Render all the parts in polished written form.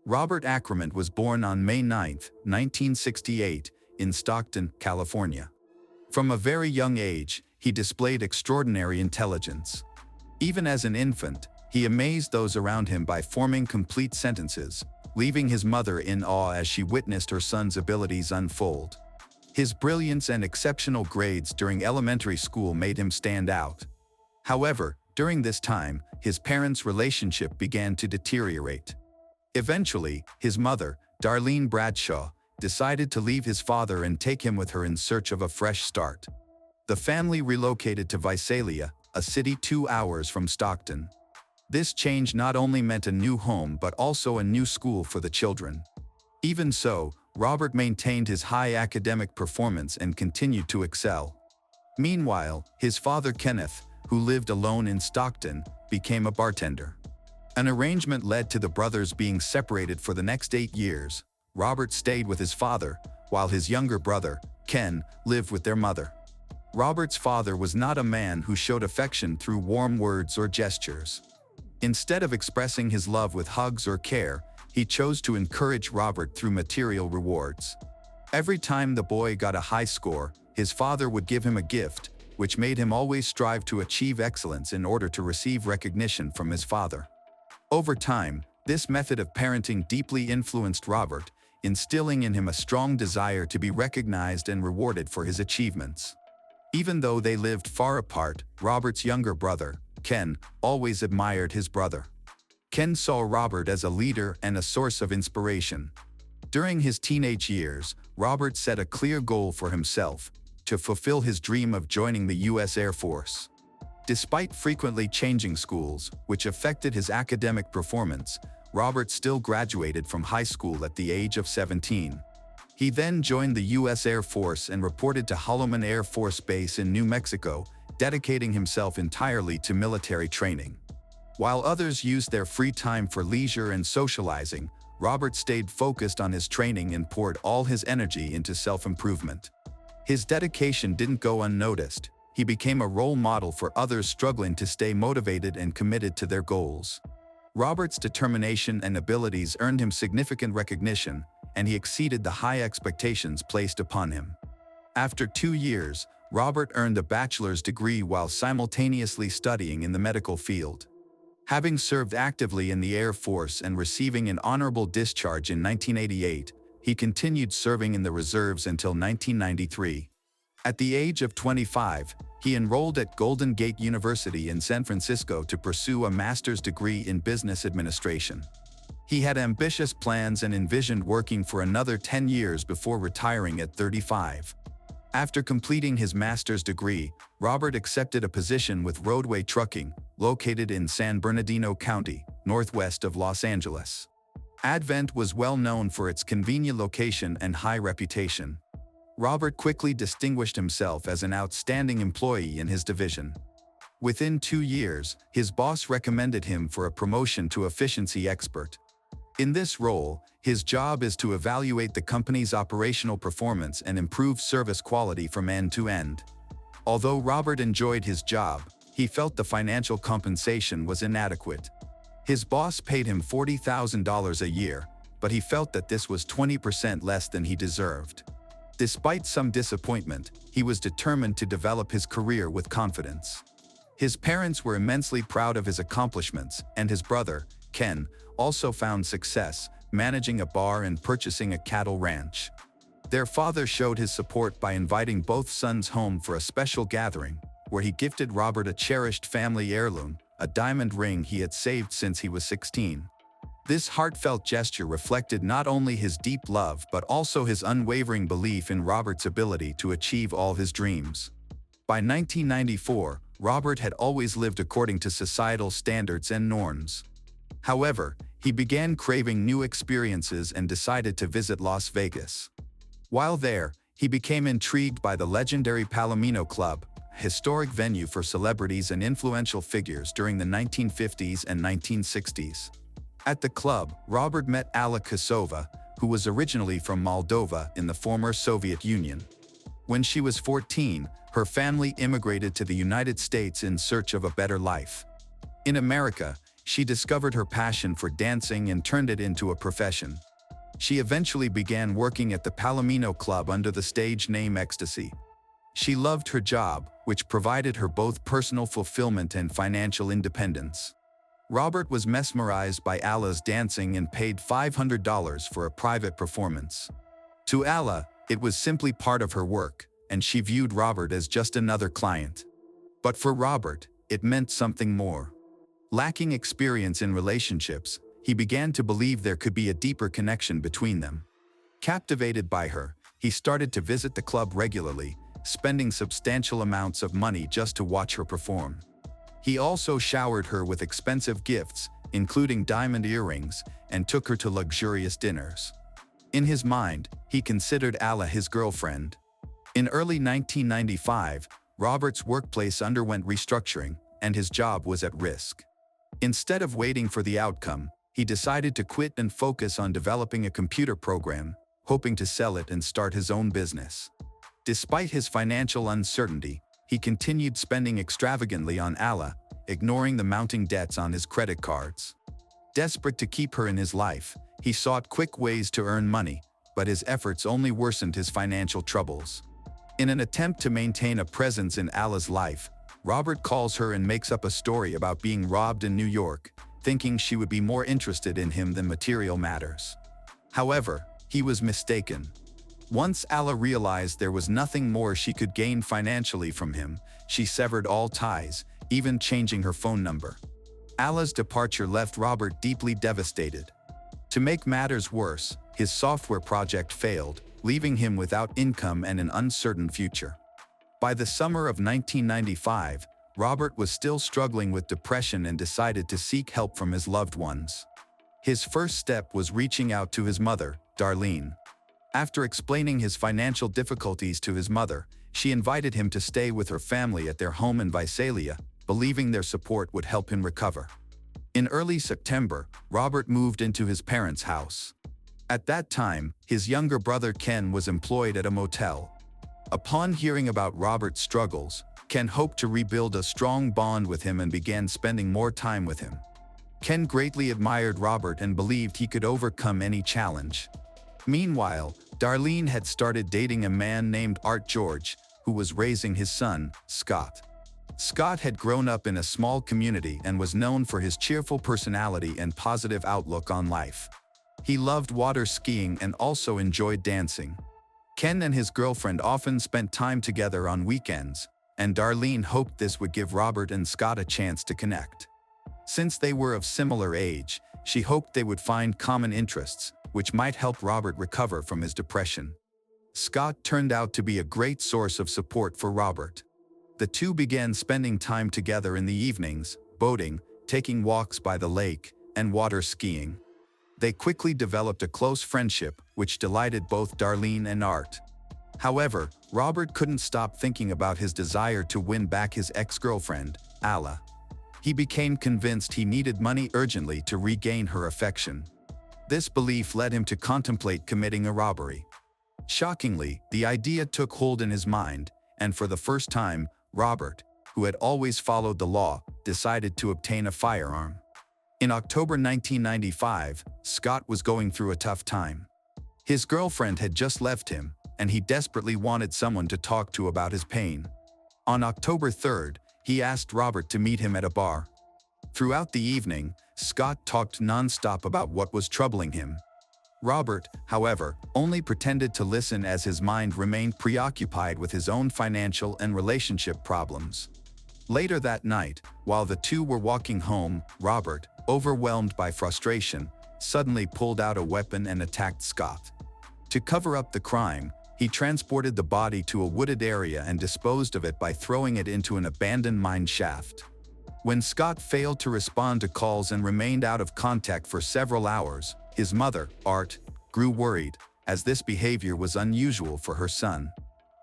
Robert Acremant was born on May 9, 1968, in Stockton, California. From a very young age, he displayed extraordinary intelligence. Even as an infant, he amazed those around him by forming complete sentences, leaving his mother in awe as she witnessed her son's abilities unfold. His brilliance and exceptional grades during elementary school made him stand out. However, during this time, his parents' relationship began to deteriorate. Eventually, his mother, Darlene Bradshaw, decided to leave his father and take him with her in search of a fresh start. The family relocated to Visalia, a city 2 hours from Stockton. This change not only meant a new home but also a new school for the children. Even so, Robert maintained his high academic performance and continued to excel. Meanwhile, his father Kenneth, who lived alone in Stockton, became a bartender. An arrangement led to the brothers being separated for the next 8 years. Robert stayed with his father, while his younger brother, Ken, lived with their mother. Robert's father was not a man who showed affection through warm words or gestures. Instead of expressing his love with hugs or care, he chose to encourage Robert through material rewards. Every time the boy got a high score, his father would give him a gift, which made him always strive to achieve excellence in order to receive recognition from his father. Over time, this method of parenting deeply influenced Robert, instilling in him a strong desire to be recognized and rewarded for his achievements. Even though they lived far apart, Robert's younger brother, Ken, always admired his brother. Ken saw Robert as a leader and a source of inspiration. During his teenage years, Robert set a clear goal for himself: to fulfill his dream of joining the U.S. Air Force. Despite frequently changing schools, which affected his academic performance, Robert still graduated from high school at the age of 17. He then joined the U.S. Air Force and reported to Holloman Air Force Base in New Mexico, dedicating himself entirely to military training. While others used their free time for leisure and socializing, Robert stayed focused on his training and poured all his energy into self-improvement. His dedication didn't go unnoticed. He became a role model for others struggling to stay motivated and committed to their goals. Robert's determination and abilities earned him significant recognition, and he exceeded the high expectations placed upon him. After 2 years, Robert earned a bachelor's degree while simultaneously studying in the medical field. Having served actively in the Air Force and receiving an honorable discharge in 1988, he continued serving in the reserves until 1993. At the age of 25, he enrolled at Golden Gate University in San Francisco to pursue a master's degree in business administration. He had ambitious plans and envisioned working for another 10 years before retiring at 35. After completing his master's degree, Robert accepted a position with Roadway Trucking, located in San Bernardino County, northwest of Los Angeles. Advent was well known for its convenient location and high reputation. Robert quickly distinguished himself as an outstanding employee in his division. Within 2 years, his boss recommended him for a promotion to efficiency expert. In this role, his job is to evaluate the company's operational performance and improve service quality from end to end. Although Robert enjoyed his job, he felt the financial compensation was inadequate. His boss paid him $40,000 a year, but he felt that this was 20% less than he deserved. Despite some disappointment, he was determined to develop his career with confidence. His parents were immensely proud of his accomplishments, and his brother, Ken, also found success, managing a bar and purchasing a cattle ranch. Their father showed his support by inviting both sons home for a special gathering, where he gifted Robert a cherished family heirloom, a diamond ring he had saved since he was 16. This heartfelt gesture reflected not only his deep love but also his unwavering belief in Robert's ability to achieve all his dreams. By 1994, Robert had always lived according to societal standards and norms. However, he began craving new experiences and decided to visit Las Vegas. While there, he became intrigued by the legendary Palomino Club, a historic venue for celebrities and influential figures during the 1950s and 1960s. At the club, Robert met Alla Kosova, who was originally from Moldova in the former Soviet Union. When she was 14, her family immigrated to the United States in search of a better life. In America, She discovered her passion for dancing and turned it into a profession. She eventually began working at the Palomino Club under the stage name Ecstasy. She loved her job, which provided her both personal fulfillment and financial independence. Robert was mesmerized by Alla's dancing and paid $500 for a private performance. To Alla, it was simply part of her work, and she viewed Robert as just another client. But for Robert, it meant something more. Lacking experience in relationships, he began to believe there could be a deeper connection between them. Captivated by her, he started to visit the club regularly, spending substantial amounts of money just to watch her perform. He also showered her with expensive gifts, including diamond earrings, and took her to luxurious dinners. In his mind, he considered Alla his girlfriend. In early 1995, Robert's workplace underwent restructuring, and his job was at risk. Instead of waiting for the outcome, he decided to quit and focus on developing a computer program, hoping to sell it and start his own business. Despite his financial uncertainty, he continued spending extravagantly on Alla, ignoring the mounting debts on his credit cards. Desperate to keep her in his life, he sought quick ways to earn money, but his efforts only worsened his financial troubles. In an attempt to maintain a presence in Alla's life, Robert calls her and makes up a story about being robbed in New York, thinking she would be more interested in him than material matters. However, he was mistaken. Once Alla realized there was nothing more she could gain financially from him, she severed all ties, even changing her phone number. Alla's departure left Robert deeply devastated. To make matters worse, his software project failed, leaving him without income and an uncertain future. By the summer of 1995, Robert was still struggling with depression and decided to seek help from his loved ones. His first step was reaching out to his mother, Darlene. After explaining his financial difficulties to his mother, she invited him to stay with her family at their home in Visalia, believing their support would help him recover. In early September, Robert moved into his parents' house. At that time, his younger brother Ken was employed at a motel. Upon hearing about Robert's struggles, Ken hoped to rebuild a strong bond with him and began spending more time with him. Ken greatly admired Robert and believed he could overcome any challenge. Meanwhile, Darlene had started dating a man named Art George, who was raising his son, Scott. Scott had grown up in a small community and was known for his cheerful personality and positive outlook on life. He loved water skiing and also enjoyed dancing. Ken and his girlfriend often spent time together on weekends, and Darlene hoped this would give Robert and Scott a chance to connect. Since they were of similar age, she hoped they would find common interests, which might help Robert recover from his depression. Scott turned out to be a great source of support for Robert. The two began spending time together in the evenings, boating, taking walks by the lake, and water skiing. They quickly developed a close friendship, which delighted both Darlene and Art. However, Robert couldn't stop thinking about his desire to win back his ex-girlfriend, Alla. He became convinced he needed money urgently to regain her affection. This belief led him to contemplate committing a robbery. Shockingly, the idea took hold in his mind, and for the first time, Robert, who had always followed the law, decided to obtain a firearm. In October 1995, Scott was going through a tough time. His girlfriend had just left him, and he desperately wanted someone to talk to about his pain. On October 3rd, he asked Robert to meet him at a bar. Throughout the evening, Scott talked non-stop about what was troubling him. Robert, however, only pretended to listen as his mind remained preoccupied with his own financial and relationship problems. Later that night, while the two were walking home, Robert, overwhelmed by frustration, suddenly pulled out a weapon and attacked Scott. To cover up the crime, he transported the body to a wooded area and disposed of it by throwing it into an abandoned mine shaft. When Scott failed to respond to calls and remained out of contact for several hours, his mother, Art, grew worried, as this behavior was unusual for her son.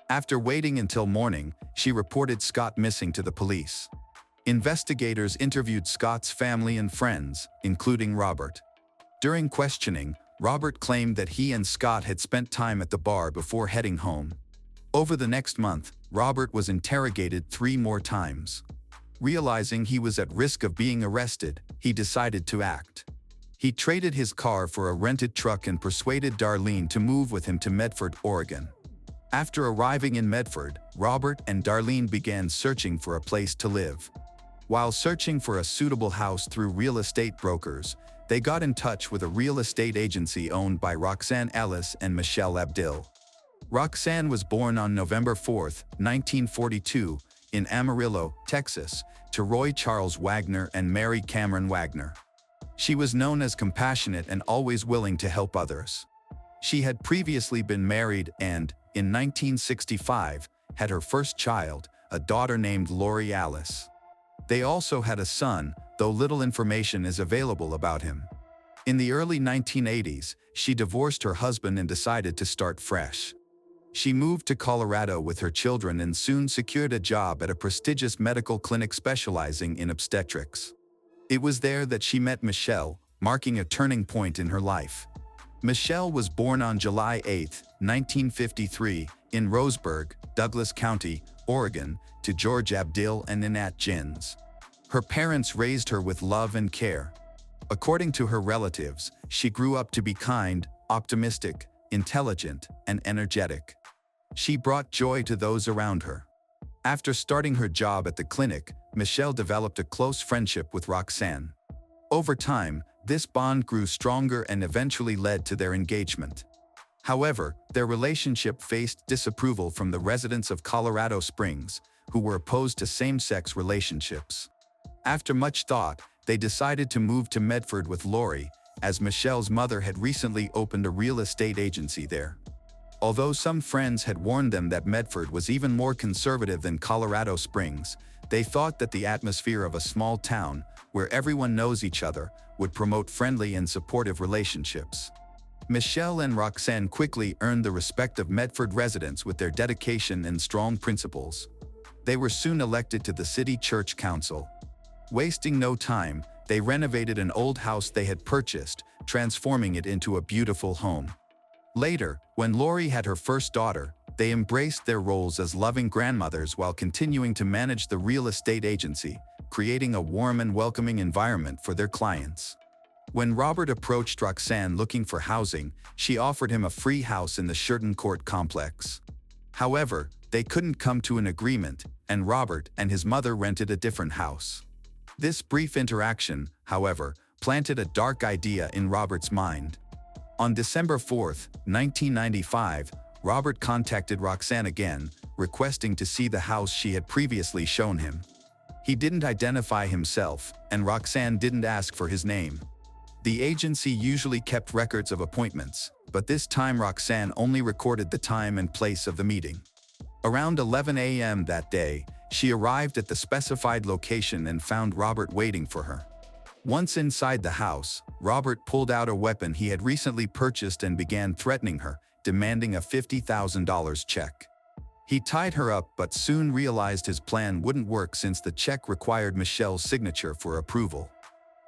After waiting until morning, she reported Scott missing to the police. Investigators interviewed Scott's family and friends, including Robert. During questioning, Robert claimed that he and Scott had spent time at the bar before heading home. Over the next month, Robert was interrogated 3 more times. Realizing he was at risk of being arrested, he decided to act. He traded his car for a rented truck and persuaded Darlene to move with him to Medford, Oregon. After arriving in Medford, Robert and Darlene began searching for a place to live. While searching for a suitable house through real estate brokers, they got in touch with a real estate agency owned by Roxanne Ellis and Michelle Abdil. Roxanne was born on November 4, 1942, in Amarillo, Texas, to Roy Charles Wagner and Mary Cameron Wagner. She was known as compassionate and always willing to help others. She had previously been married and, in 1965, had her first child, a daughter named Lori Alice. They also had a son, though little information is available about him. In the early 1980s, she divorced her husband and decided to start fresh. She moved to Colorado with her children and soon secured a job at a prestigious medical clinic specializing in obstetrics. It was there that she met Michelle, marking a turning point in her life. Michelle was born on July 8, 1953, in Roseburg, Douglas County, Oregon, to George Abdil and Ninette Jins. Her parents raised her with love and care. According to her relatives, she grew up to be kind, optimistic, intelligent, and energetic. She brought joy to those around her. After starting her job at the clinic, Michelle developed a close friendship with Roxanne. Over time, this bond grew stronger and eventually led to their engagement. However, their relationship faced disapproval from the residents of Colorado Springs, who were opposed to same-sex relationships. After much thought, they decided to move to Medford with Lori, as Michelle's mother had recently opened a real estate agency there. Although some friends had warned them that Medford was even more conservative than Colorado Springs, they thought that the atmosphere of a small town, where everyone knows each other, would promote friendly and supportive relationships. Michelle and Roxanne quickly earned the respect of Medford residents with their dedication and strong principles. They were soon elected to the city church council. Wasting no time, they renovated an old house they had purchased, transforming it into a beautiful home. Later, when Lori had her first daughter, they embraced their roles as loving grandmothers while continuing to manage the real estate agency, creating a warm and welcoming environment for their clients. When Robert approached Roxanne looking for housing, she offered him a free house in the Sherton Court complex. However, they couldn't come to an agreement, and Robert and his mother rented a different house. This brief interaction, however, planted a dark idea in Robert's mind. On December 4, 1995, Robert contacted Roxanne again, requesting to see the house she had previously shown him. He didn't identify himself, and Roxanne didn't ask for his name. The agency usually kept records of appointments, but this time Roxanne only recorded the time and place of the meeting. Around 11 a.m. that day, she arrived at the specified location and found Robert waiting for her. Once inside the house, Robert pulled out a weapon he had recently purchased and began threatening her, demanding a $50,000 check. He tied her up but soon realized his plan wouldn't work since the check required Michelle's signature for approval.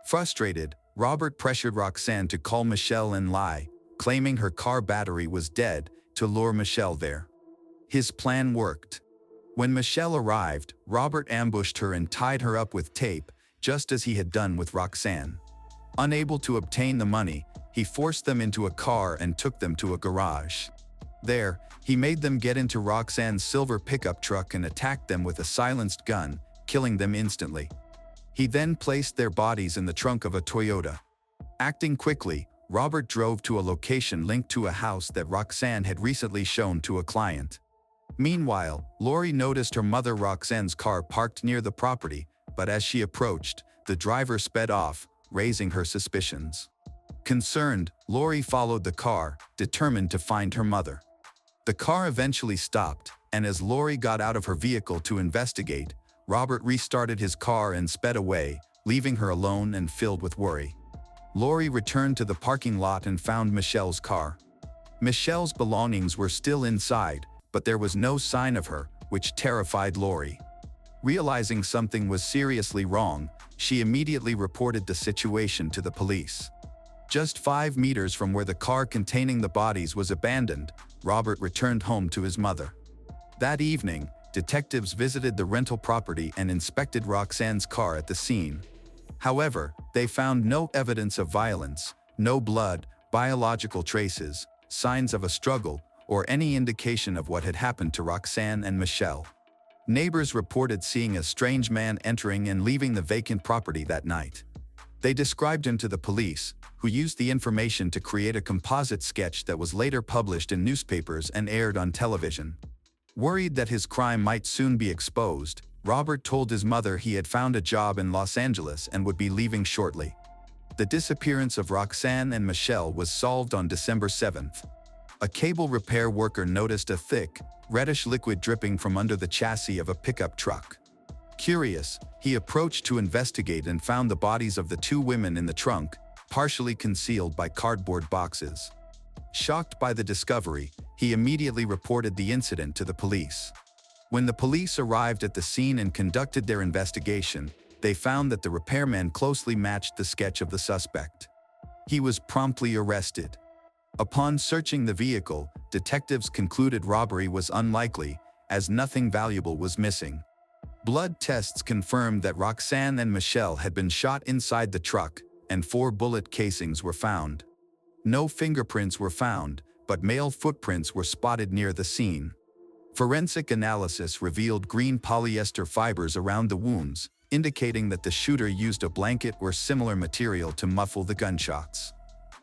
Frustrated, Robert pressured Roxanne to call Michelle and lie, claiming her car battery was dead, to lure Michelle there. His plan worked. When Michelle arrived, Robert ambushed her and tied her up with tape, just as he had done with Roxanne. Unable to obtain the money, he forced them into a car and took them to a garage. There, he made them get into Roxanne's silver pickup truck and attacked them with a silenced gun, killing them instantly. He then placed their bodies in the trunk of a Toyota. Acting quickly, Robert drove to a location linked to a house that Roxanne had recently shown to a client. Meanwhile, Lori noticed her mother Roxanne's car parked near the property, but as she approached, the driver sped off, raising her suspicions. Concerned, Lori followed the car, determined to find her mother. The car eventually stopped, and as Lori got out of her vehicle to investigate, Robert restarted his car and sped away, leaving her alone and filled with worry. Lori returned to the parking lot and found Michelle's car. Michelle's belongings were still inside, but there was no sign of her, which terrified Lori. Realizing something was seriously wrong, she immediately reported the situation to the police. Just 5 meters from where the car containing the bodies was abandoned, Robert returned home to his mother. That evening, detectives visited the rental property and inspected Roxanne's car at the scene. However, they found no evidence of violence, no blood, biological traces, signs of a struggle, or any indication of what had happened to Roxanne and Michelle. Neighbors reported seeing a strange man entering and leaving the vacant property that night. They described him to the police, who used the information to create a composite sketch that was later published in newspapers and aired on television. Worried that his crime might soon be exposed, Robert told his mother he had found a job in Los Angeles and would be leaving shortly. The disappearance of Roxanne and Michelle was solved on December 7th. A cable repair worker noticed a thick, reddish liquid dripping from under the chassis of a pickup truck. Curious, he approached to investigate and found the bodies of the two women in the trunk, partially concealed by cardboard boxes. Shocked by the discovery, he immediately reported the incident to the police. When the police arrived at the scene and conducted their investigation, they found that the repairman closely matched the sketch of the suspect. He was promptly arrested. Upon searching the vehicle, detectives concluded robbery was unlikely, as nothing valuable was missing. Blood tests confirmed that Roxanne and Michelle had been shot inside the truck, and 4 bullet casings were found. No fingerprints were found, but male footprints were spotted near the scene. Forensic analysis revealed green polyester fibers around the wounds, indicating that the shooter used a blanket or similar material to muffle the gunshots.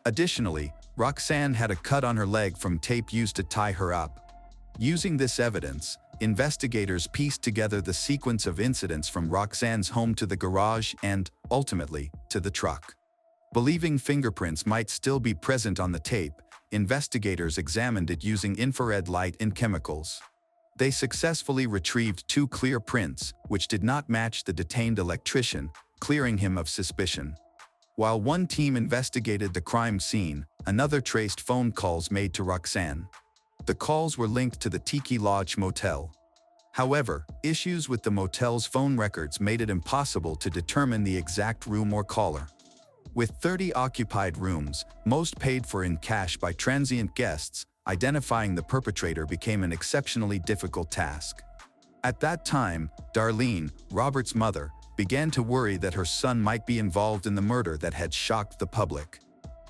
Additionally, Roxanne had a cut on her leg from tape used to tie her up. Using this evidence, investigators pieced together the sequence of incidents from Roxanne's home to the garage and, ultimately, to the truck. Believing fingerprints might still be present on the tape, investigators examined it using infrared light and chemicals. They successfully retrieved 2 clear prints, which did not match the detained electrician, clearing him of suspicion. While one team investigated the crime scene, another traced phone calls made to Roxanne. The calls were linked to the Tiki Lodge motel. However, issues with the motel's phone records made it impossible to determine the exact room or caller. With 30 occupied rooms, most paid for in cash by transient guests, identifying the perpetrator became an exceptionally difficult task. At that time, Darlene, Robert's mother, began to worry that her son might be involved in the murder that had shocked the public.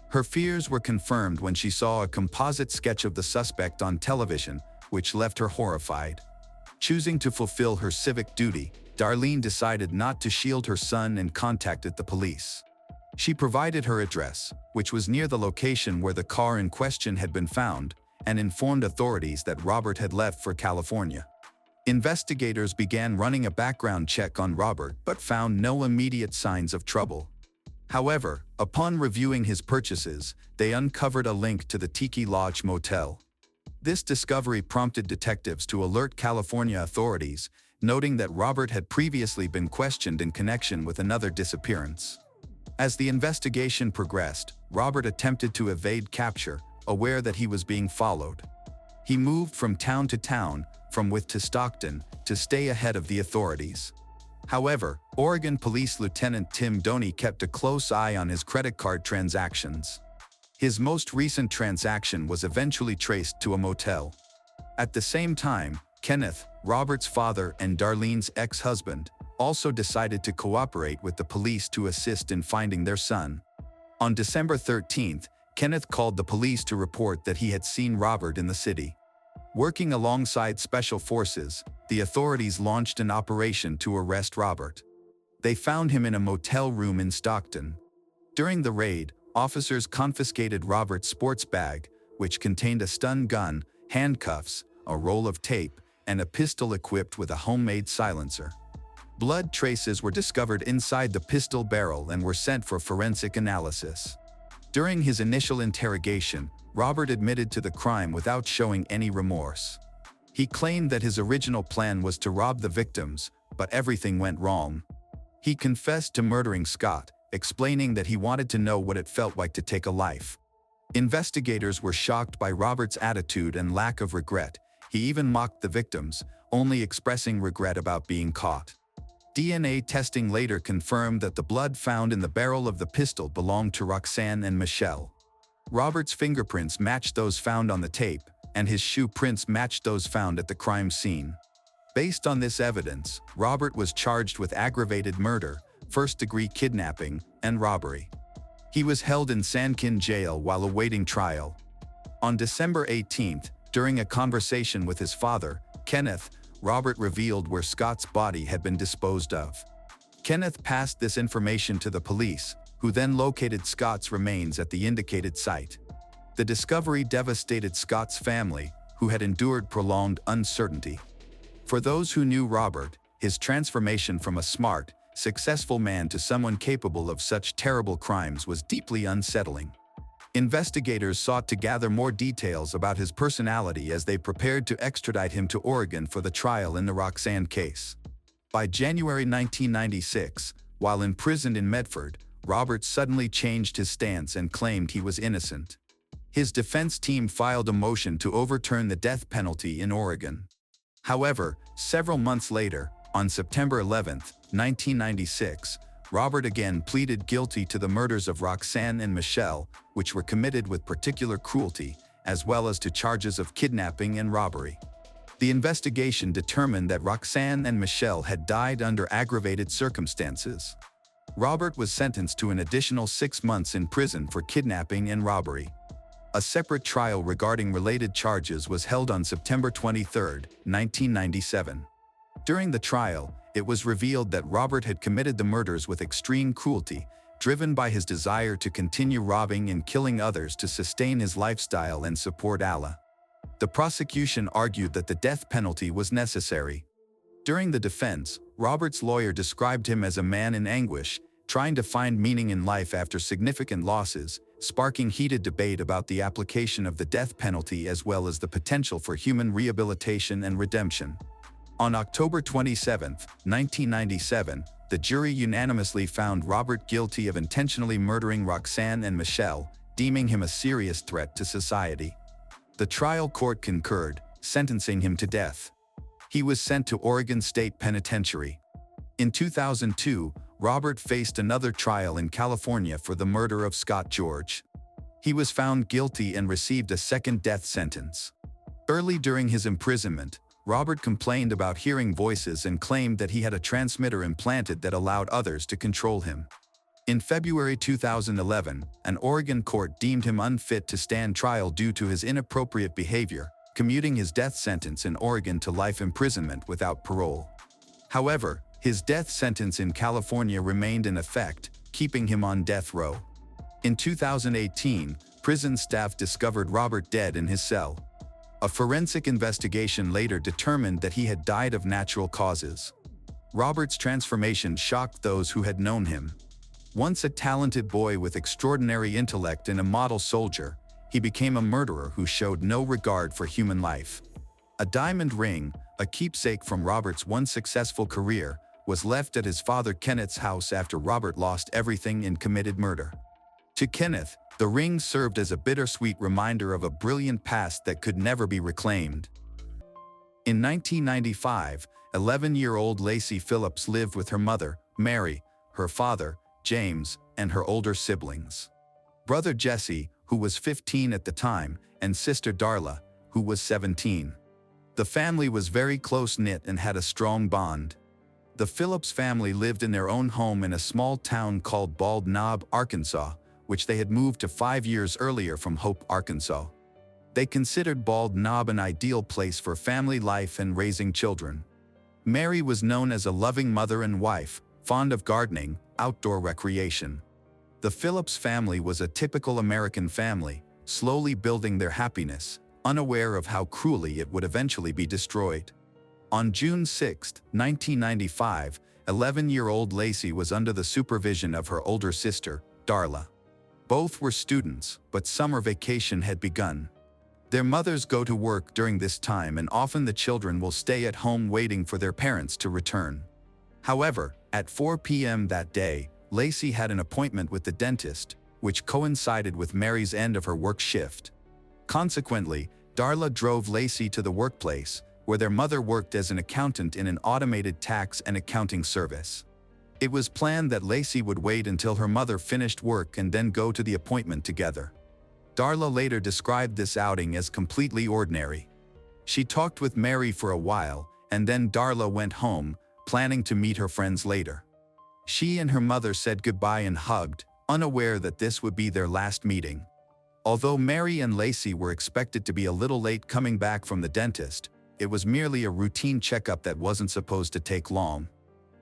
Her fears were confirmed when she saw a composite sketch of the suspect on television, which left her horrified. Choosing to fulfill her civic duty, Darlene decided not to shield her son and contacted the police. She provided her address, which was near the location where the car in question had been found, and informed authorities that Robert had left for California. Investigators began running a background check on Robert but found no immediate signs of trouble. However, upon reviewing his purchases, they uncovered a link to the Tiki Lodge motel. This discovery prompted detectives to alert California authorities, noting that Robert had previously been questioned in connection with another disappearance. As the investigation progressed, Robert attempted to evade capture, aware that he was being followed. He moved from town to town, from Wythe to Stockton, to stay ahead of the authorities. However, Oregon Police Lieutenant Tim Doney kept a close eye on his credit card transactions. His most recent transaction was eventually traced to a motel. At the same time, Kenneth, Robert's father and Darlene's ex-husband, also decided to cooperate with the police to assist in finding their son. On December 13th, Kenneth called the police to report that he had seen Robert in the city. Working alongside special forces, the authorities launched an operation to arrest Robert. They found him in a motel room in Stockton. During the raid, officers confiscated Robert's sports bag, which contained a stun gun, handcuffs, a roll of tape, and a pistol equipped with a homemade silencer. Blood traces were discovered inside the pistol barrel and were sent for forensic analysis. During his initial interrogation, Robert admitted to the crime without showing any remorse. He claimed that his original plan was to rob the victims, but everything went wrong. He confessed to murdering Scott, explaining that he wanted to know what it felt like to take a life. Investigators were shocked by Robert's attitude and lack of regret. He even mocked the victims, only expressing regret about being caught. DNA testing later confirmed that the blood found in the barrel of the pistol belonged to Roxanne and Michelle. Robert's fingerprints matched those found on the tape, and his shoe prints matched those found at the crime scene. Based on this evidence, Robert was charged with aggravated murder, first-degree kidnapping, and robbery. He was held in San Quin jail while awaiting trial. On December 18th, during a conversation with his father, Kenneth, Robert revealed where Scott's body had been disposed of. Kenneth passed this information to the police, who then located Scott's remains at the indicated site. The discovery devastated Scott's family, who had endured prolonged uncertainty. For those who knew Robert, his transformation from a smart, successful man to someone capable of such terrible crimes was deeply unsettling. Investigators sought to gather more details about his personality as they prepared to extradite him to Oregon for the trial in the Roxanne case. By January 1996, while imprisoned in Medford, Robert suddenly changed his stance and claimed he was innocent. His defense team filed a motion to overturn the death penalty in Oregon. However, several months later, on September 11, 1996, Robert again pleaded guilty to the murders of Roxanne and Michelle, which were committed with particular cruelty, as well as to charges of kidnapping and robbery. The investigation determined that Roxanne and Michelle had died under aggravated circumstances. Robert was sentenced to an additional 6 months in prison for kidnapping and robbery. A separate trial regarding related charges was held on September 23, 1997. During the trial, it was revealed that Robert had committed the murders with extreme cruelty, driven by his desire to continue robbing and killing others to sustain his lifestyle and support Allah. The prosecution argued that the death penalty was necessary. During the defense, Robert's lawyer described him as a man in anguish, trying to find meaning in life after significant losses, sparking heated debate about the application of the death penalty as well as the potential for human rehabilitation and redemption. On October 27, 1997, the jury unanimously found Robert guilty of intentionally murdering Roxanne and Michelle, deeming him a serious threat to society. The trial court concurred, sentencing him to death. He was sent to Oregon State Penitentiary. In 2002, Robert faced another trial in California for the murder of Scott George. He was found guilty and received a second death sentence. Early during his imprisonment, Robert complained about hearing voices and claimed that he had a transmitter implanted that allowed others to control him. In February 2011, an Oregon court deemed him unfit to stand trial due to his inappropriate behavior, commuting his death sentence in Oregon to life imprisonment without parole. However, his death sentence in California remained in effect, keeping him on death row. In 2018, prison staff discovered Robert dead in his cell. A forensic investigation later determined that he had died of natural causes. Robert's transformation shocked those who had known him. Once a talented boy with extraordinary intellect and a model soldier, he became a murderer who showed no regard for human life. A diamond ring, a keepsake from Robert's once successful career, was left at his father Kenneth's house after Robert lost everything and committed murder. To Kenneth, the ring served as a bittersweet reminder of a brilliant past that could never be reclaimed. In 1995, 11-year-old Lacey Phillips lived with her mother, Mary, her father, James, and her older siblings. Brother Jesse, who was 15 at the time, and sister Darla, who was 17. The family was very close-knit and had a strong bond. The Phillips family lived in their own home in a small town called Bald Knob, Arkansas, which they had moved to 5 years earlier from Hope, Arkansas. They considered Bald Knob an ideal place for family life and raising children. Mary was known as a loving mother and wife, fond of gardening, outdoor recreation. The Phillips family was a typical American family, slowly building their happiness, unaware of how cruelly it would eventually be destroyed. On June 6, 1995, 11-year-old Lacey was under the supervision of her older sister, Darla. Both were students, but summer vacation had begun. Their mothers go to work during this time and often the children will stay at home waiting for their parents to return. However, at 4 p.m. that day, Lacey had an appointment with the dentist, which coincided with Mary's end of her work shift. Consequently, Darla drove Lacey to the workplace, where their mother worked as an accountant in an automated tax and accounting service. It was planned that Lacey would wait until her mother finished work and then go to the appointment together. Darla later described this outing as completely ordinary. She talked with Mary for a while, and then Darla went home, planning to meet her friends later. She and her mother said goodbye and hugged, unaware that this would be their last meeting. Although Mary and Lacey were expected to be a little late coming back from the dentist, it was merely a routine checkup that wasn't supposed to take long.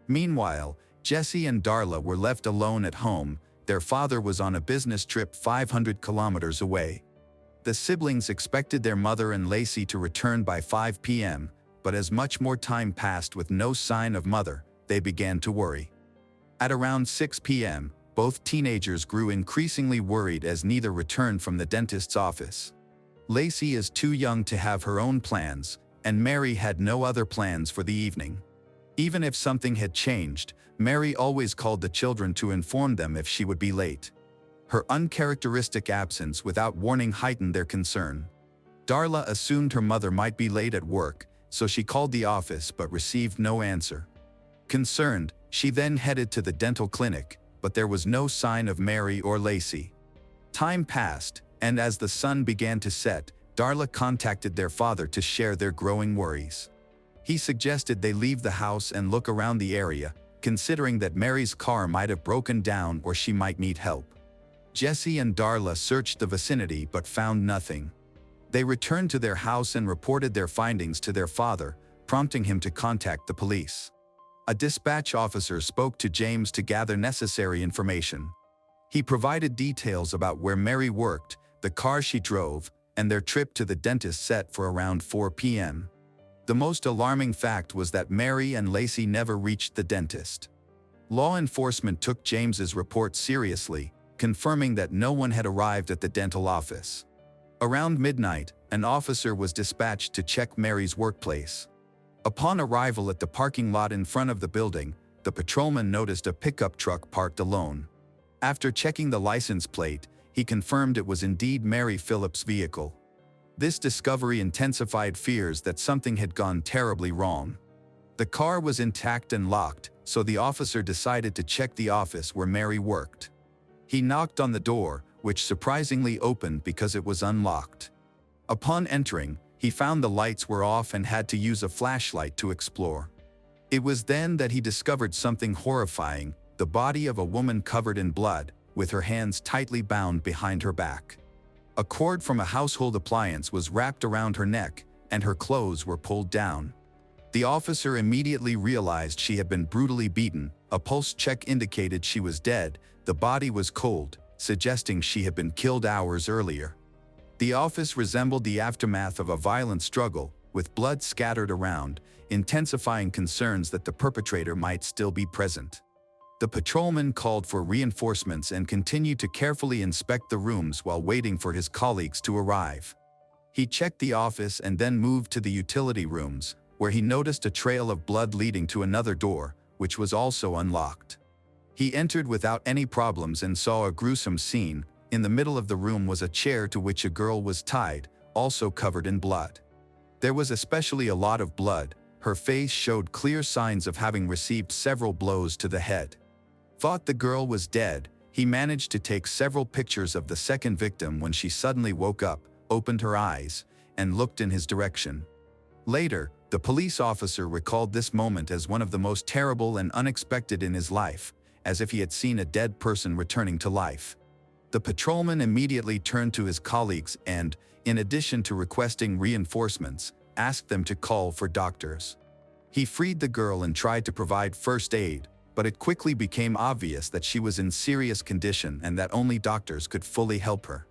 Meanwhile, Jesse and Darla were left alone at home. Their father was on a business trip 500 kilometers away. The siblings expected their mother and Lacey to return by 5 p.m., but as much more time passed with no sign of mother, they began to worry. At around 6 p.m., both teenagers grew increasingly worried as neither returned from the dentist's office. Lacey is too young to have her own plans, and Mary had no other plans for the evening. Even if something had changed, Mary always called the children to inform them if she would be late. Her uncharacteristic absence without warning heightened their concern. Darla assumed her mother might be late at work, so she called the office but received no answer. Concerned, she then headed to the dental clinic, but there was no sign of Mary or Lacey. Time passed, and as the sun began to set, Darla contacted their father to share their growing worries. He suggested they leave the house and look around the area, considering that Mary's car might have broken down or she might need help. Jesse and Darla searched the vicinity but found nothing. They returned to their house and reported their findings to their father, prompting him to contact the police. A dispatch officer spoke to James to gather necessary information. He provided details about where Mary worked, the car she drove, and their trip to the dentist set for around 4 p.m. The most alarming fact was that Mary and Lacey never reached the dentist. Law enforcement took James's report seriously, confirming that no one had arrived at the dental office. Around midnight, an officer was dispatched to check Mary's workplace. Upon arrival at the parking lot in front of the building, the patrolman noticed a pickup truck parked alone. After checking the license plate, he confirmed it was indeed Mary Phillips' vehicle. This discovery intensified fears that something had gone terribly wrong. The car was intact and locked, so the officer decided to check the office where Mary worked. He knocked on the door, which surprisingly opened because it was unlocked. Upon entering, he found the lights were off and had to use a flashlight to explore. It was then that he discovered something horrifying: the body of a woman covered in blood, with her hands tightly bound behind her back. A cord from a household appliance was wrapped around her neck, and her clothes were pulled down. The officer immediately realized she had been brutally beaten. A pulse check indicated she was dead. The body was cold, suggesting she had been killed hours earlier. The office resembled the aftermath of a violent struggle, with blood scattered around, intensifying concerns that the perpetrator might still be present. The patrolman called for reinforcements and continued to carefully inspect the rooms while waiting for his colleagues to arrive. He checked the office and then moved to the utility rooms, where he noticed a trail of blood leading to another door, which was also unlocked. He entered without any problems and saw a gruesome scene. In the middle of the room was a chair to which a girl was tied, also covered in blood. There was especially a lot of blood. Her face showed clear signs of having received several blows to the head. Thought the girl was dead, he managed to take several pictures of the second victim when she suddenly woke up, opened her eyes, and looked in his direction. Later, the police officer recalled this moment as one of the most terrible and unexpected in his life, as if he had seen a dead person returning to life. The patrolman immediately turned to his colleagues and, in addition to requesting reinforcements, asked them to call for doctors. He freed the girl and tried to provide first aid, but it quickly became obvious that she was in serious condition and that only doctors could fully help her.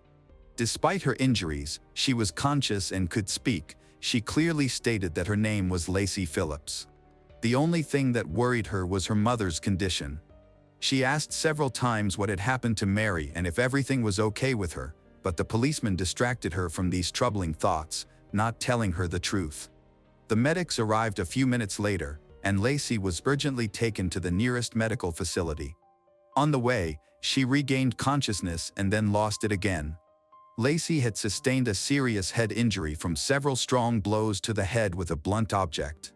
Despite her injuries, she was conscious and could speak. She clearly stated that her name was Lacey Phillips. The only thing that worried her was her mother's condition. She asked several times what had happened to Mary and if everything was okay with her, but the policeman distracted her from these troubling thoughts, not telling her the truth. The medics arrived a few minutes later, and Lacey was urgently taken to the nearest medical facility. On the way, she regained consciousness and then lost it again. Lacey had sustained a serious head injury from several strong blows to the head with a blunt object.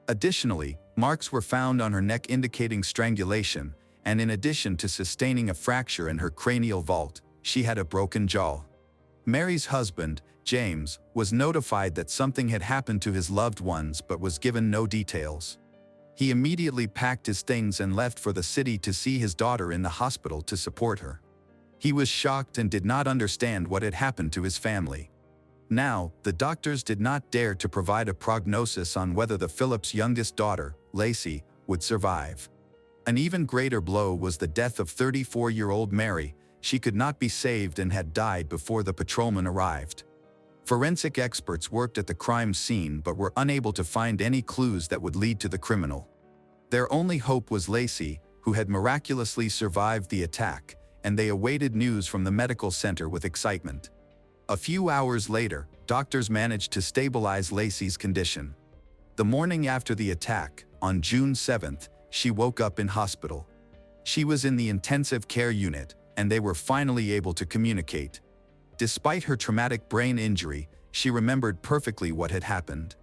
Additionally, marks were found on her neck indicating strangulation, and in addition to sustaining a fracture in her cranial vault, she had a broken jaw. Mary's husband, James, was notified that something had happened to his loved ones but was given no details. He immediately packed his things and left for the city to see his daughter in the hospital to support her. He was shocked and did not understand what had happened to his family. Now, the doctors did not dare to provide a prognosis on whether the Phillips' youngest daughter, Lacey, would survive. An even greater blow was the death of 34-year-old Mary. She could not be saved and had died before the patrolman arrived. Forensic experts worked at the crime scene but were unable to find any clues that would lead to the criminal. Their only hope was Lacey, who had miraculously survived the attack, and they awaited news from the medical center with excitement. A few hours later, doctors managed to stabilize Lacey's condition. The morning after the attack, on June 7th, she woke up in hospital. She was in the intensive care unit, and they were finally able to communicate. Despite her traumatic brain injury, she remembered perfectly what had happened.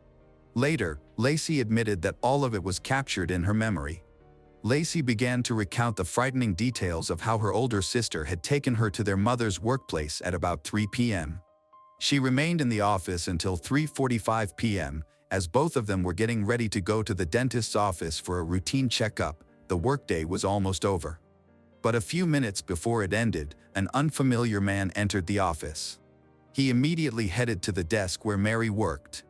Later, Lacey admitted that all of it was captured in her memory. Lacey began to recount the frightening details of how her older sister had taken her to their mother's workplace at about 3 p.m. She remained in the office until 3:45 p.m., as both of them were getting ready to go to the dentist's office for a routine checkup. The workday was almost over. But a few minutes before it ended, an unfamiliar man entered the office. He immediately headed to the desk where Mary worked.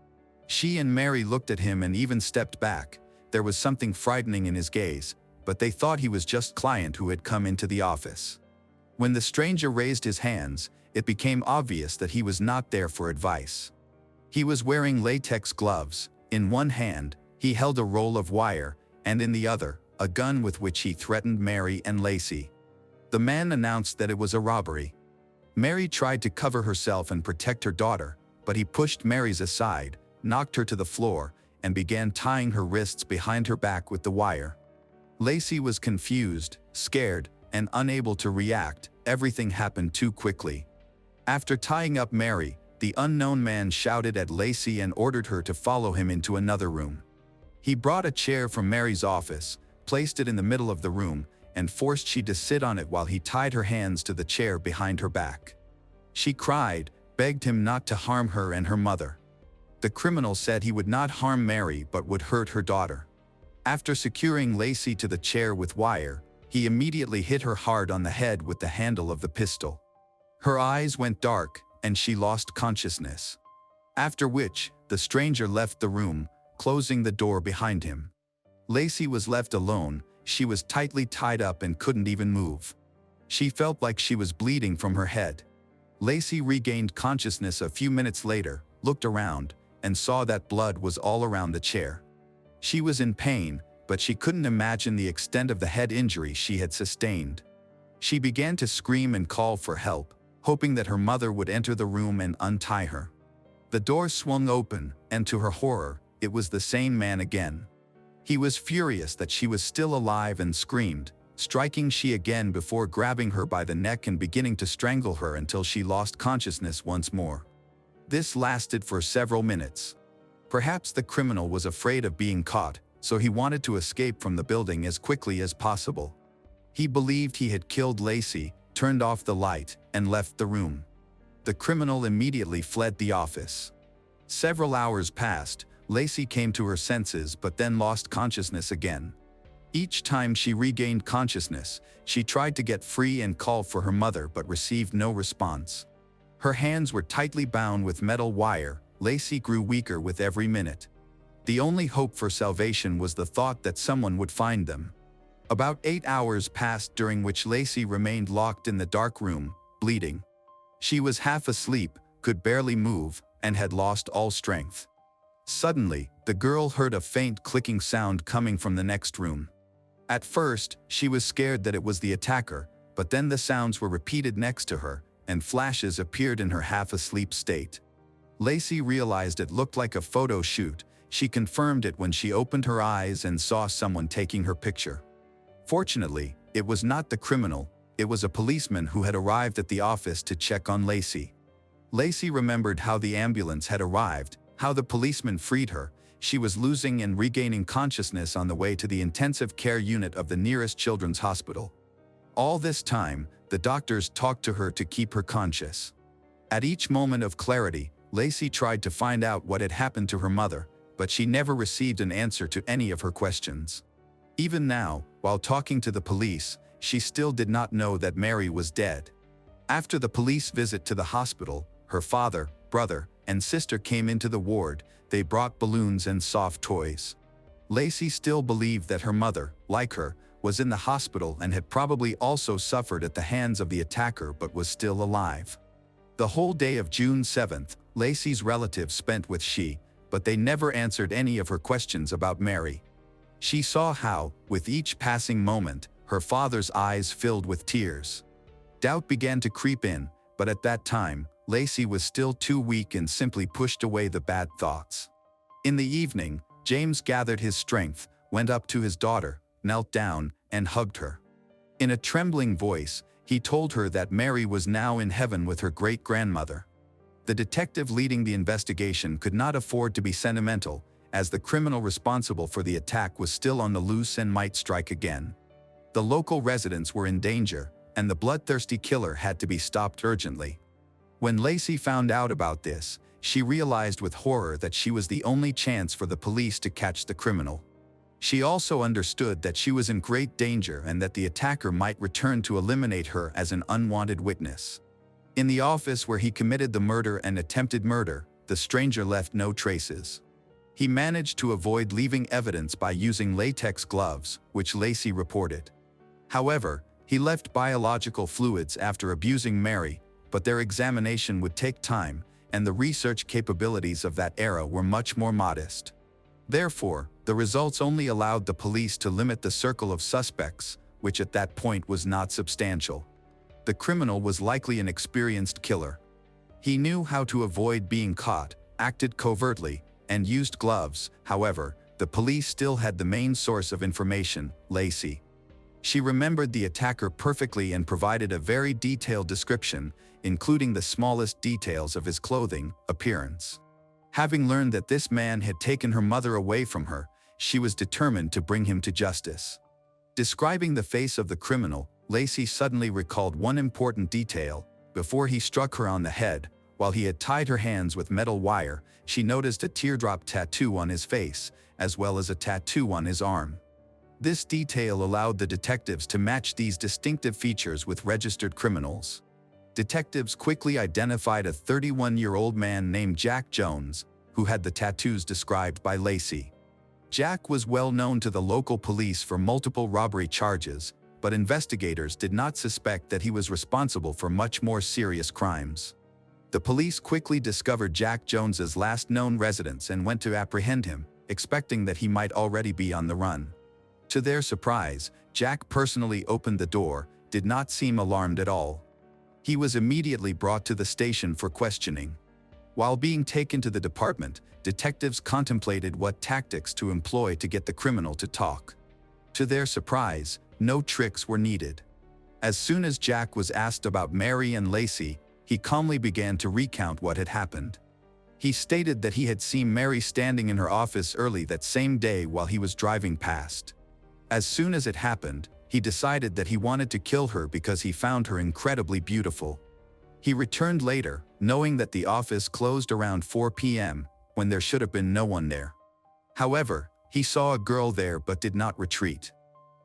She and Mary looked at him and even stepped back. There was something frightening in his gaze, but they thought he was just a client who had come into the office. When the stranger raised his hands, it became obvious that he was not there for advice. He was wearing latex gloves. In one hand, he held a roll of wire, and in the other, a gun with which he threatened Mary and Lacey. The man announced that it was a robbery. Mary tried to cover herself and protect her daughter, but he pushed Mary's aside, knocked her to the floor, and began tying her wrists behind her back with the wire. Lacey was confused, scared, and unable to react. Everything happened too quickly. After tying up Mary, the unknown man shouted at Lacey and ordered her to follow him into another room. He brought a chair from Mary's office, placed it in the middle of the room, and forced she to sit on it while he tied her hands to the chair behind her back. She cried, begged him not to harm her and her mother. The criminal said he would not harm Mary but would hurt her daughter. After securing Lacey to the chair with wire, he immediately hit her hard on the head with the handle of the pistol. Her eyes went dark, and she lost consciousness. After which, the stranger left the room, closing the door behind him. Lacey was left alone. She was tightly tied up and couldn't even move. She felt like she was bleeding from her head. Lacey regained consciousness a few minutes later, looked around, and saw that blood was all around the chair. She was in pain, but she couldn't imagine the extent of the head injury she had sustained. She began to scream and call for help, hoping that her mother would enter the room and untie her. The door swung open, and to her horror, it was the same man again. He was furious that she was still alive and screamed, striking she again before grabbing her by the neck and beginning to strangle her until she lost consciousness once more. This lasted for several minutes. Perhaps the criminal was afraid of being caught, so he wanted to escape from the building as quickly as possible. He believed he had killed Lacey, turned off the light, and left the room. The criminal immediately fled the office. Several hours passed. Lacey came to her senses but then lost consciousness again. Each time she regained consciousness, she tried to get free and call for her mother but received no response. Her hands were tightly bound with metal wire. Lacey grew weaker with every minute. The only hope for salvation was the thought that someone would find them. About 8 hours passed during which Lacey remained locked in the dark room, bleeding. She was half asleep, could barely move, and had lost all strength. Suddenly, the girl heard a faint clicking sound coming from the next room. At first, she was scared that it was the attacker, but then the sounds were repeated next to her, and flashes appeared in her half-asleep state. Lacey realized it looked like a photo shoot. She confirmed it when she opened her eyes and saw someone taking her picture. Fortunately, it was not the criminal. It was a policeman who had arrived at the office to check on Lacey. Lacey remembered how the ambulance had arrived, how the policeman freed her. She was losing and regaining consciousness on the way to the intensive care unit of the nearest children's hospital. All this time, the doctors talked to her to keep her conscious. At each moment of clarity, Lacey tried to find out what had happened to her mother, but she never received an answer to any of her questions. Even now, while talking to the police, she still did not know that Mary was dead. After the police visit to the hospital, her father, brother, and sister came into the ward. They brought balloons and soft toys. Lacey still believed that her mother, like her, was in the hospital and had probably also suffered at the hands of the attacker but was still alive. The whole day of June 7th, Lacey's relatives spent with she, but they never answered any of her questions about Mary. She saw how, with each passing moment, her father's eyes filled with tears. Doubt began to creep in, but at that time, Lacey was still too weak and simply pushed away the bad thoughts. In the evening, James gathered his strength, went up to his daughter, knelt down, and hugged her. In a trembling voice, he told her that Mary was now in heaven with her great-grandmother. The detective leading the investigation could not afford to be sentimental, as the criminal responsible for the attack was still on the loose and might strike again. The local residents were in danger, and the bloodthirsty killer had to be stopped urgently. When Lacey found out about this, she realized with horror that she was the only chance for the police to catch the criminal. She also understood that she was in great danger and that the attacker might return to eliminate her as an unwanted witness. In the office where he committed the murder and attempted murder, the stranger left no traces. He managed to avoid leaving evidence by using latex gloves, which Lacey reported. However, he left biological fluids after abusing Mary, but their examination would take time, and the research capabilities of that era were much more modest. Therefore, the results only allowed the police to limit the circle of suspects, which at that point was not substantial. The criminal was likely an experienced killer. He knew how to avoid being caught, acted covertly, and used gloves. However, the police still had the main source of information, Lacey. She remembered the attacker perfectly and provided a very detailed description, including the smallest details of his clothing, appearance. Having learned that this man had taken her mother away from her, she was determined to bring him to justice. Describing the face of the criminal, Lacey suddenly recalled one important detail. Before he struck her on the head, while he had tied her hands with metal wire, she noticed a teardrop tattoo on his face, as well as a tattoo on his arm. This detail allowed the detectives to match these distinctive features with registered criminals. Detectives quickly identified a 31-year-old man named Jack Jones, who had the tattoos described by Lacey. Jack was well known to the local police for multiple robbery charges, but investigators did not suspect that he was responsible for much more serious crimes. The police quickly discovered Jack Jones's last known residence and went to apprehend him, expecting that he might already be on the run. To their surprise, Jack personally opened the door, did not seem alarmed at all. He was immediately brought to the station for questioning. While being taken to the department, detectives contemplated what tactics to employ to get the criminal to talk. To their surprise, no tricks were needed. As soon as Jack was asked about Mary and Lacey, he calmly began to recount what had happened. He stated that he had seen Mary standing in her office early that same day while he was driving past. As soon as it happened, he decided that he wanted to kill her because he found her incredibly beautiful. He returned later, knowing that the office closed around 4 p.m., when there should have been no one there. However, he saw a girl there but did not retreat.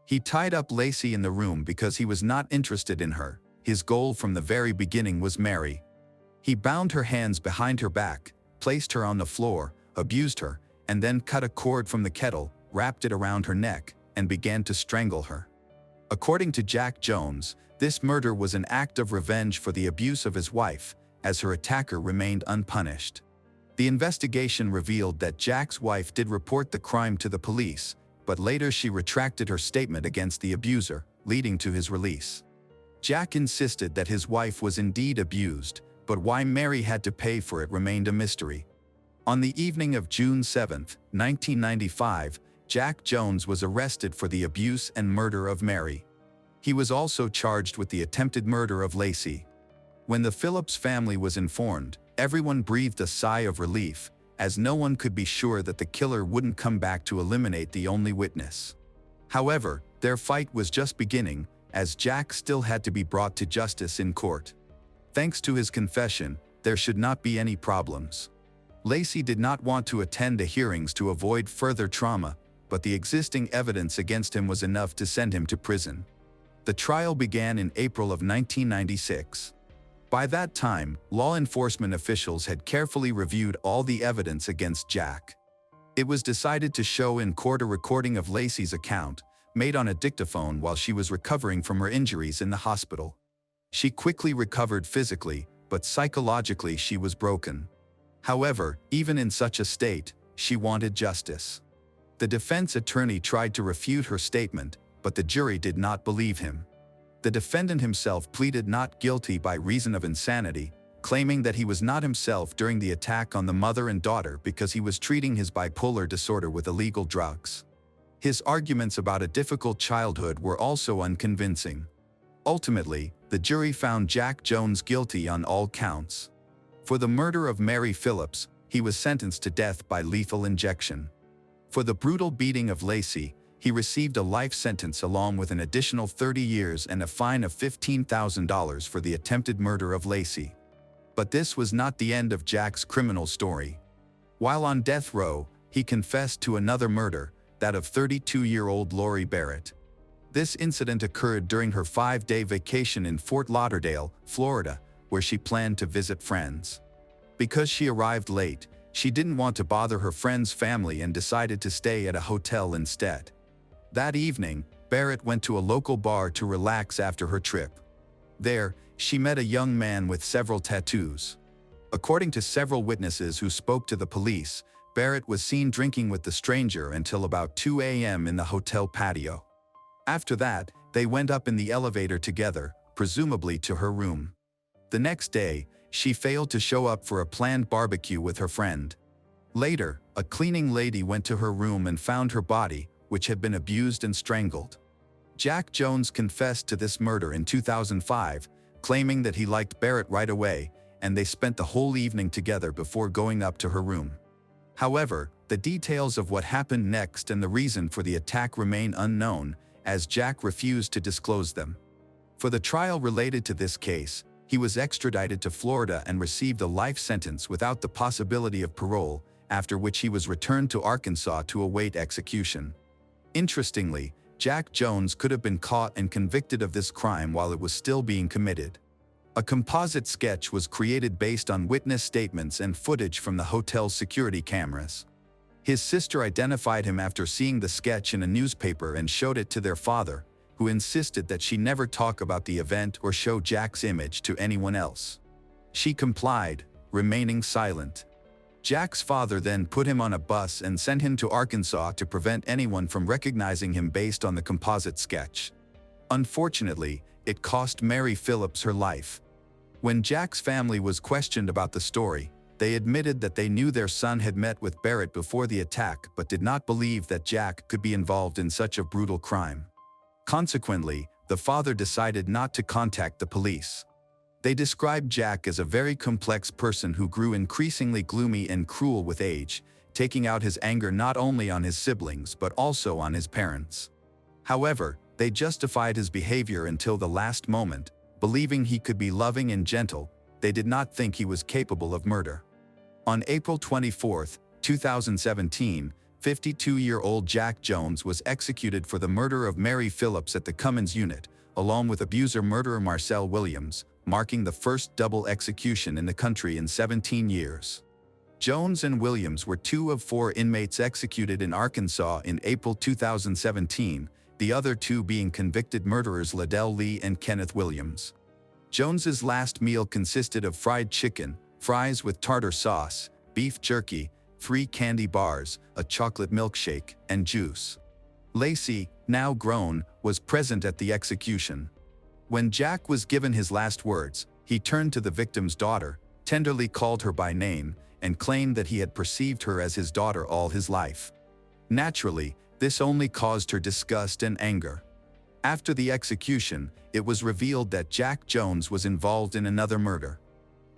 He tied up Lacey in the room because he was not interested in her. His goal from the very beginning was Mary. He bound her hands behind her back, placed her on the floor, abused her, and then cut a cord from the kettle, wrapped it around her neck, and began to strangle her. According to Jack Jones, this murder was an act of revenge for the abuse of his wife, as her attacker remained unpunished. The investigation revealed that Jack's wife did report the crime to the police, but later she retracted her statement against the abuser, leading to his release. Jack insisted that his wife was indeed abused, but why Mary had to pay for it remained a mystery. On the evening of June 7, 1995, Jack Jones was arrested for the abuse and murder of Mary. He was also charged with the attempted murder of Lacey. When the Phillips family was informed, everyone breathed a sigh of relief, as no one could be sure that the killer wouldn't come back to eliminate the only witness. However, their fight was just beginning, as Jack still had to be brought to justice in court. Thanks to his confession, there should not be any problems. Lacey did not want to attend the hearings to avoid further trauma, but the existing evidence against him was enough to send him to prison. The trial began in April of 1996. By that time, law enforcement officials had carefully reviewed all the evidence against Jack. It was decided to show in court a recording of Lacey's account, made on a dictaphone while she was recovering from her injuries in the hospital. She quickly recovered physically, but psychologically she was broken. However, even in such a state, she wanted justice. The defense attorney tried to refute her statement, but the jury did not believe him. The defendant himself pleaded not guilty by reason of insanity, claiming that he was not himself during the attack on the mother and daughter because he was treating his bipolar disorder with illegal drugs. His arguments about a difficult childhood were also unconvincing. Ultimately, the jury found Jack Jones guilty on all counts. For the murder of Mary Phillips, he was sentenced to death by lethal injection. For the brutal beating of Lacey, he received a life sentence along with an additional 30 years and a fine of $15,000 for the attempted murder of Lacey. But this was not the end of Jack's criminal story. While on death row, he confessed to another murder, that of 32-year-old Lori Barrett. This incident occurred during her 5-day vacation in Fort Lauderdale, Florida, where she planned to visit friends. Because she arrived late, she didn't want to bother her friend's family and decided to stay at a hotel instead. That evening, Barrett went to a local bar to relax after her trip. There, she met a young man with several tattoos. According to several witnesses who spoke to the police, Barrett was seen drinking with the stranger until about 2 a.m. in the hotel patio. After that, they went up in the elevator together, presumably to her room. The next day, she failed to show up for a planned barbecue with her friend. Later, a cleaning lady went to her room and found her body, which had been abused and strangled. Jack Jones confessed to this murder in 2005, claiming that he liked Barrett right away, and they spent the whole evening together before going up to her room. However, the details of what happened next and the reason for the attack remain unknown, as Jack refused to disclose them. For the trial related to this case, he was extradited to Florida and received a life sentence without the possibility of parole, after which he was returned to Arkansas to await execution. Interestingly, Jack Jones could have been caught and convicted of this crime while it was still being committed. A composite sketch was created based on witness statements and footage from the hotel's security cameras. His sister identified him after seeing the sketch in a newspaper and showed it to their father, who insisted that she never talk about the event or show Jack's image to anyone else. She complied, remaining silent. Jack's father then put him on a bus and sent him to Arkansas to prevent anyone from recognizing him based on the composite sketch. Unfortunately, it cost Mary Phillips her life. When Jack's family was questioned about the story, they admitted that they knew their son had met with Barrett before the attack but did not believe that Jack could be involved in such a brutal crime. Consequently, the father decided not to contact the police. They described Jack as a very complex person who grew increasingly gloomy and cruel with age, taking out his anger not only on his siblings but also on his parents. However, they justified his behavior until the last moment, believing he could be loving and gentle. They did not think he was capable of murder. On April 24, 2017, 52-year-old Jack Jones was executed for the murder of Mary Phillips at the Cummins unit, along with abuser-murderer Marcel Williams, marking the first double execution in the country in 17 years. Jones and Williams were 2 of 4 inmates executed in Arkansas in April 2017, the other 2 being convicted murderers Liddell Lee and Kenneth Williams. Jones's last meal consisted of fried chicken, fries with tartar sauce, beef jerky, 3 candy bars, a chocolate milkshake, and juice. Lacey, now grown, was present at the execution. When Jack was given his last words, he turned to the victim's daughter, tenderly called her by name, and claimed that he had perceived her as his daughter all his life. Naturally, this only caused her disgust and anger. After the execution, it was revealed that Jack Jones was involved in another murder.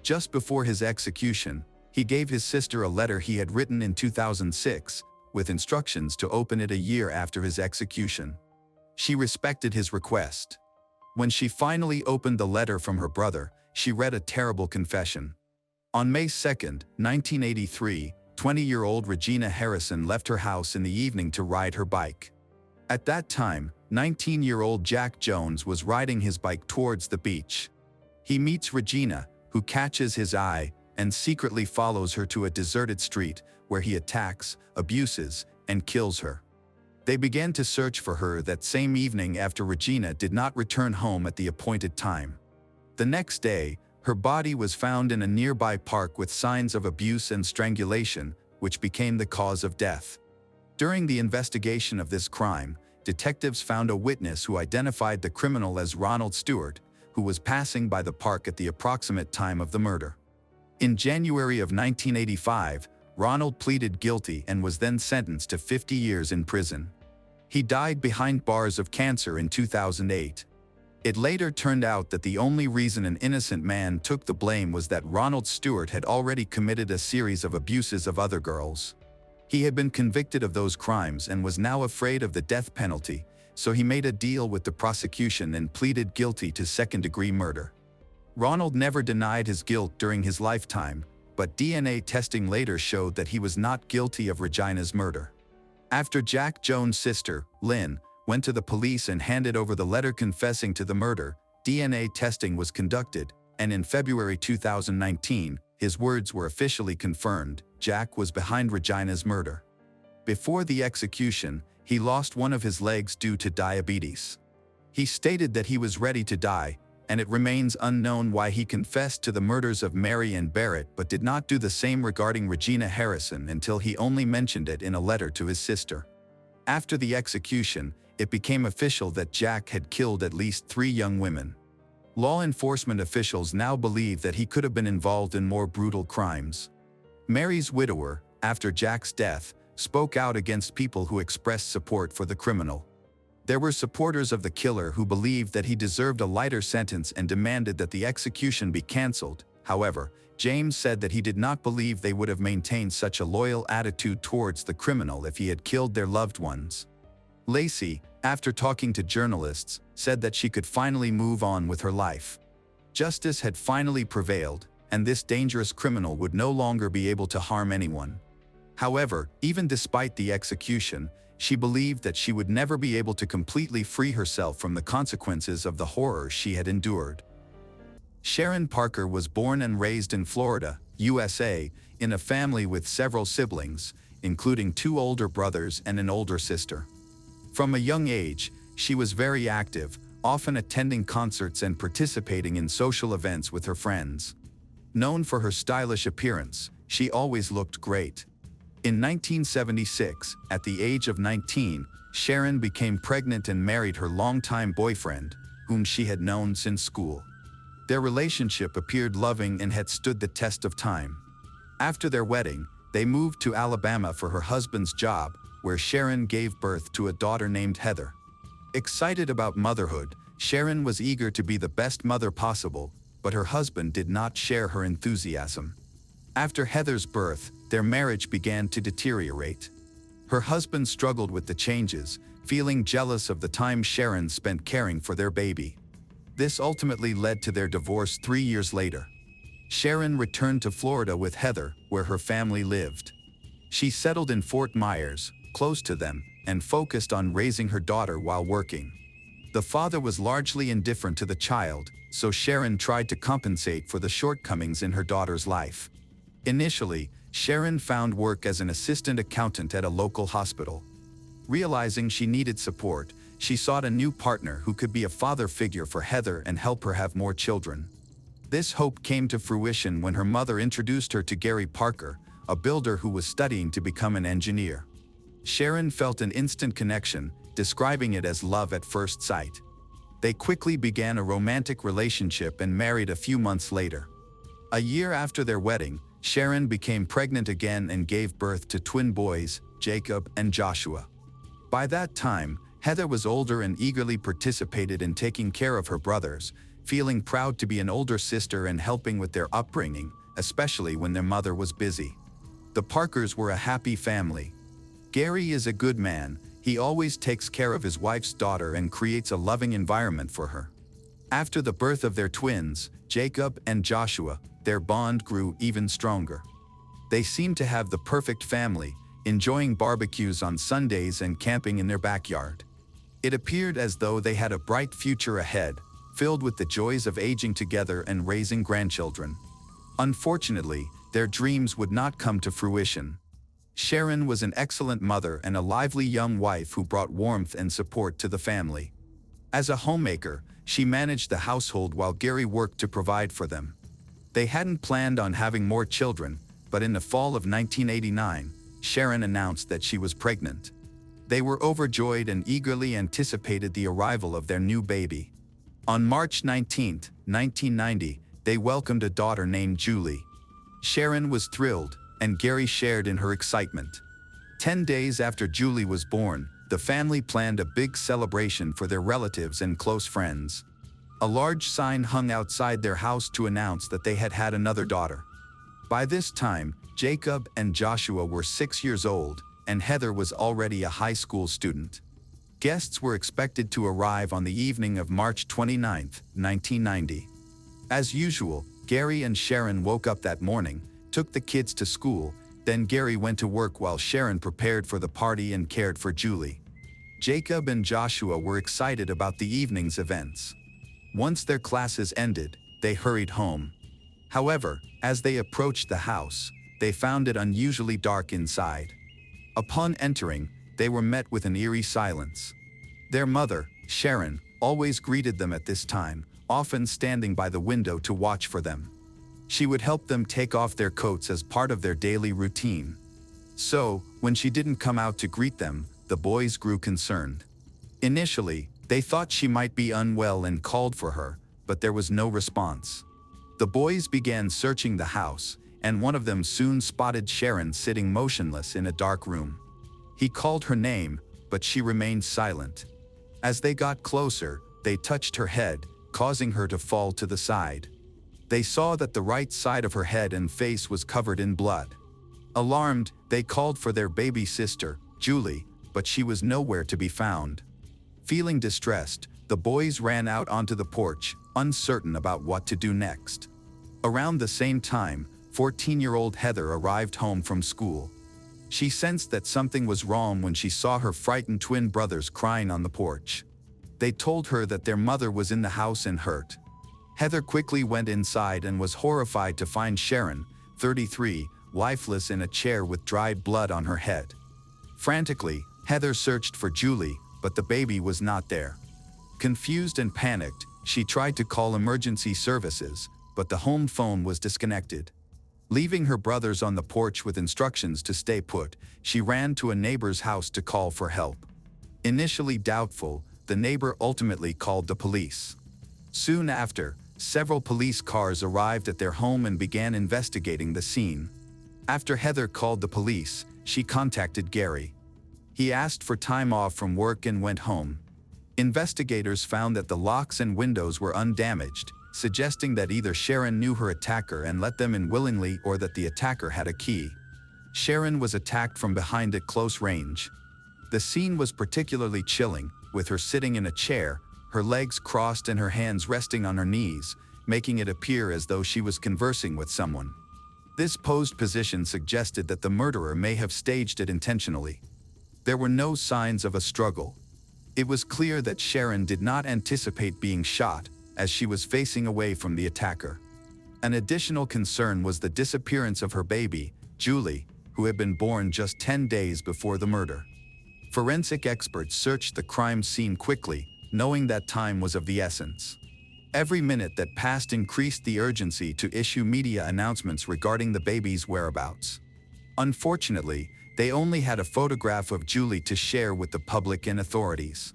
Just before his execution, he gave his sister a letter he had written in 2006, with instructions to open it a year after his execution. She respected his request. When she finally opened the letter from her brother, she read a terrible confession. On May 2, 1983, 20-year-old Regina Harrison left her house in the evening to ride her bike. At that time, 19-year-old Jack Jones was riding his bike towards the beach. He meets Regina, who catches his eye and secretly follows her to a deserted street where he attacks, abuses, and kills her. They began to search for her that same evening after Regina did not return home at the appointed time. The next day, her body was found in a nearby park with signs of abuse and strangulation, which became the cause of death. During the investigation of this crime, detectives found a witness who identified the criminal as Ronald Stewart, who was passing by the park at the approximate time of the murder. In January of 1985, Ronald pleaded guilty and was then sentenced to 50 years in prison. He died behind bars of cancer in 2008. It later turned out that the only reason an innocent man took the blame was that Ronald Stewart had already committed a series of abuses of other girls. He had been convicted of those crimes and was now afraid of the death penalty, so he made a deal with the prosecution and pleaded guilty to second-degree murder. Ronald never denied his guilt during his lifetime, but DNA testing later showed that he was not guilty of Regina's murder. After Jack Jones' sister, Lynn, went to the police and handed over the letter confessing to the murder, DNA testing was conducted, and in February 2019, his words were officially confirmed: Jack was behind Regina's murder. Before the execution, he lost one of his legs due to diabetes. He stated that he was ready to die, and it remains unknown why he confessed to the murders of Mary and Barrett but did not do the same regarding Regina Harrison until he only mentioned it in a letter to his sister. After the execution, it became official that Jack had killed at least 3 young women. Law enforcement officials now believe that he could have been involved in more brutal crimes. Mary's widower, after Jack's death, spoke out against people who expressed support for the criminal. There were supporters of the killer who believed that he deserved a lighter sentence and demanded that the execution be cancelled. However, James said that he did not believe they would have maintained such a loyal attitude towards the criminal if he had killed their loved ones. Lacey, after talking to journalists, said that she could finally move on with her life. Justice had finally prevailed, and this dangerous criminal would no longer be able to harm anyone. However, even despite the execution, she believed that she would never be able to completely free herself from the consequences of the horror she had endured. Sharon Parker was born and raised in Florida, USA, in a family with several siblings, including 2 older brothers and an older sister. From a young age, she was very active, often attending concerts and participating in social events with her friends. Known for her stylish appearance, she always looked great. In 1976, at the age of 19, Sharon became pregnant and married her longtime boyfriend, whom she had known since school. Their relationship appeared loving and had stood the test of time. After their wedding, they moved to Alabama for her husband's job, where Sharon gave birth to a daughter named Heather. Excited about motherhood, Sharon was eager to be the best mother possible, but her husband did not share her enthusiasm. After Heather's birth, their marriage began to deteriorate. Her husband struggled with the changes, feeling jealous of the time Sharon spent caring for their baby. This ultimately led to their divorce 3 years later. Sharon returned to Florida with Heather, where her family lived. She settled in Fort Myers, close to them, and focused on raising her daughter while working. The father was largely indifferent to the child, so Sharon tried to compensate for the shortcomings in her daughter's life. Initially, Sharon found work as an assistant accountant at a local hospital. Realizing she needed support, she sought a new partner who could be a father figure for Heather and help her have more children. This hope came to fruition when her mother introduced her to Gary Parker, a builder who was studying to become an engineer. Sharon felt an instant connection, describing it as love at first sight. They quickly began a romantic relationship and married a few months later. A year after their wedding, Sharon became pregnant again and gave birth to twin boys, Jacob and Joshua. By that time, Heather was older and eagerly participated in taking care of her brothers, feeling proud to be an older sister and helping with their upbringing, especially when their mother was busy. The Parkers were a happy family. Gary is a good man. He always takes care of his wife's daughter and creates a loving environment for her. After the birth of their twins, Jacob and Joshua, their bond grew even stronger. They seemed to have the perfect family, enjoying barbecues on Sundays and camping in their backyard. It appeared as though they had a bright future ahead, filled with the joys of aging together and raising grandchildren. Unfortunately, their dreams would not come to fruition. Sharon was an excellent mother and a lively young wife who brought warmth and support to the family. As a homemaker, she managed the household while Gary worked to provide for them. They hadn't planned on having more children, but in the fall of 1989, Sharon announced that she was pregnant. They were overjoyed and eagerly anticipated the arrival of their new baby. On March 19, 1990, they welcomed a daughter named Julie. Sharon was thrilled, and Gary shared in her excitement. 10 days after Julie was born, the family planned a big celebration for their relatives and close friends. A large sign hung outside their house to announce that they had had another daughter. By this time, Jacob and Joshua were 6 years old, and Heather was already a high school student. Guests were expected to arrive on the evening of March 29, 1990. As usual, Gary and Sharon woke up that morning, took the kids to school, then Gary went to work while Sharon prepared for the party and cared for Julie. Jacob and Joshua were excited about the evening's events. Once their classes ended, they hurried home. However, as they approached the house, they found it unusually dark inside. Upon entering, they were met with an eerie silence. Their mother, Sharon, always greeted them at this time, often standing by the window to watch for them. She would help them take off their coats as part of their daily routine. So, when she didn't come out to greet them, the boys grew concerned. Initially, they thought she might be unwell and called for her, but there was no response. The boys began searching the house, and one of them soon spotted Sharon sitting motionless in a dark room. He called her name, but she remained silent. As they got closer, they touched her head, causing her to fall to the side. They saw that the right side of her head and face was covered in blood. Alarmed, they called for their baby sister, Julie, but she was nowhere to be found. Feeling distressed, the boys ran out onto the porch, uncertain about what to do next. Around the same time, 14-year-old Heather arrived home from school. She sensed that something was wrong when she saw her frightened twin brothers crying on the porch. They told her that their mother was in the house and hurt. Heather quickly went inside and was horrified to find Sharon, 33, lifeless in a chair with dried blood on her head. Frantically, Heather searched for Julie, but the baby was not there. Confused and panicked, she tried to call emergency services, but the home phone was disconnected. Leaving her brothers on the porch with instructions to stay put, she ran to a neighbor's house to call for help. Initially doubtful, the neighbor ultimately called the police. Soon after, several police cars arrived at their home and began investigating the scene. After Heather called the police, she contacted Gary. He asked for time off from work and went home. Investigators found that the locks and windows were undamaged, suggesting that either Sharon knew her attacker and let them in willingly or that the attacker had a key. Sharon was attacked from behind at close range. The scene was particularly chilling, with her sitting in a chair, her legs crossed and her hands resting on her knees, making it appear as though she was conversing with someone. This posed position suggested that the murderer may have staged it intentionally. There were no signs of a struggle. It was clear that Sharon did not anticipate being shot, as she was facing away from the attacker. An additional concern was the disappearance of her baby, Julie, who had been born just 10 days before the murder. Forensic experts searched the crime scene quickly, knowing that time was of the essence. Every minute that passed increased the urgency to issue media announcements regarding the baby's whereabouts. Unfortunately, they only had a photograph of Julie to share with the public and authorities.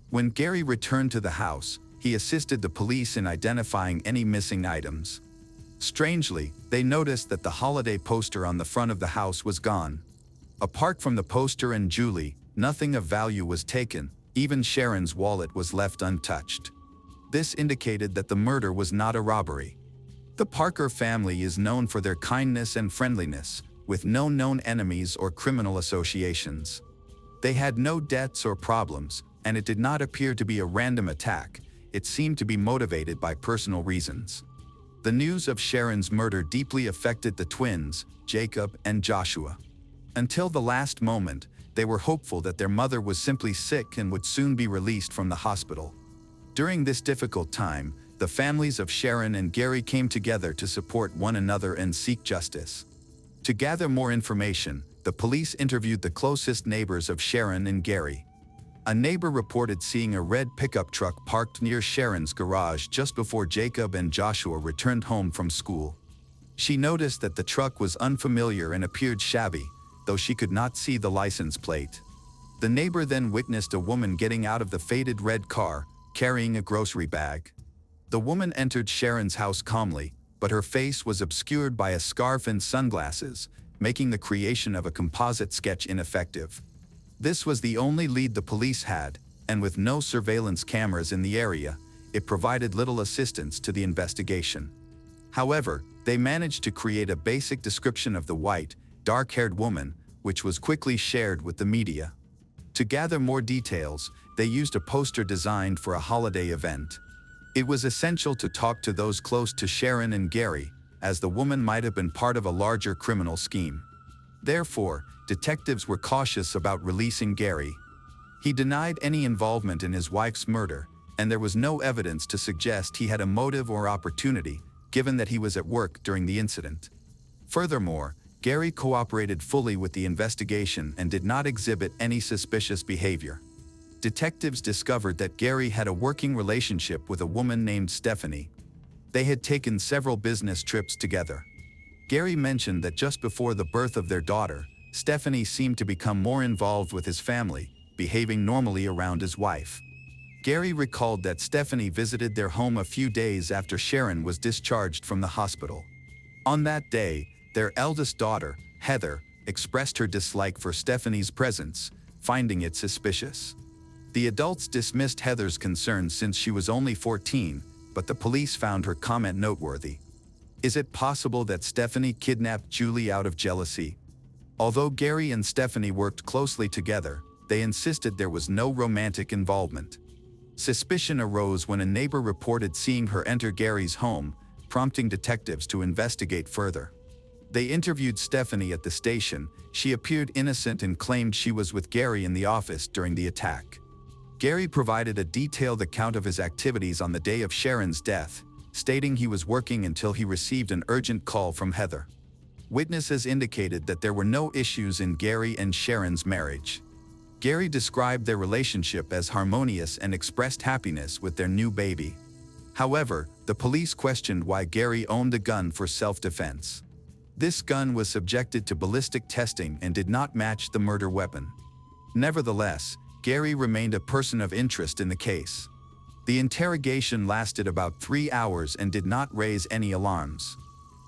When Gary returned to the house, he assisted the police in identifying any missing items. Strangely, they noticed that the holiday poster on the front of the house was gone. Apart from the poster and Julie, nothing of value was taken. Even Sharon's wallet was left untouched. This indicated that the murder was not a robbery. The Parker family is known for their kindness and friendliness, with no known enemies or criminal associations. They had no debts or problems, and it did not appear to be a random attack. it seemed to be motivated by personal reasons. The news of Sharon's murder deeply affected the twins, Jacob and Joshua. Until the last moment, they were hopeful that their mother was simply sick and would soon be released from the hospital. During this difficult time, the families of Sharon and Gary came together to support one another and seek justice. To gather more information, the police interviewed the closest neighbors of Sharon and Gary. A neighbor reported seeing a red pickup truck parked near Sharon's garage just before Jacob and Joshua returned home from school. She noticed that the truck was unfamiliar and appeared shabby, though she could not see the license plate. The neighbor then witnessed a woman getting out of the faded red car, carrying a grocery bag. The woman entered Sharon's house calmly, but her face was obscured by a scarf and sunglasses, making the creation of a composite sketch ineffective. This was the only lead the police had, and with no surveillance cameras in the area, it provided little assistance to the investigation. However, they managed to create a basic description of the white, dark-haired woman, which was quickly shared with the media. To gather more details, they used a poster designed for a holiday event. It was essential to talk to those close to Sharon and Gary, as the woman might have been part of a larger criminal scheme. Therefore, detectives were cautious about releasing Gary. He denied any involvement in his wife's murder, and there was no evidence to suggest he had a motive or opportunity, given that he was at work during the incident. Furthermore, Gary cooperated fully with the investigation and did not exhibit any suspicious behavior. Detectives discovered that Gary had a working relationship with a woman named Stephanie. They had taken several business trips together. Gary mentioned that just before the birth of their daughter, Stephanie seemed to become more involved with his family, behaving normally around his wife. Gary recalled that Stephanie visited their home a few days after Sharon was discharged from the hospital. On that day, their eldest daughter, Heather, expressed her dislike for Stephanie's presence, finding it suspicious. The adults dismissed Heather's concerns since she was only 14, but the police found her comment noteworthy. Is it possible that Stephanie kidnapped Julie out of jealousy? Although Gary and Stephanie worked closely together, they insisted there was no romantic involvement. Suspicion arose when a neighbor reported seeing her enter Gary's home, prompting detectives to investigate further. They interviewed Stephanie at the station. She appeared innocent and claimed she was with Gary in the office during the attack. Gary provided a detailed account of his activities on the day of Sharon's death, stating he was working until he received an urgent call from Heather. Witnesses indicated that there were no issues in Gary and Sharon's marriage. Gary described their relationship as harmonious and expressed happiness with their new baby. However, the police questioned why Gary owned a gun for self-defense. This gun was subjected to ballistic testing and did not match the murder weapon. Nevertheless, Gary remained a person of interest in the case. The interrogation lasted about 3 hours and did not raise any alarms.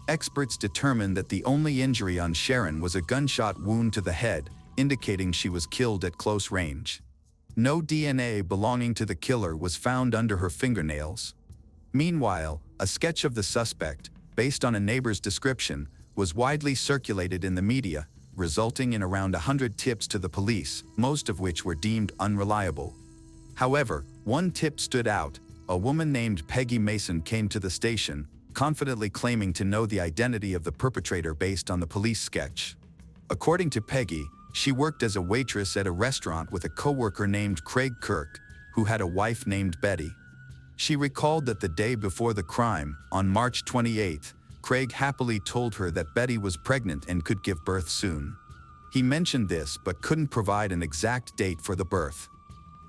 Experts determined that the only injury on Sharon was a gunshot wound to the head, indicating she was killed at close range. No DNA belonging to the killer was found under her fingernails. Meanwhile, a sketch of the suspect, based on a neighbor's description, was widely circulated in the media, resulting in around 100 tips to the police, most of which were deemed unreliable. However, one tip stood out. A woman named Peggy Mason came to the station, confidently claiming to know the identity of the perpetrator based on the police sketch. According to Peggy, she worked as a waitress at a restaurant with a coworker named Craig Kirk, who had a wife named Betty. She recalled that the day before the crime, on March 28, Craig happily told her that Betty was pregnant and could give birth soon. He mentioned this but couldn't provide an exact date for the birth.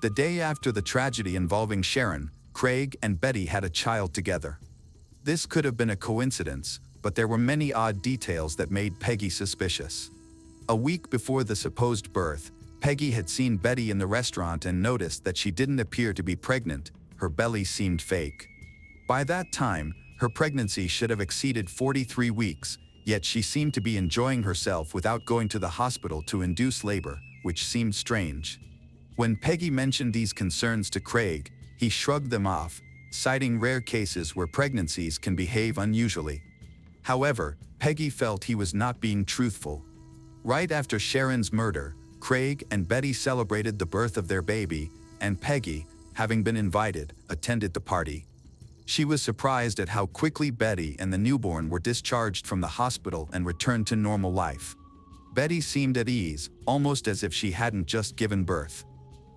The day after the tragedy involving Sharon, Craig and Betty had a child together. This could have been a coincidence, but there were many odd details that made Peggy suspicious. A week before the supposed birth, Peggy had seen Betty in the restaurant and noticed that she didn't appear to be pregnant. Her belly seemed fake. By that time, her pregnancy should have exceeded 43 weeks, yet she seemed to be enjoying herself without going to the hospital to induce labor, which seemed strange. When Peggy mentioned these concerns to Craig, he shrugged them off, citing rare cases where pregnancies can behave unusually. However, Peggy felt he was not being truthful. Right after Sharon's murder, Craig and Betty celebrated the birth of their baby, and Peggy, having been invited, attended the party. She was surprised at how quickly Betty and the newborn were discharged from the hospital and returned to normal life. Betty seemed at ease, almost as if she hadn't just given birth.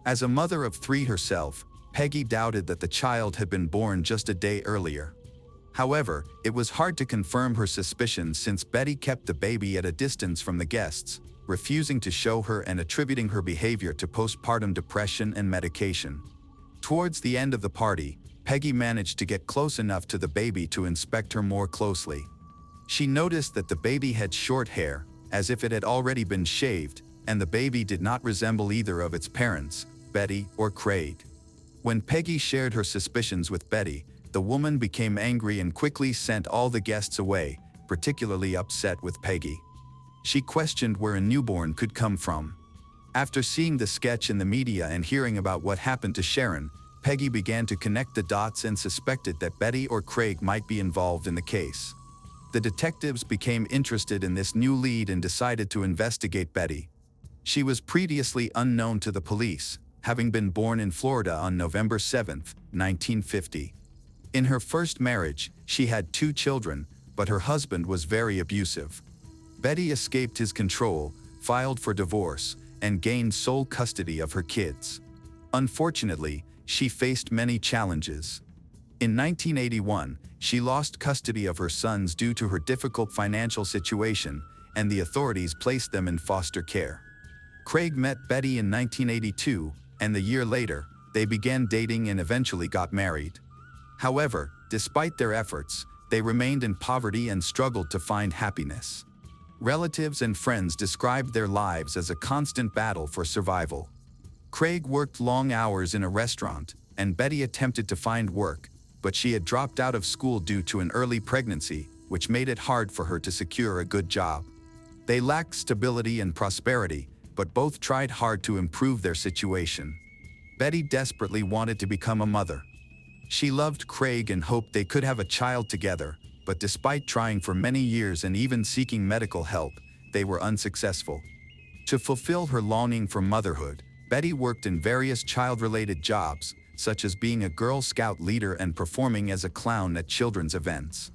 As a mother of 3 herself, Peggy doubted that the child had been born just a day earlier. However, it was hard to confirm her suspicions since Betty kept the baby at a distance from the guests, refusing to show her and attributing her behavior to postpartum depression and medication. Towards the end of the party, Peggy managed to get close enough to the baby to inspect her more closely. She noticed that the baby had short hair, as if it had already been shaved, and the baby did not resemble either of its parents, Betty or Craig. When Peggy shared her suspicions with Betty, the woman became angry and quickly sent all the guests away, particularly upset with Peggy. She questioned where a newborn could come from. After seeing the sketch in the media and hearing about what happened to Sharon, Peggy began to connect the dots and suspected that Betty or Craig might be involved in the case. The detectives became interested in this new lead and decided to investigate Betty. She was previously unknown to the police, having been born in Florida on November 7, 1950. In her first marriage, she had 2 children, but her husband was very abusive. Betty escaped his control, filed for divorce, and gained sole custody of her kids. Unfortunately, she faced many challenges. In 1981, she lost custody of her sons due to her difficult financial situation, and the authorities placed them in foster care. Craig met Betty in 1982, and the year later, they began dating and eventually got married. However, despite their efforts, they remained in poverty and struggled to find happiness. Relatives and friends described their lives as a constant battle for survival. Craig worked long hours in a restaurant, and Betty attempted to find work, but she had dropped out of school due to an early pregnancy, which made it hard for her to secure a good job. They lacked stability and prosperity, but both tried hard to improve their situation. Betty desperately wanted to become a mother. She loved Craig and hoped they could have a child together, but despite trying for many years and even seeking medical help, they were unsuccessful. To fulfill her longing for motherhood, Betty worked in various child-related jobs, such as being a Girl Scout leader and performing as a clown at children's events.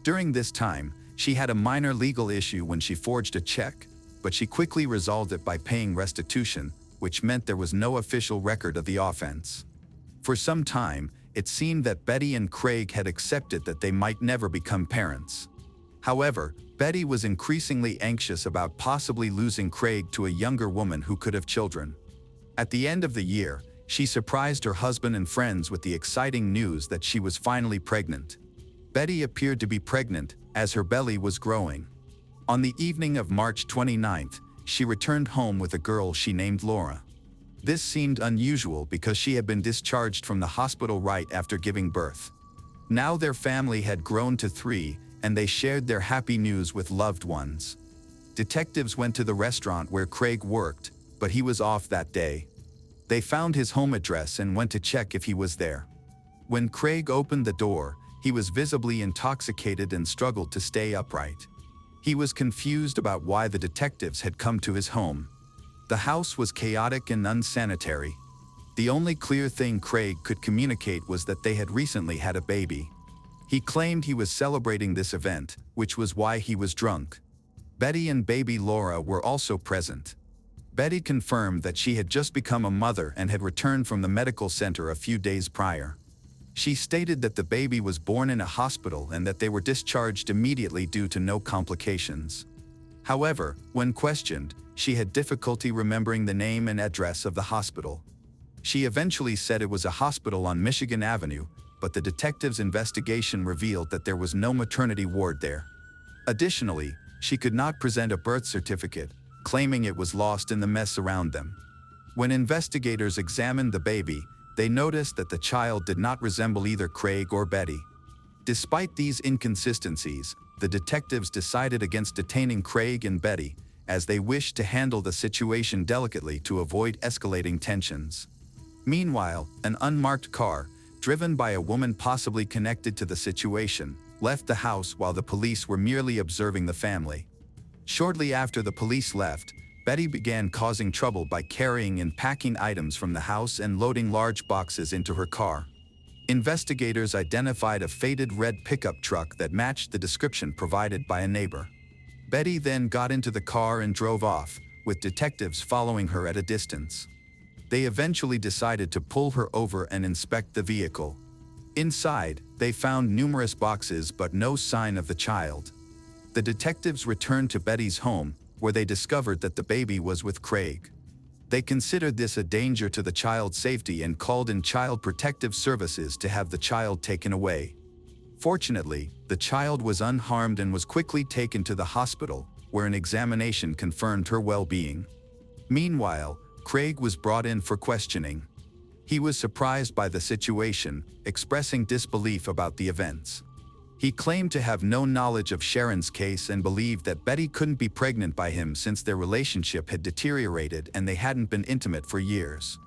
During this time, she had a minor legal issue when she forged a check, but she quickly resolved it by paying restitution, which meant there was no official record of the offense. For some time, it seemed that Betty and Craig had accepted that they might never become parents. However, Betty was increasingly anxious about possibly losing Craig to a younger woman who could have children. At the end of the year, she surprised her husband and friends with the exciting news that she was finally pregnant. Betty appeared to be pregnant, as her belly was growing. On the evening of March 29th, she returned home with a girl she named Laura. This seemed unusual because she had been discharged from the hospital right after giving birth. Now their family had grown to 3, and they shared their happy news with loved ones. Detectives went to the restaurant where Craig worked, but he was off that day. They found his home address and went to check if he was there. When Craig opened the door, he was visibly intoxicated and struggled to stay upright. He was confused about why the detectives had come to his home. The house was chaotic and unsanitary. The only clear thing Craig could communicate was that they had recently had a baby. He claimed he was celebrating this event, which was why he was drunk. Betty and baby Laura were also present. Betty confirmed that she had just become a mother and had returned from the medical center a few days prior. She stated that the baby was born in a hospital and that they were discharged immediately due to no complications. However, when questioned, she had difficulty remembering the name and address of the hospital. She eventually said it was a hospital on Michigan Avenue, but the detective's investigation revealed that there was no maternity ward there. Additionally, she could not present a birth certificate, claiming it was lost in the mess around them. When investigators examined the baby, they noticed that the child did not resemble either Craig or Betty. Despite these inconsistencies, the detectives decided against detaining Craig and Betty, as they wished to handle the situation delicately to avoid escalating tensions. Meanwhile, an unmarked car, driven by a woman possibly connected to the situation, left the house while the police were merely observing the family. Shortly after the police left, Betty began causing trouble by carrying and packing items from the house and loading large boxes into her car. Investigators identified a faded red pickup truck that matched the description provided by a neighbor. Betty then got into the car and drove off, with detectives following her at a distance. They eventually decided to pull her over and inspect the vehicle. Inside, they found numerous boxes but no sign of the child. The detectives returned to Betty's home, where they discovered that the baby was with Craig. They considered this a danger to the child's safety and called in Child Protective Services to have the child taken away. Fortunately, the child was unharmed and was quickly taken to the hospital, where an examination confirmed her well-being. Meanwhile, Craig was brought in for questioning. He was surprised by the situation, expressing disbelief about the events. He claimed to have no knowledge of Sharon's case and believed that Betty couldn't be pregnant by him since their relationship had deteriorated and they hadn't been intimate for years.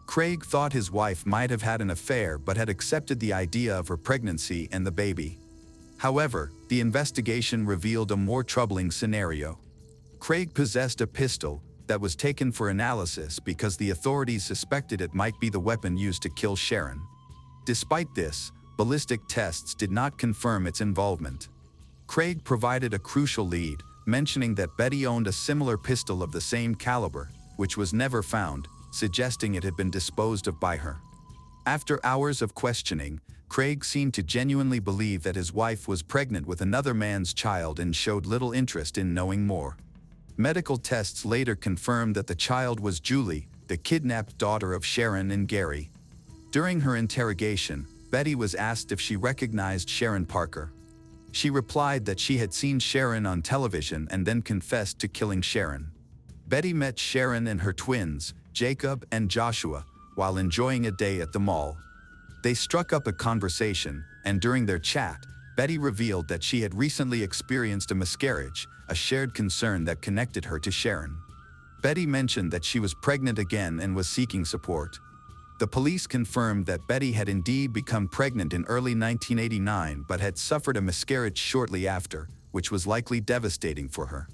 Craig thought his wife might have had an affair but had accepted the idea of her pregnancy and the baby. However, the investigation revealed a more troubling scenario. Craig possessed a pistol that was taken for analysis because the authorities suspected it might be the weapon used to kill Sharon. Despite this, ballistic tests did not confirm its involvement. Craig provided a crucial lead, mentioning that Betty owned a similar pistol of the same caliber, which was never found, suggesting it had been disposed of by her. After hours of questioning, Craig seemed to genuinely believe that his wife was pregnant with another man's child and showed little interest in knowing more. Medical tests later confirmed that the child was Julie, the kidnapped daughter of Sharon and Gary. During her interrogation, Betty was asked if she recognized Sharon Parker. She replied that she had seen Sharon on television and then confessed to killing Sharon. Betty met Sharon and her twins, Jacob and Joshua, while enjoying a day at the mall. They struck up a conversation, and during their chat, Betty revealed that she had recently experienced a miscarriage, a shared concern that connected her to Sharon. Betty mentioned that she was pregnant again and was seeking support. The police confirmed that Betty had indeed become pregnant in early 1989 but had suffered a miscarriage shortly after, which was likely devastating for her.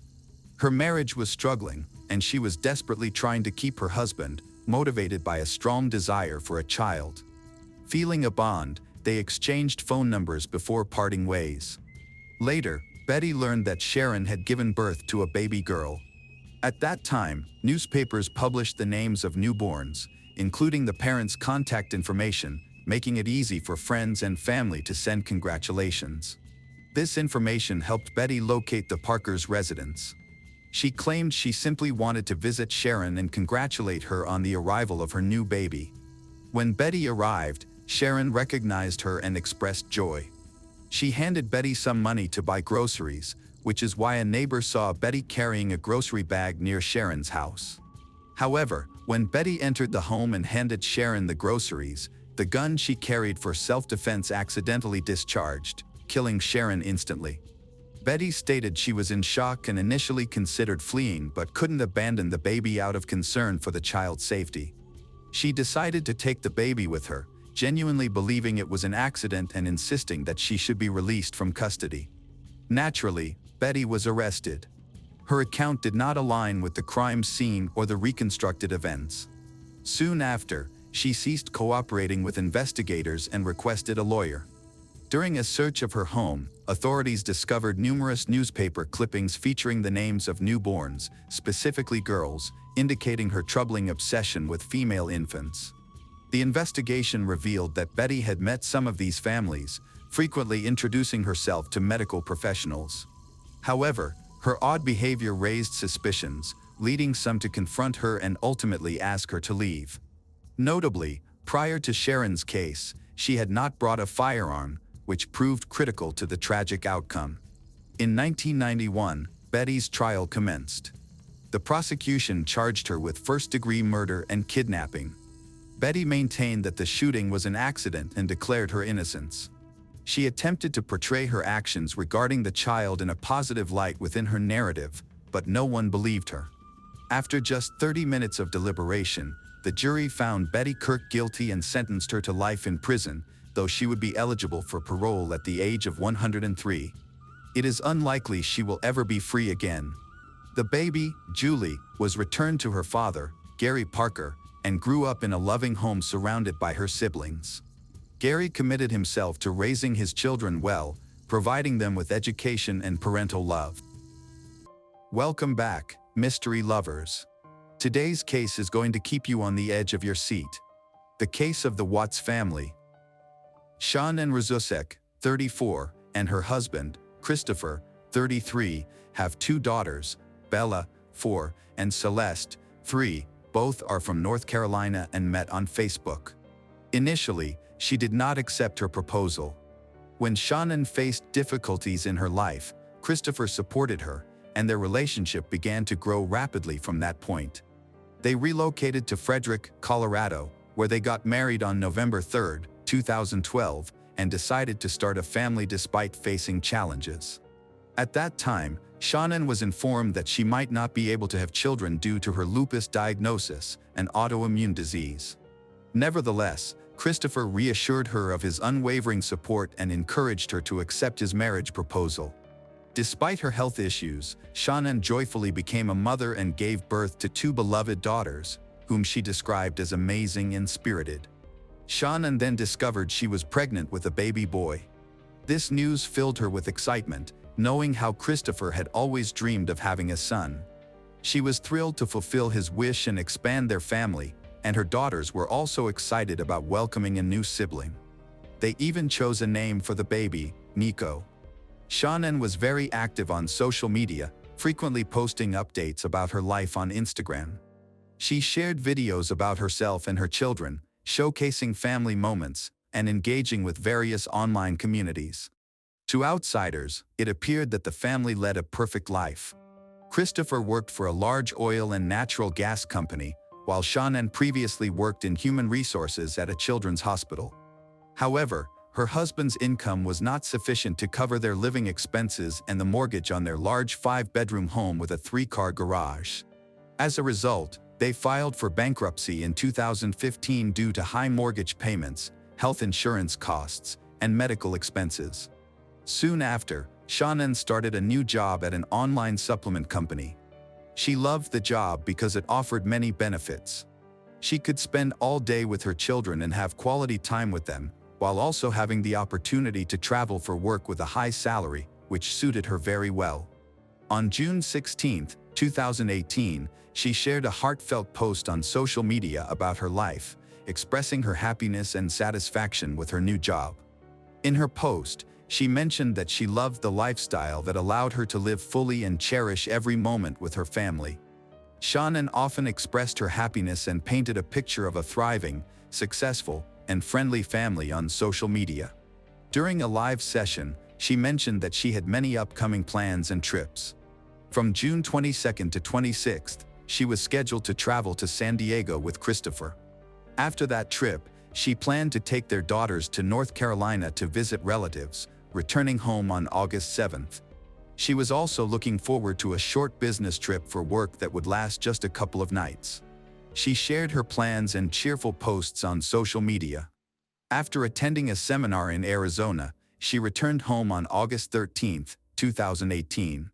Her marriage was struggling, and she was desperately trying to keep her husband, motivated by a strong desire for a child. Feeling a bond, they exchanged phone numbers before parting ways. Later, Betty learned that Sharon had given birth to a baby girl. At that time, newspapers published the names of newborns, including the parents' contact information, making it easy for friends and family to send congratulations. This information helped Betty locate the Parkers' residence. She claimed she simply wanted to visit Sharon and congratulate her on the arrival of her new baby. When Betty arrived, Sharon recognized her and expressed joy. She handed Betty some money to buy groceries, which is why a neighbor saw Betty carrying a grocery bag near Sharon's house. However, when Betty entered the home and handed Sharon the groceries, the gun she carried for self-defense accidentally discharged, killing Sharon instantly. Betty stated she was in shock and initially considered fleeing but couldn't abandon the baby out of concern for the child's safety. She decided to take the baby with her, genuinely believing it was an accident and insisting that she should be released from custody. Naturally, Betty was arrested. Her account did not align with the crime scene or the reconstructed events. Soon after, she ceased cooperating with investigators and requested a lawyer. During a search of her home, authorities discovered numerous newspaper clippings featuring the names of newborns, specifically girls, indicating her troubling obsession with female infants. The investigation revealed that Betty had met some of these families, frequently introducing herself to medical professionals. However, her odd behavior raised suspicions, leading some to confront her and ultimately ask her to leave. Notably, prior to Sharon's case, she had not brought a firearm, which proved critical to the tragic outcome. In 1991, Betty's trial commenced. The prosecution charged her with first-degree murder and kidnapping. Betty maintained that the shooting was an accident and declared her innocence. She attempted to portray her actions regarding the child in a positive light within her narrative, but no one believed her. After just 30 minutes of deliberation, the jury found Betty Kirk guilty and sentenced her to life in prison, though she would be eligible for parole at the age of 103. It is unlikely she will ever be free again. The baby, Julie, was returned to her father, Gary Parker, and grew up in a loving home surrounded by her siblings. Gary committed himself to raising his children well, providing them with education and parental love. Welcome back, mystery lovers. Today's case is going to keep you on the edge of your seat. The case of the Watts family. Shannon Razusek, 34, and her husband, Christopher, 33, have two daughters, Bella, 4, and Celeste, 3. Both are from North Carolina and met on Facebook. Initially, she did not accept her proposal. When Shannon faced difficulties in her life, Christopher supported her, and their relationship began to grow rapidly from that point. They relocated to Frederick, Colorado, where they got married on November 3, 2012, and decided to start a family despite facing challenges. At that time, Shannon was informed that she might not be able to have children due to her lupus diagnosis, an autoimmune disease. Nevertheless, Christopher reassured her of his unwavering support and encouraged her to accept his marriage proposal. Despite her health issues, Shannon joyfully became a mother and gave birth to two beloved daughters, whom she described as amazing and spirited. Shannon then discovered she was pregnant with a baby boy. This news filled her with excitement, knowing how Christopher had always dreamed of having a son. She was thrilled to fulfill his wish and expand their family, and her daughters were also excited about welcoming a new sibling. They even chose a name for the baby, Nico. Shannon was very active on social media, frequently posting updates about her life on Instagram. She shared videos about herself and her children, showcasing family moments, and engaging with various online communities. To outsiders, it appeared that the family led a perfect life. Christopher worked for a large oil and natural gas company, while Shannon previously worked in human resources at a children's hospital. However, her husband's income was not sufficient to cover their living expenses and the mortgage on their large 5-bedroom home with a 3-car garage. As a result, they filed for bankruptcy in 2015 due to high mortgage payments, health insurance costs, and medical expenses. Soon after, Shannon started a new job at an online supplement company. She loved the job because it offered many benefits. She could spend all day with her children and have quality time with them, while also having the opportunity to travel for work with a high salary, which suited her very well. On June 16, 2018, she shared a heartfelt post on social media about her life, expressing her happiness and satisfaction with her new job. In her post, she mentioned that she loved the lifestyle that allowed her to live fully and cherish every moment with her family. Shannon often expressed her happiness and painted a picture of a thriving, successful, and friendly family on social media. During a live session, she mentioned that she had many upcoming plans and trips. From June 22nd to 26th, she was scheduled to travel to San Diego with Christopher. After that trip, she planned to take their daughters to North Carolina to visit relatives, returning home on August 7th. She was also looking forward to a short business trip for work that would last just a couple of nights. She shared her plans and cheerful posts on social media. After attending a seminar in Arizona, she returned home on August 13, 2018.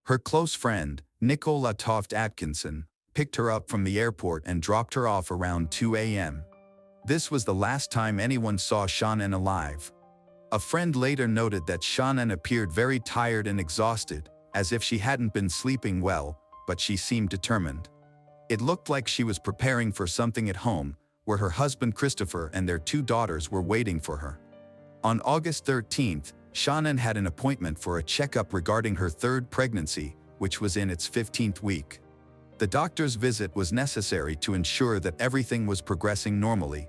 Her close friend, Nicola Toft Atkinson, picked her up from the airport and dropped her off around 2 a.m. This was the last time anyone saw Shannon alive. A friend later noted that Shannon appeared very tired and exhausted, as if she hadn't been sleeping well, but she seemed determined. It looked like she was preparing for something at home, where her husband Christopher and their two daughters were waiting for her. On August 13th, Shannon had an appointment for a checkup regarding her third pregnancy, which was in its 15th week. The doctor's visit was necessary to ensure that everything was progressing normally.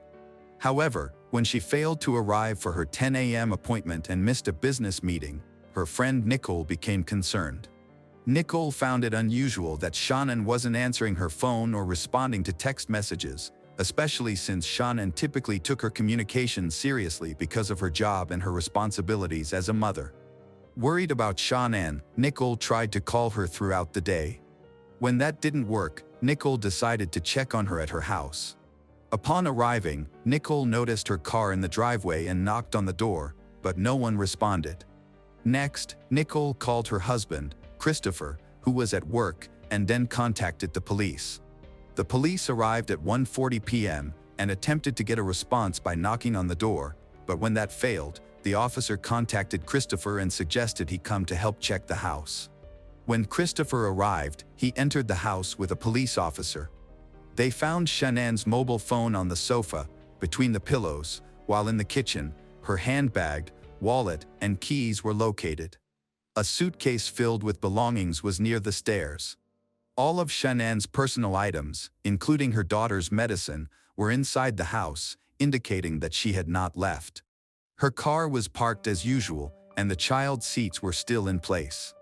However, when she failed to arrive for her 10 a.m. appointment and missed a business meeting, her friend Nicole became concerned. Nicole found it unusual that Shannon wasn't answering her phone or responding to text messages, especially since Shannon typically took her communication seriously because of her job and her responsibilities as a mother. Worried about Shannon, Nicole tried to call her throughout the day. When that didn't work, Nicole decided to check on her at her house. Upon arriving, Nicole noticed her car in the driveway and knocked on the door, but no one responded. Next, Nicole called her husband, Christopher, who was at work, and then contacted the police. The police arrived at 1:40 p.m. and attempted to get a response by knocking on the door, but when that failed, the officer contacted Christopher and suggested he come to help check the house. When Christopher arrived, he entered the house with a police officer. They found Shannan's mobile phone on the sofa, between the pillows, while in the kitchen, her handbag, wallet, and keys were located. A suitcase filled with belongings was near the stairs. All of Shannan's personal items, including her daughter's medicine, were inside the house, indicating that she had not left. Her car was parked as usual, and the child's seats were still in place.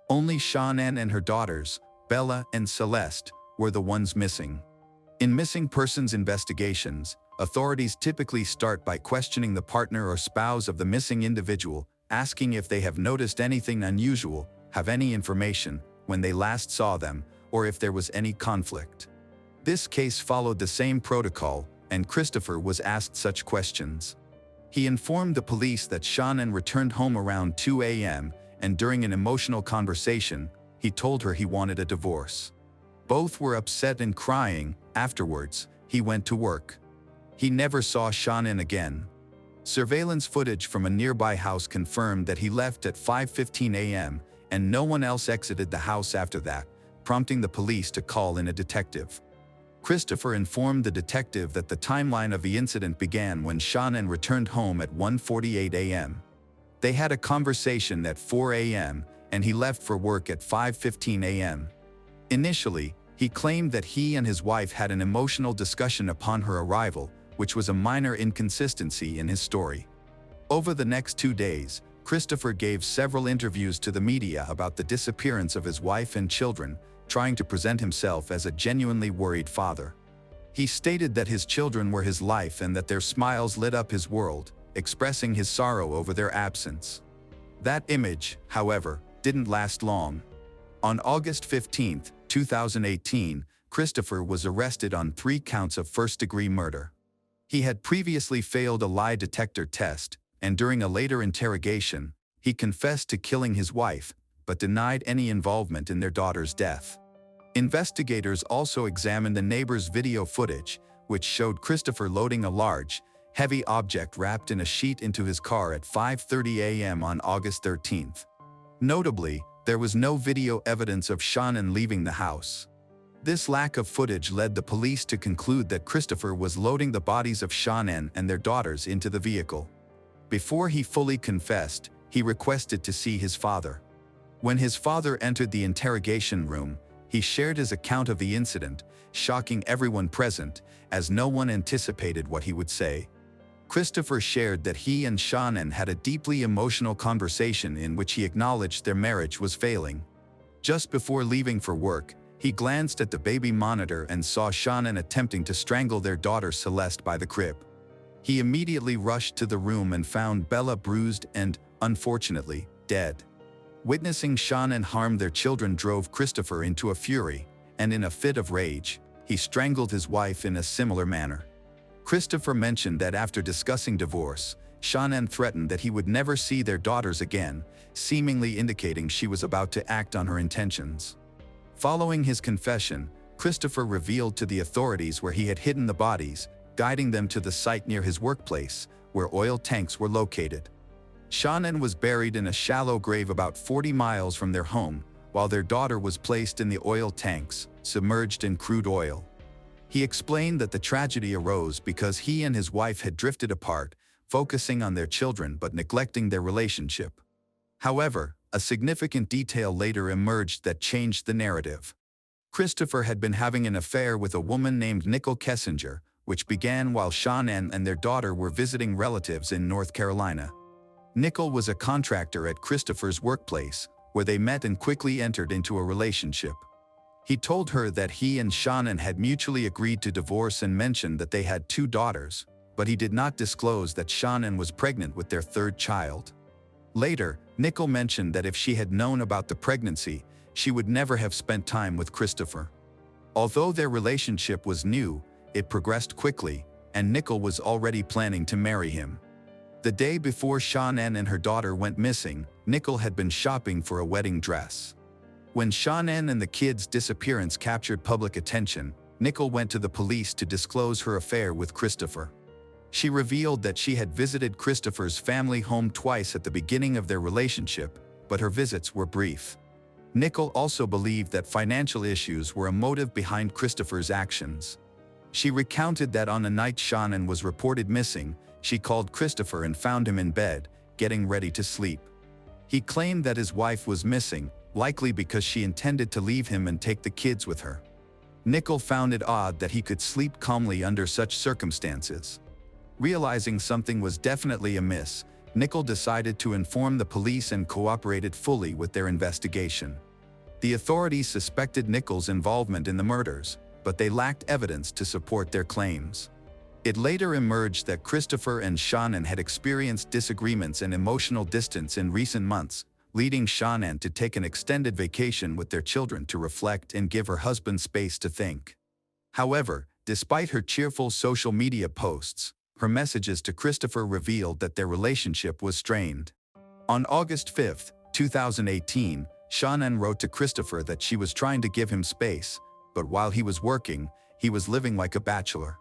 Only Shannan and her daughters, Bella and Celeste, were the ones missing. In missing persons investigations, authorities typically start by questioning the partner or spouse of the missing individual, asking if they have noticed anything unusual, have any information, when they last saw them, or if there was any conflict. This case followed the same protocol, and Christopher was asked such questions. He informed the police that Shannan returned home around 2 a.m., and during an emotional conversation, he told her he wanted a divorce. Both were upset and crying. Afterwards, he went to work. He never saw Shannan again. Surveillance footage from a nearby house confirmed that he left at 5:15 a.m., and no one else exited the house after that, prompting the police to call in a detective. Christopher informed the detective that the timeline of the incident began when Shannan returned home at 1:48 a.m. They had a conversation at 4 a.m., and he left for work at 5:15 a.m. Initially, he claimed that he and his wife had an emotional discussion upon her arrival, which was a minor inconsistency in his story. Over the next 2 days, Christopher gave several interviews to the media about the disappearance of his wife and children, trying to present himself as a genuinely worried father. He stated that his children were his life and that their smiles lit up his world, expressing his sorrow over their absence. That image, however, didn't last long. On August 15, 2018, Christopher was arrested on 3 counts of first-degree murder. He had previously failed a lie detector test, and during a later interrogation, he confessed to killing his wife, but denied any involvement in their daughter's death. Investigators also examined the neighbor's video footage, which showed Christopher loading a large, heavy object wrapped in a sheet into his car at 5:30 a.m. on August 13. Notably, there was no video evidence of Shannan leaving the house. This lack of footage led the police to conclude that Christopher was loading the bodies of Shannan and their daughters into the vehicle. Before he fully confessed, he requested to see his father. When his father entered the interrogation room, he shared his account of the incident, shocking everyone present, as no one anticipated what he would say. Christopher shared that he and Shannan had a deeply emotional conversation in which he acknowledged their marriage was failing. Just before leaving for work, he glanced at the baby monitor and saw Shannan attempting to strangle their daughter Celeste by the crib. He immediately rushed to the room and found Bella bruised and, unfortunately, dead. Witnessing Shannan harm their children drove Christopher into a fury, and in a fit of rage, he strangled his wife in a similar manner. Christopher mentioned that after discussing divorce, Shannan threatened that he would never see their daughters again, seemingly indicating she was about to act on her intentions. Following his confession, Christopher revealed to the authorities where he had hidden the bodies, guiding them to the site near his workplace, where oil tanks were located. Shannan was buried in a shallow grave about 40 miles from their home, while their daughter was placed in the oil tanks, submerged in crude oil. He explained that the tragedy arose because he and his wife had drifted apart, focusing on their children but neglecting their relationship. However, a significant detail later emerged that changed the narrative. Christopher had been having an affair with a woman named Nicole Kessinger, which began while Shannan and their daughter were visiting relatives in North Carolina. Nicole was a contractor at Christopher's workplace, where they met and quickly entered into a relationship. He told her that he and Shannan had mutually agreed to divorce and mentioned that they had 2 daughters, but he did not disclose that Shannan was pregnant with their 3rd child. Later, Nicole mentioned that if she had known about the pregnancy, she would never have spent time with Christopher. Although their relationship was new, it progressed quickly, and Nicole was already planning to marry him. The day before Shannan and her daughter went missing, Nicole had been shopping for a wedding dress. When Shannon and the kids' disappearance captured public attention, Nicole went to the police to disclose her affair with Christopher. She revealed that she had visited Christopher's family home twice at the beginning of their relationship, but her visits were brief. Nicole also believed that financial issues were a motive behind Christopher's actions. She recounted that on a night Shannon was reported missing, she called Christopher and found him in bed, getting ready to sleep. He claimed that his wife was missing, likely because she intended to leave him and take the kids with her. Nicole found it odd that he could sleep calmly under such circumstances. Realizing something was definitely amiss, Nicole decided to inform the police and cooperated fully with their investigation. The authorities suspected Nicole's involvement in the murders, but they lacked evidence to support their claims. It later emerged that Christopher and Shannon had experienced disagreements and emotional distance in recent months, leading Shannon to take an extended vacation with their children to reflect and give her husband space to think. However, despite her cheerful social media posts, her messages to Christopher revealed that their relationship was strained. On August 5, 2018, Shannon wrote to Christopher that she was trying to give him space, but while he was working, he was living like a bachelor.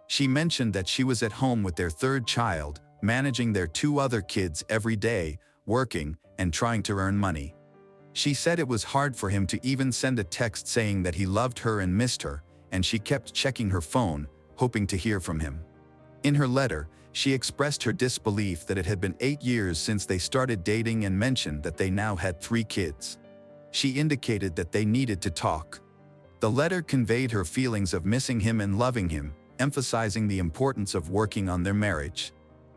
She mentioned that she was at home with their third child, managing their two other kids every day, working, and trying to earn money. She said it was hard for him to even send a text saying that he loved her and missed her, and she kept checking her phone, hoping to hear from him. In her letter, she expressed her disbelief that it had been 8 years since they started dating and mentioned that they now had 3 kids. She indicated that they needed to talk. The letter conveyed her feelings of missing him and loving him, emphasizing the importance of working on their marriage.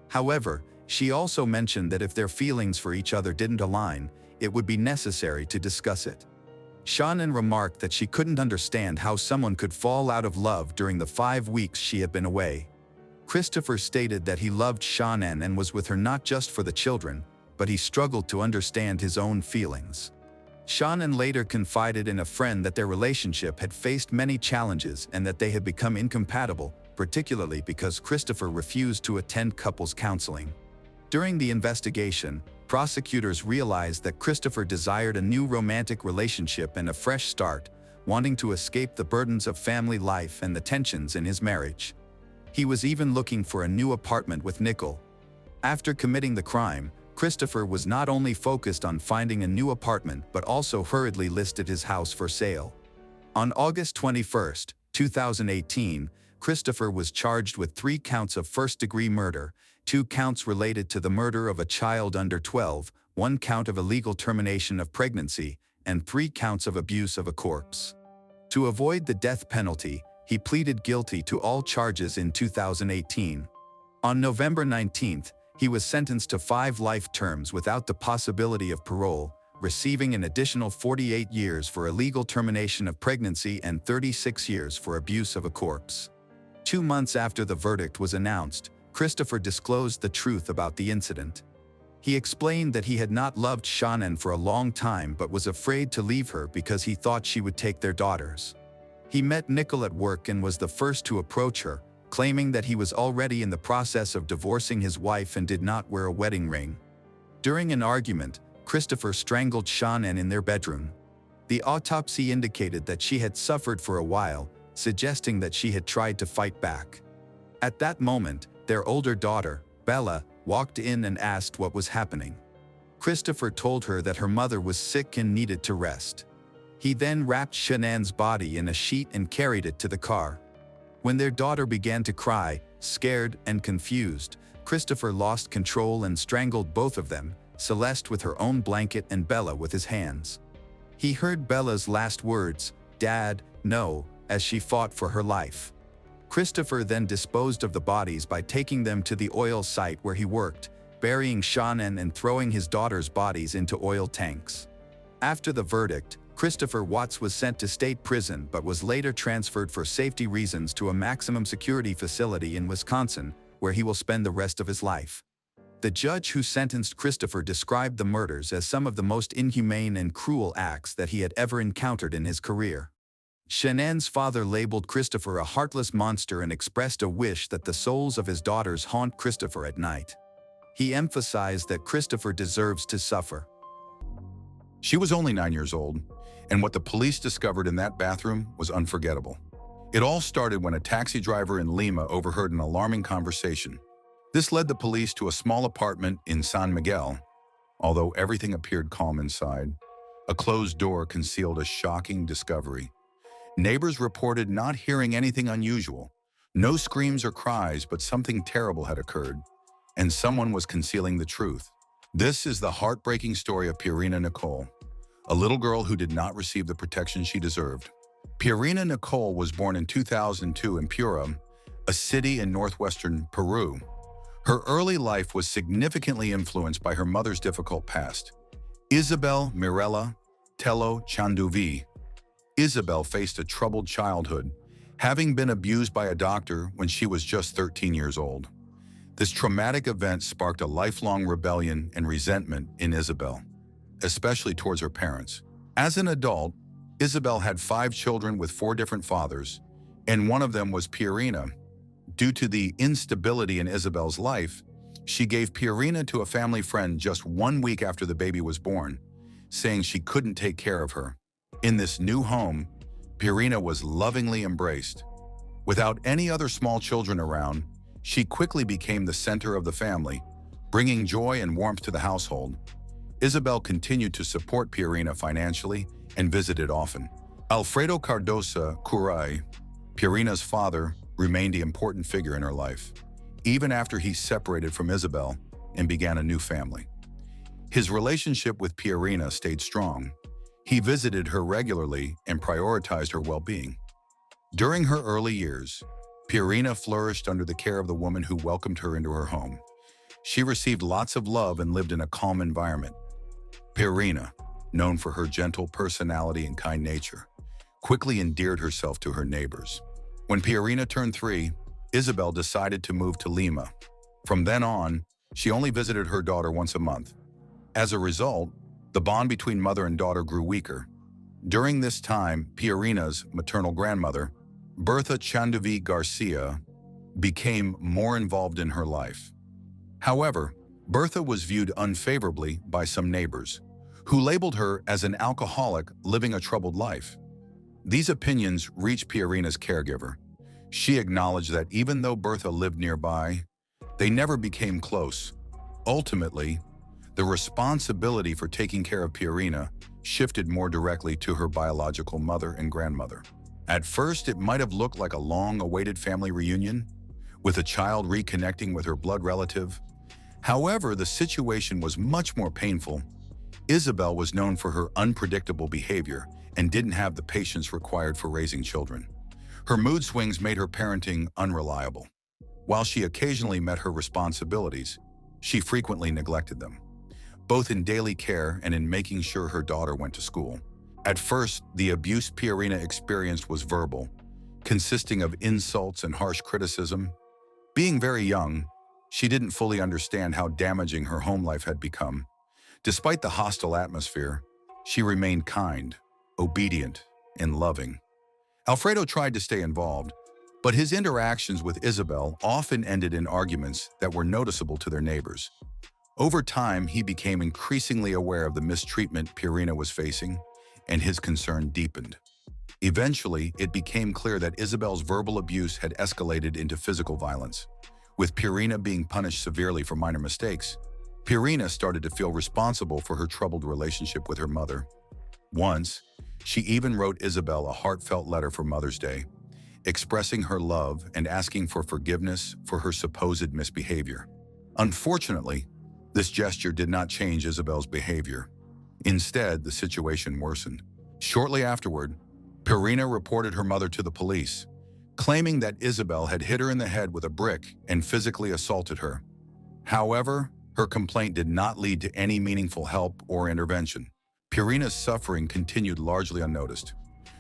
However, she also mentioned that if their feelings for each other didn't align, it would be necessary to discuss it. Shannon remarked that she couldn't understand how someone could fall out of love during the 5 weeks she had been away. Christopher stated that he loved Shannon and was with her not just for the children, but he struggled to understand his own feelings. Shannon later confided in a friend that their relationship had faced many challenges and that they had become incompatible, particularly because Christopher refused to attend couples counseling. During the investigation, prosecutors realized that Christopher desired a new romantic relationship and a fresh start, wanting to escape the burdens of family life and the tensions in his marriage. He was even looking for a new apartment with Nicole. After committing the crime, Christopher was not only focused on finding a new apartment but also hurriedly listed his house for sale. On August 21, 2018, Christopher was charged with 3 counts of first-degree murder, 2 counts related to the murder of a child under 12, 1 count of illegal termination of pregnancy, and 3 counts of abuse of a corpse. To avoid the death penalty, he pleaded guilty to all charges in 2018. On November 19, he was sentenced to 5 life terms without the possibility of parole, receiving an additional 48 years for illegal termination of pregnancy and 36 years for abuse of a corpse. 2 months after the verdict was announced, Christopher disclosed the truth about the incident. He explained that he had not loved Shannon for a long time but was afraid to leave her because he thought she would take their daughters. He met Nicole at work and was the first to approach her, claiming that he was already in the process of divorcing his wife and did not wear a wedding ring. During an argument, Christopher strangled Shannon in their bedroom. The autopsy indicated that she had suffered for a while, suggesting that she had tried to fight back. At that moment, their older daughter, Bella, walked in and asked what was happening. Christopher told her that her mother was sick and needed to rest. He then wrapped Shannon's body in a sheet and carried it to the car. When their daughter began to cry, scared and confused, Christopher lost control and strangled both of them, Celeste with her own blanket and Bella with his hands. He heard Bella's last words, "Dad, no," as she fought for her life. Christopher then disposed of the bodies by taking them to the oil site where he worked, burying Shannon and throwing his daughter's bodies into oil tanks. After the verdict, Christopher Watts was sent to state prison but was later transferred for safety reasons to a maximum security facility in Wisconsin, where he will spend the rest of his life. The judge who sentenced Christopher described the murders as some of the most inhumane and cruel acts that he had ever encountered in his career. Shannon's father labeled Christopher a heartless monster and expressed a wish that the souls of his daughters haunt Christopher at night. He emphasized that Christopher deserves to suffer. She was only 9 years old, and what the police discovered in that bathroom was unforgettable. It all started when a taxi driver in Lima overheard an alarming conversation. This led the police to a small apartment in San Miguel. Although everything appeared calm inside, a closed door concealed a shocking discovery. Neighbors reported not hearing anything unusual. No screams or cries, but something terrible had occurred, and someone was concealing the truth. This is the heartbreaking story of Pierina Nicole, a little girl who did not receive the protection she deserved. Pierina Nicole was born in 2002 in Piura, a city in northwestern Peru. Her early life was significantly influenced by her mother's difficult past. Isabel Mirella Tello Chanduvi. Isabel faced a troubled childhood, having been abused by a doctor when she was just 13 years old. This traumatic event sparked a lifelong rebellion and resentment in Isabel, especially towards her parents. As an adult, Isabel had 5 children with 4 different fathers, and one of them was Pierina. Due to the instability in Isabel's life, she gave Pierina to a family friend just 1 week after the baby was born, saying she couldn't take care of her. In this new home, Pierina was lovingly embraced. Without any other small children around, she quickly became the center of the family, bringing joy and warmth to the household. Isabel continued to support Pierina financially and visited often. Alfredo Cardosa Curay, Pierina's father, remained an important figure in her life, even after he separated from Isabel and began a new family. His relationship with Pierina stayed strong. He visited her regularly and prioritized her well-being. During her early years, Pierina flourished under the care of the woman who welcomed her into her home. She received lots of love and lived in a calm environment. Pierina, known for her gentle personality and kind nature, quickly endeared herself to her neighbors. When Pierina turned 3, Isabel decided to move to Lima. From then on, she only visited her daughter once a month. As a result, the bond between mother and daughter grew weaker. During this time, Pierina's maternal grandmother, Bertha Chanduvi Garcia, became more involved in her life. However, Bertha was viewed unfavorably by some neighbors, who labeled her as an alcoholic living a troubled life. These opinions reached Pierina's caregiver. She acknowledged that even though Bertha lived nearby, they never became close. Ultimately, the responsibility for taking care of Pierina shifted more directly to her biological mother and grandmother. At first, it might have looked like a long-awaited family reunion, with a child reconnecting with her blood relative. However, the situation was much more painful. Isabel was known for her unpredictable behavior and didn't have the patience required for raising children. Her mood swings made her parenting unreliable. While she occasionally met her responsibilities, she frequently neglected them, both in daily care and in making sure her daughter went to school. At first, the abuse Pierina experienced was verbal, consisting of insults and harsh criticism. Being very young, she didn't fully understand how damaging her home life had become. Despite the hostile atmosphere, she remained kind, obedient, and loving. Alfredo tried to stay involved, but his interactions with Isabel often ended in arguments that were noticeable to their neighbors. Over time, he became increasingly aware of the mistreatment Pierina was facing, and his concern deepened. Eventually, it became clear that Isabel's verbal abuse had escalated into physical violence. With Pierina being punished severely for minor mistakes, Pierina started to feel responsible for her troubled relationship with her mother. Once, she even wrote Isabel a heartfelt letter for Mother's Day, expressing her love and asking for forgiveness for her supposed misbehavior. Unfortunately, this gesture did not change Isabel's behavior. Instead, the situation worsened. Shortly afterward, Pierina reported her mother to the police, claiming that Isabel had hit her in the head with a brick and physically assaulted her. However, her complaint did not lead to any meaningful help or intervention. Pierina's suffering continued largely unnoticed.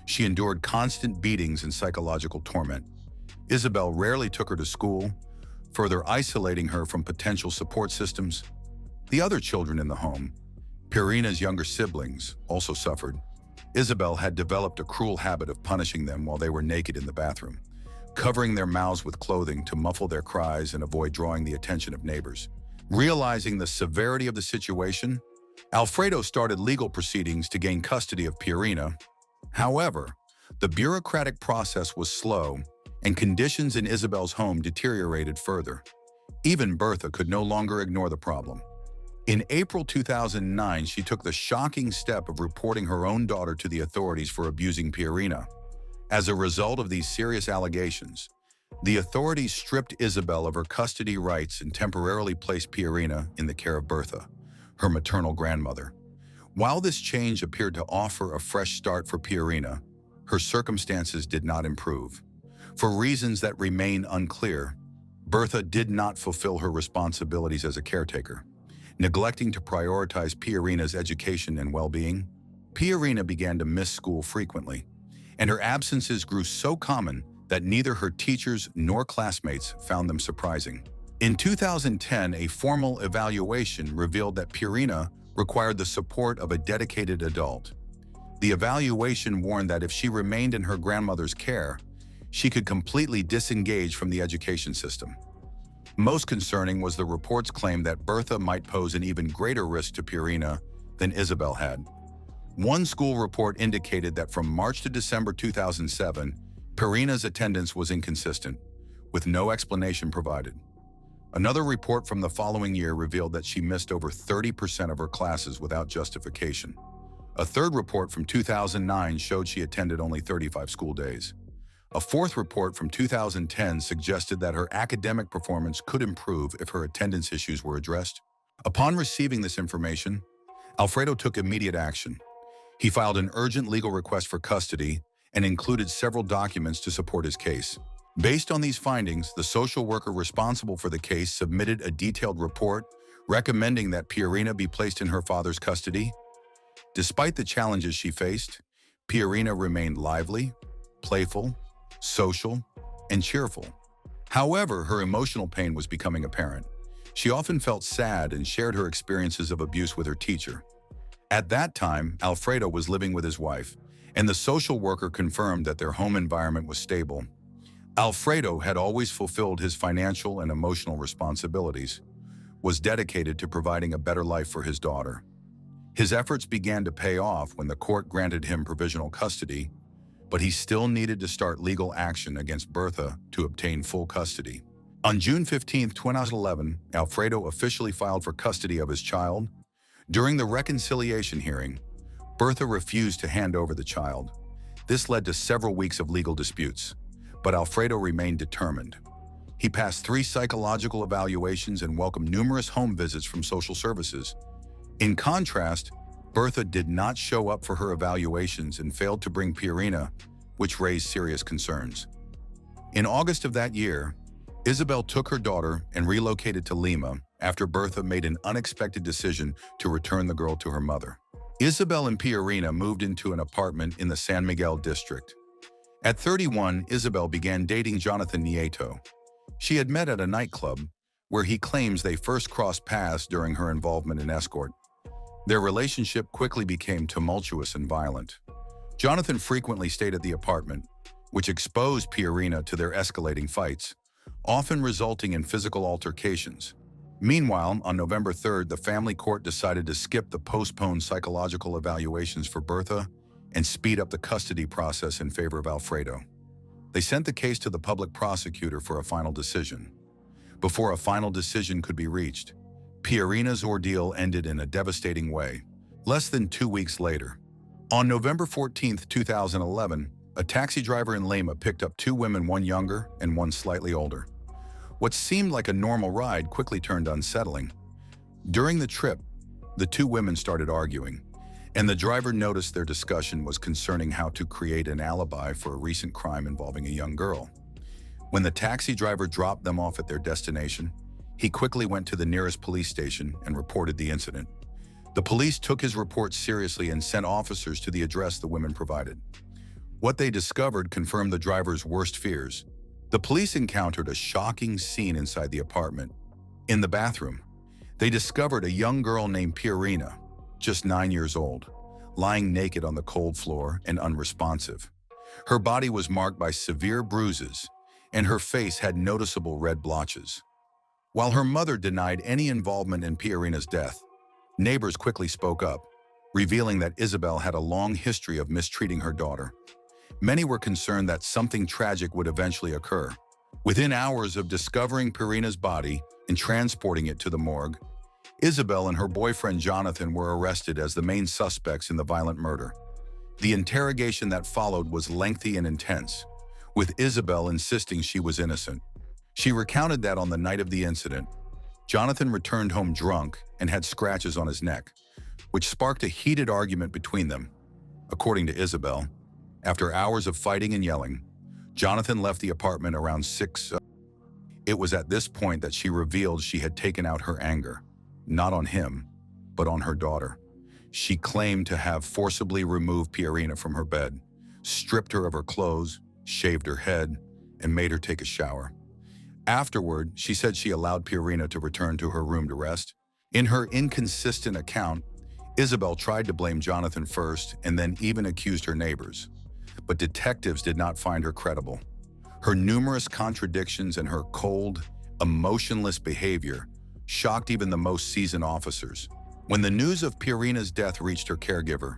She endured constant beatings and psychological torment. Isabel rarely took her to school, further isolating her from potential support systems. The other children in the home, Pierina's younger siblings, also suffered. Isabel had developed a cruel habit of punishing them while they were naked in the bathroom, covering their mouths with clothing to muffle their cries and avoid drawing the attention of neighbors. Realizing the severity of the situation, Alfredo started legal proceedings to gain custody of Pierina. However, the bureaucratic process was slow, and conditions in Isabel's home deteriorated further. Even Bertha could no longer ignore the problem. In April 2009, she took the shocking step of reporting her own daughter to the authorities for abusing Pierina. As a result of these serious allegations, the authorities stripped Isabel of her custody rights and temporarily placed Pierina in the care of Bertha, her maternal grandmother. While this change appeared to offer a fresh start for Pierina, her circumstances did not improve. For reasons that remain unclear, Bertha did not fulfill her responsibilities as a caretaker, neglecting to prioritize Pierina's education and well-being. Pierina began to miss school frequently, and her absences grew so common that neither her teachers nor classmates found them surprising. In 2010, a formal evaluation revealed that Pierina required the support of a dedicated adult. The evaluation warned that if she remained in her grandmother's care, she could completely disengage from the education system. Most concerning was the report's claim that Bertha might pose an even greater risk to Pierina than Isabel had. One school report indicated that from March to December 2007, Pierina's attendance was inconsistent, with no explanation provided. Another report from the following year revealed that she missed over 30% of her classes without justification. A third report from 2009 showed she attended only 35 school days. A fourth report from 2010 suggested that her academic performance could improve if her attendance issues were addressed. Upon receiving this information, Alfredo took immediate action. He filed an urgent legal request for custody and included several documents to support his case. Based on these findings, the social worker responsible for the case submitted a detailed report recommending that Pierina be placed in her father's custody. Despite the challenges she faced, Pierina remained lively, playful, social, and cheerful. However, her emotional pain was becoming apparent. She often felt sad and shared her experiences of abuse with her teacher. At that time, Alfredo was living with his wife, and the social worker confirmed that their home environment was stable. Alfredo had always fulfilled his financial and emotional responsibilities, was dedicated to providing a better life for his daughter. His efforts began to pay off when the court granted him provisional custody, but he still needed to start legal action against Bertha to obtain full custody. On June 15, 2011, Alfredo officially filed for custody of his child. During the reconciliation hearing, Bertha refused to hand over the child. This led to several weeks of legal disputes, but Alfredo remained determined. He passed 3 psychological evaluations and welcomed numerous home visits from social services. In contrast, Bertha did not show up for her evaluations and failed to bring Pierina, which raised serious concerns. In August of that year, Isabel took her daughter and relocated to Lima after Bertha made an unexpected decision to return the girl to her mother. Isabel and Pierina moved into an apartment in the San Miguel district. At 31, Isabel began dating Jonathan Nieto. She had met at a nightclub, where he claims they first crossed paths during her involvement in escort. Their relationship quickly became tumultuous and violent. Jonathan frequently stayed at the apartment, which exposed Pierina to their escalating fights, often resulting in physical altercations. Meanwhile, on November 3rd, the family court decided to skip the postponed psychological evaluations for Bertha and speed up the custody process in favor of Alfredo. They sent the case to the public prosecutor for a final decision. Before a final decision could be reached, Pierina's ordeal ended in a devastating way. Less than 2 weeks later, on November 14, 2011, a taxi driver in Lima picked up 2 women, one younger and one slightly older. What seemed like a normal ride quickly turned unsettling. During the trip, the 2 women started arguing, and the driver noticed their discussion was concerning how to create an alibi for a recent crime involving a young girl. When the taxi driver dropped them off at their destination, he quickly went to the nearest police station and reported the incident. The police took his report seriously and sent officers to the address the women provided. What they discovered confirmed the driver's worst fears. The police encountered a shocking scene inside the apartment. In the bathroom, they discovered a young girl named Pierina, just 9 years old, lying naked on the cold floor and unresponsive. Her body was marked by severe bruises, and her face had noticeable red blotches. While her mother denied any involvement in Pierina's death, Neighbors quickly spoke up, revealing that Isabel had a long history of mistreating her daughter. Many were concerned that something tragic would eventually occur. Within hours of discovering Pirina's body and transporting it to the morgue, Isabel and her boyfriend Jonathan were arrested as the main suspects in the violent murder. The interrogation that followed was lengthy and intense, with Isabel insisting she was innocent. She recounted that on the night of the incident, Jonathan returned home drunk and had scratches on his neck, which sparked a heated argument between them. According to Isabel, after hours of fighting and yelling, Jonathan left the apartment around 6. It was at this point that she revealed she had taken out her anger, not on him, but on her daughter. She claimed to have forcibly removed Pirina from her bed, stripped her of her clothes, shaved her head, and made her take a shower. Afterward, she said she allowed Pirina to return to her room to rest. In her inconsistent account, Isabel tried to blame Jonathan first and then even accused her neighbors. But detectives did not find her credible. Her numerous contradictions and her cold, emotionless behavior shocked even the most seasoned officers. When the news of Pirina's death reached her caregiver,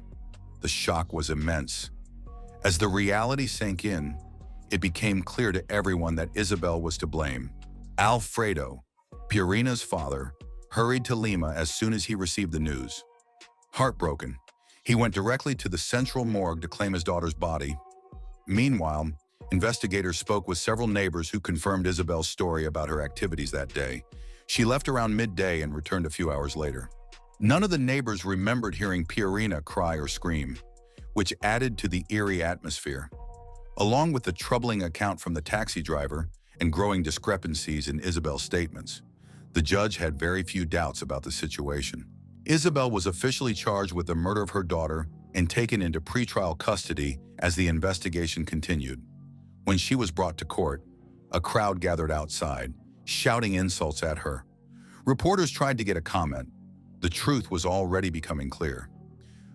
the shock was immense. As the reality sank in, it became clear to everyone that Isabel was to blame. Alfredo, Pirina's father, hurried to Lima as soon as he received the news. Heartbroken, he went directly to the central morgue to claim his daughter's body. Meanwhile, investigators spoke with several neighbors who confirmed Isabel's story about her activities that day. She left around midday and returned a few hours later. None of the neighbors remembered hearing Pirina cry or scream, which added to the eerie atmosphere. Along with the troubling account from the taxi driver and growing discrepancies in Isabel's statements, the judge had very few doubts about the situation. Isabel was officially charged with the murder of her daughter and taken into pretrial custody as the investigation continued. When she was brought to court, a crowd gathered outside, shouting insults at her. Reporters tried to get a comment. The truth was already becoming clear.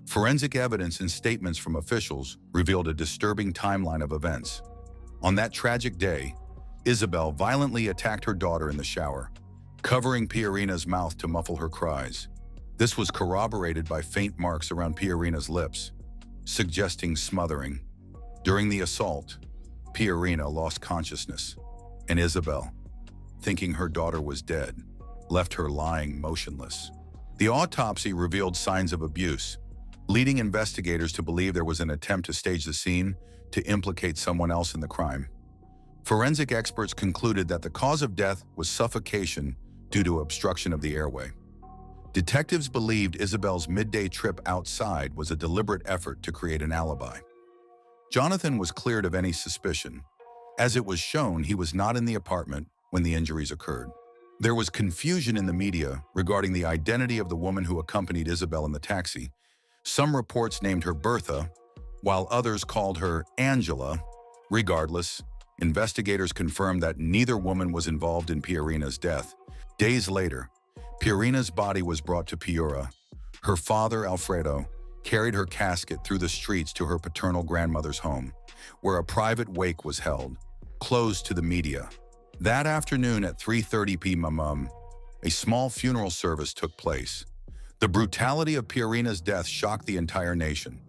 Forensic evidence and statements from officials revealed a disturbing timeline of events. On that tragic day, Isabel violently attacked her daughter in the shower, covering Pirina's mouth to muffle her cries. This was corroborated by faint marks around Pirina's lips, suggesting smothering. During the assault, Pirina lost consciousness, and Isabel, thinking her daughter was dead, left her lying motionless. The autopsy revealed signs of abuse, leading investigators to believe there was an attempt to stage the scene to implicate someone else in the crime. Forensic experts concluded that the cause of death was suffocation due to obstruction of the airway. Detectives believed Isabel's midday trip outside was a deliberate effort to create an alibi. Jonathan was cleared of any suspicion. As it was shown, he was not in the apartment when the injuries occurred. There was confusion in the media regarding the identity of the woman who accompanied Isabel in the taxi. Some reports named her Bertha, while others called her Angela. Regardless, investigators confirmed that neither woman was involved in Pirina's death. Days later, Pirina's body was brought to Piura. Her father, Alfredo, carried her casket through the streets to her paternal grandmother's home, where a private wake was held, closed to the media. That afternoon at 3:30 p.m., a small funeral service took place. The brutality of Pirina's death shocked the entire nation.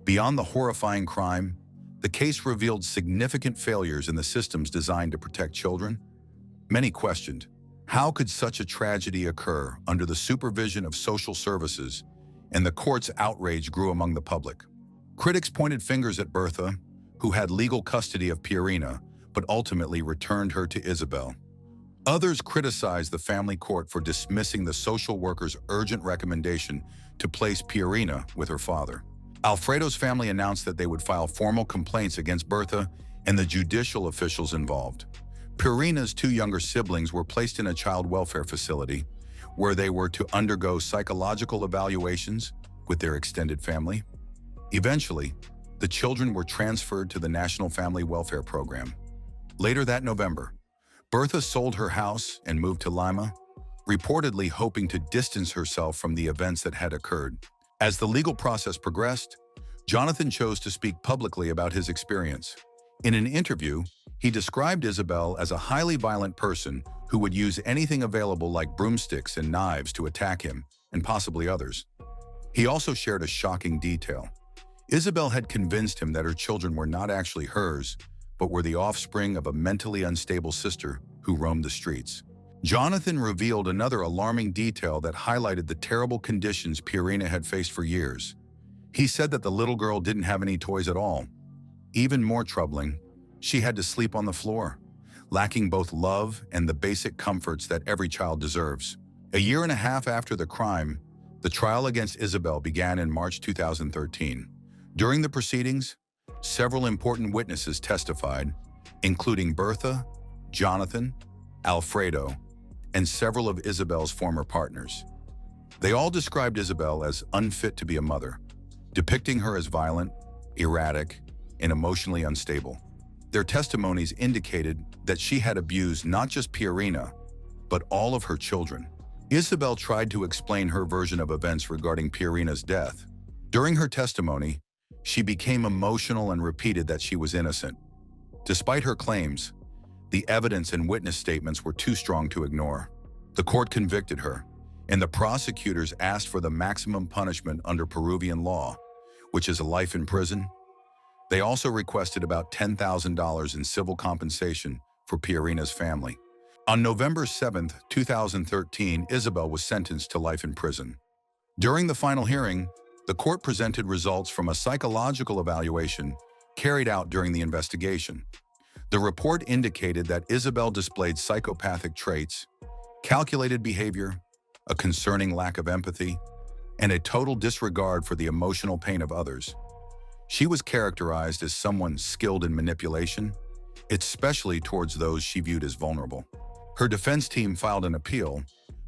Beyond the horrifying crime, the case revealed significant failures in the systems designed to protect children. Many questioned, how could such a tragedy occur under the supervision of social services, and the court's outrage grew among the public. Critics pointed fingers at Bertha, who had legal custody of Pirina, but ultimately returned her to Isabel. Others criticized the family court for dismissing the social worker's urgent recommendation to place Pirina with her father. Alfredo's family announced that they would file formal complaints against Bertha and the judicial officials involved. Pirina's two younger siblings were placed in a child welfare facility where they were to undergo psychological evaluations with their extended family. Eventually, the children were transferred to the National Family Welfare Program. Later that November, Bertha sold her house and moved to Lima, reportedly hoping to distance herself from the events that had occurred. As the legal process progressed, Jonathan chose to speak publicly about his experience. In an interview, he described Isabel as a highly violent person who would use anything available like broomsticks and knives to attack him, and possibly others. He also shared a shocking detail. Isabel had convinced him that her children were not actually hers, but were the offspring of a mentally unstable sister who roamed the streets. Jonathan revealed another alarming detail that highlighted the terrible conditions Pierina had faced for years. He said that the little girl didn't have any toys at all. Even more troubling, she had to sleep on the floor, lacking both love and the basic comforts that every child deserves. A year and a half after the crime, the trial against Isabel began in March 2013. During the proceedings, several important witnesses testified, including Bertha, Jonathan, Alfredo, and several of Isabel's former partners. They all described Isabel as unfit to be a mother, depicting her as violent, erratic, and emotionally unstable. Their testimonies indicated that she had abused not just Pierina, but all of her children. Isabel tried to explain her version of events regarding Pierina's death. During her testimony, she became emotional and repeated that she was innocent. Despite her claims, the evidence and witness statements were too strong to ignore. The court convicted her, and the prosecutors asked for the maximum punishment under Peruvian law, which is a life in prison. They also requested about $10,000 in civil compensation for Pierina's family. On November 7, 2013, Isabel was sentenced to life in prison. During the final hearing, the court presented results from a psychological evaluation carried out during the investigation. The report indicated that Isabel displayed psychopathic traits, calculated behavior, a concerning lack of empathy, and a total disregard for the emotional pain of others. She was characterized as someone skilled in manipulation, especially towards those she viewed as vulnerable. Her defense team filed an appeal,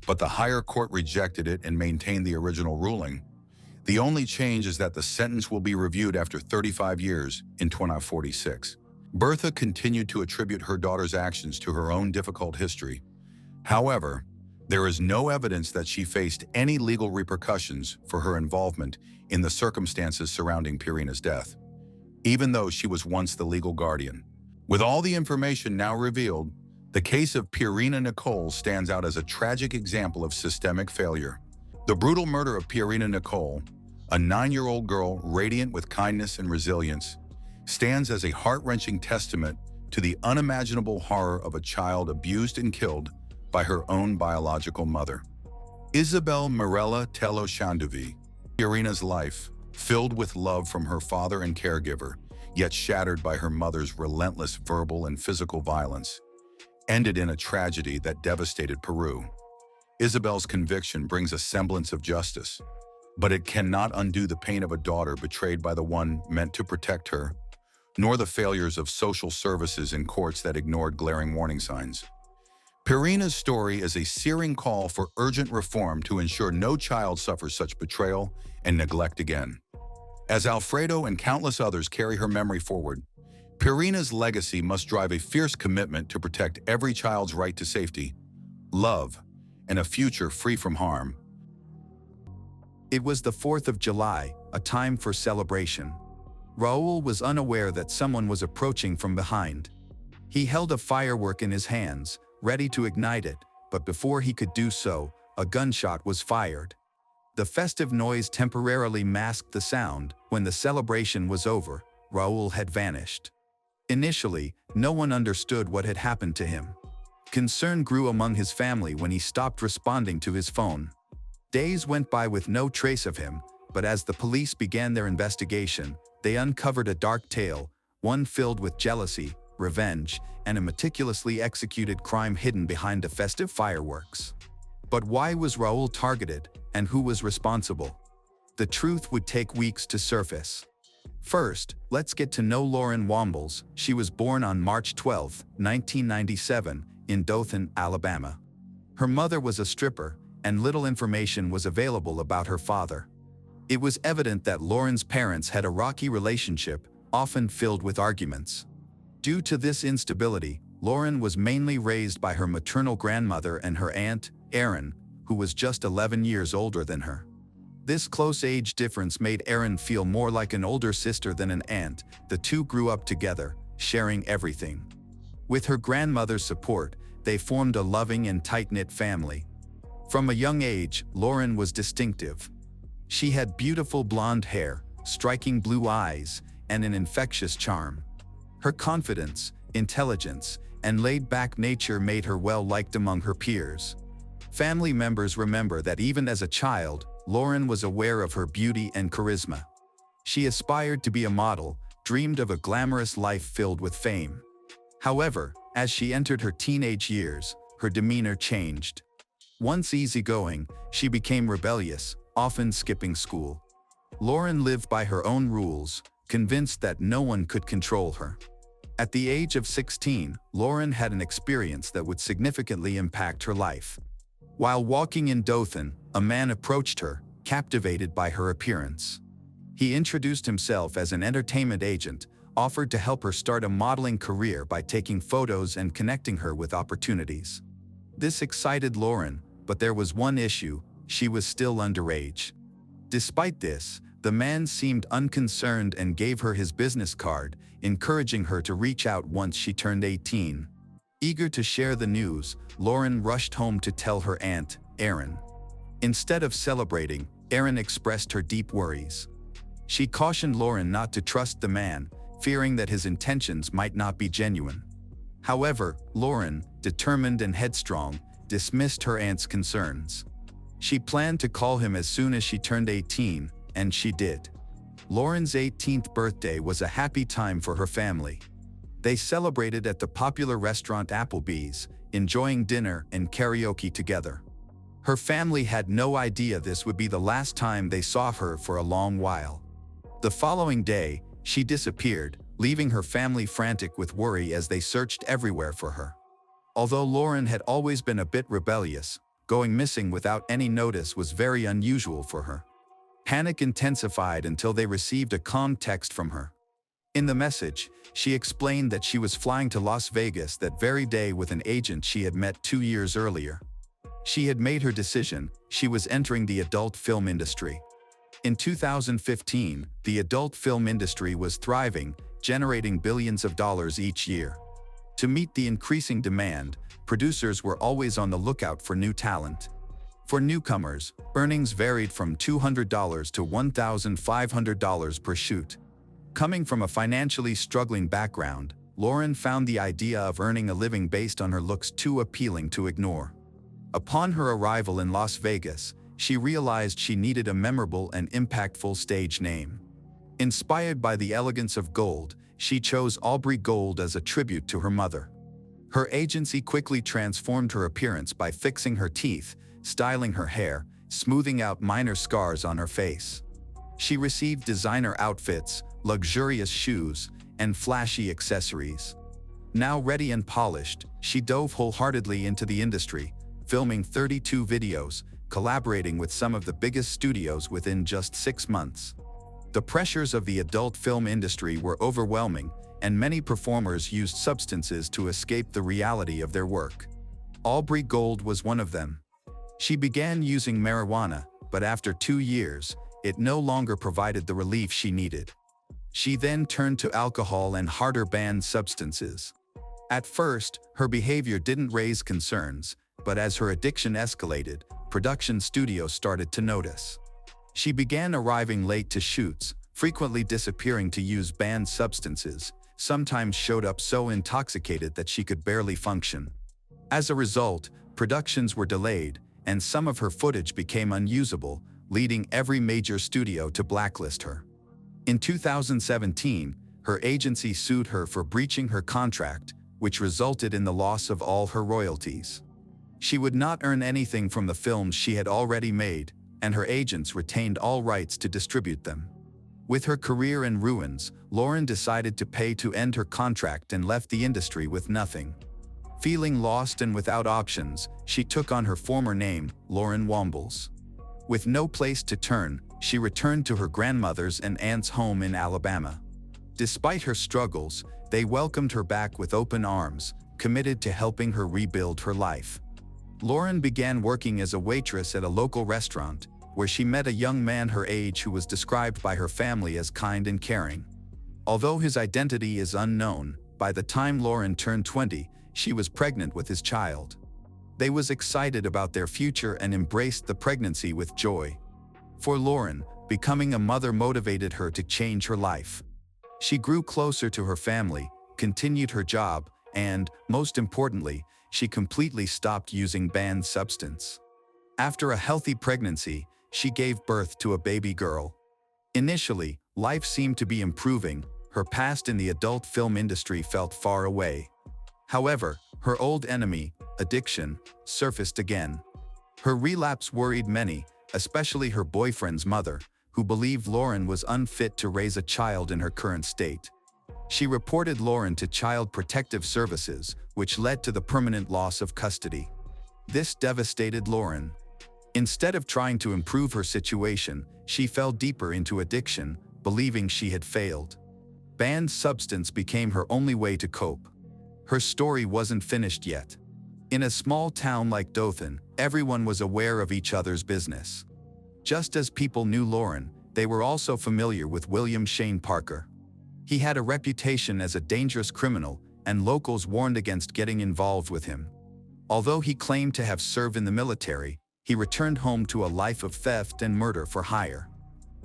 but the higher court rejected it and maintained the original ruling. The only change is that the sentence will be reviewed after 35 years in 2046. Bertha continued to attribute her daughter's actions to her own difficult history. However, there is no evidence that she faced any legal repercussions for her involvement in the circumstances surrounding Pierina's death, even though she was once the legal guardian. With all the information now revealed, the case of Pierina Nicole stands out as a tragic example of systemic failure. The brutal murder of Pierina Nicole, a 9-year-old girl radiant with kindness and resilience, stands as a heart-wrenching testament to the unimaginable horror of a child abused and killed by her own biological mother. Isabel Mirella Tello Shanduvi, Pierina's life, filled with love from her father and caregiver, yet shattered by her mother's relentless verbal and physical violence, ended in a tragedy that devastated Peru. Isabel's conviction brings a semblance of justice, but it cannot undo the pain of a daughter betrayed by the one meant to protect her, nor the failures of social services and courts that ignored glaring warning signs. Pierina's story is a searing call for urgent reform to ensure no child suffers such betrayal and neglect again. As Alfredo and countless others carry her memory forward, Pierina's legacy must drive a fierce commitment to protect every child's right to safety, love, and a future free from harm. It was the 4th of July, a time for celebration. Raul was unaware that someone was approaching from behind. He held a firework in his hands, ready to ignite it, but before he could do so, a gunshot was fired. The festive noise temporarily masked the sound. When the celebration was over, Raul had vanished. Initially, no one understood what had happened to him. Concern grew among his family when he stopped responding to his phone. Days went by with no trace of him, but as the police began their investigation, they uncovered a dark tale, one filled with jealousy, revenge, and a meticulously executed crime hidden behind the festive fireworks. But why was Raul targeted, and who was responsible? The truth would take weeks to surface. First, let's get to know Lauren Wombles. She was born on March 12, 1997, in Dothan, Alabama. Her mother was a stripper, and little information was available about her father. It was evident that Lauren's parents had a rocky relationship, often filled with arguments. Due to this instability, Lauren was mainly raised by her maternal grandmother and her aunt, Erin, who was just 11 years older than her. This close age difference made Erin feel more like an older sister than an aunt. The two grew up together, sharing everything. With her grandmother's support, they formed a loving and tight-knit family. From a young age, Lauren was distinctive. She had beautiful blonde hair, striking blue eyes, and an infectious charm. Her confidence, intelligence, and laid-back nature made her well-liked among her peers. Family members remember that even as a child, Lauren was aware of her beauty and charisma. She aspired to be a model, dreamed of a glamorous life filled with fame. However, as she entered her teenage years, her demeanor changed. Once easygoing, she became rebellious, often skipping school. Lauren lived by her own rules, convinced that no one could control her. At the age of 16, Lauren had an experience that would significantly impact her life. While walking in Dothan, a man approached her, captivated by her appearance. He introduced himself as an entertainment agent, offered to help her start a modeling career by taking photos and connecting her with opportunities. This excited Lauren, but there was one issue: she was still underage. Despite this, the man seemed unconcerned and gave her his business card, encouraging her to reach out once she turned 18. Eager to share the news, Lauren rushed home to tell her aunt, Erin. Instead of celebrating, Erin expressed her deep worries. She cautioned Lauren not to trust the man, fearing that his intentions might not be genuine. However, Lauren, determined and headstrong, dismissed her aunt's concerns. She planned to call him as soon as she turned 18, and she did. Lauren's 18th birthday was a happy time for her family. They celebrated at the popular restaurant Applebee's, enjoying dinner and karaoke together. Her family had no idea this would be the last time they saw her for a long while. The following day, she disappeared, leaving her family frantic with worry as they searched everywhere for her. Although Lauren had always been a bit rebellious, going missing without any notice was very unusual for her. Panic intensified until they received a calm text from her. In the message, she explained that she was flying to Las Vegas that very day with an agent she had met 2 years earlier. She had made her decision: she was entering the adult film industry. In 2015, the adult film industry was thriving, generating billions of dollars each year. To meet the increasing demand, producers were always on the lookout for new talent. For newcomers, earnings varied from $200 to $1,500 per shoot. Coming from a financially struggling background, Lauren found the idea of earning a living based on her looks too appealing to ignore. Upon her arrival in Las Vegas, she realized she needed a memorable and impactful stage name. Inspired by the elegance of gold, she chose Aubrey Gold as a tribute to her mother. Her agency quickly transformed her appearance by fixing her teeth, styling her hair, smoothing out minor scars on her face. She received designer outfits, luxurious shoes, and flashy accessories. Now ready and polished, she dove wholeheartedly into the industry, filming 32 videos, collaborating with some of the biggest studios within just 6 months. The pressures of the adult film industry were overwhelming, and many performers used substances to escape the reality of their work. Aubrey Gold was one of them. She began using marijuana, but after 2 years, it no longer provided the relief she needed. She then turned to alcohol and harder banned substances. At first, her behavior didn't raise concerns, but as her addiction escalated, production studios started to notice. She began arriving late to shoots, frequently disappearing to use banned substances, sometimes showed up so intoxicated that she could barely function. As a result, productions were delayed, and some of her footage became unusable, leading every major studio to blacklist her. In 2017, her agency sued her for breaching her contract, which resulted in the loss of all her royalties. She would not earn anything from the films she had already made, and her agents retained all rights to distribute them. With her career in ruins, Lauren decided to pay to end her contract and left the industry with nothing. Feeling lost and without options, she took on her former name, Lauren Wombles. With no place to turn, she returned to her grandmother's and aunt's home in Alabama. Despite her struggles, they welcomed her back with open arms, committed to helping her rebuild her life. Lauren began working as a waitress at a local restaurant, where she met a young man her age who was described by her family as kind and caring. Although his identity is unknown, by the time Lauren turned 20, she was pregnant with his child. They was excited about their future and embraced the pregnancy with joy. For Lauren, becoming a mother motivated her to change her life. She grew closer to her family, continued her job, and, most importantly, she completely stopped using banned substance. After a healthy pregnancy, she gave birth to a baby girl. Initially, life seemed to be improving. Her past in the adult film industry felt far away. However, her old enemy, addiction, surfaced again. Her relapse worried many, especially her boyfriend's mother, who believed Lauren was unfit to raise a child in her current state. She reported Lauren to Child Protective Services, which led to the permanent loss of custody. This devastated Lauren. Instead of trying to improve her situation, she fell deeper into addiction, believing she had failed. Banned substance became her only way to cope. Her story wasn't finished yet. In a small town like Dothan, everyone was aware of each other's business. Just as people knew Lauren, they were also familiar with William Shane Parker. He had a reputation as a dangerous criminal, and locals warned against getting involved with him. Although he claimed to have served in the military, he returned home to a life of theft and murder for hire.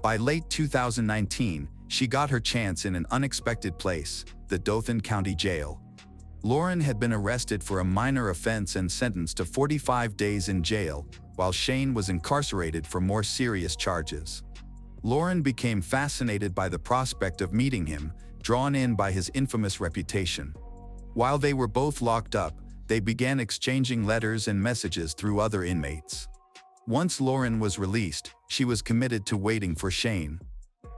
By late 2019, she got her chance in an unexpected place, the Dothan County Jail. Lauren had been arrested for a minor offense and sentenced to 45 days in jail, while Shane was incarcerated for more serious charges. Lauren became fascinated by the prospect of meeting him, drawn in by his infamous reputation. While they were both locked up, they began exchanging letters and messages through other inmates. Once Lauren was released, she was committed to waiting for Shane.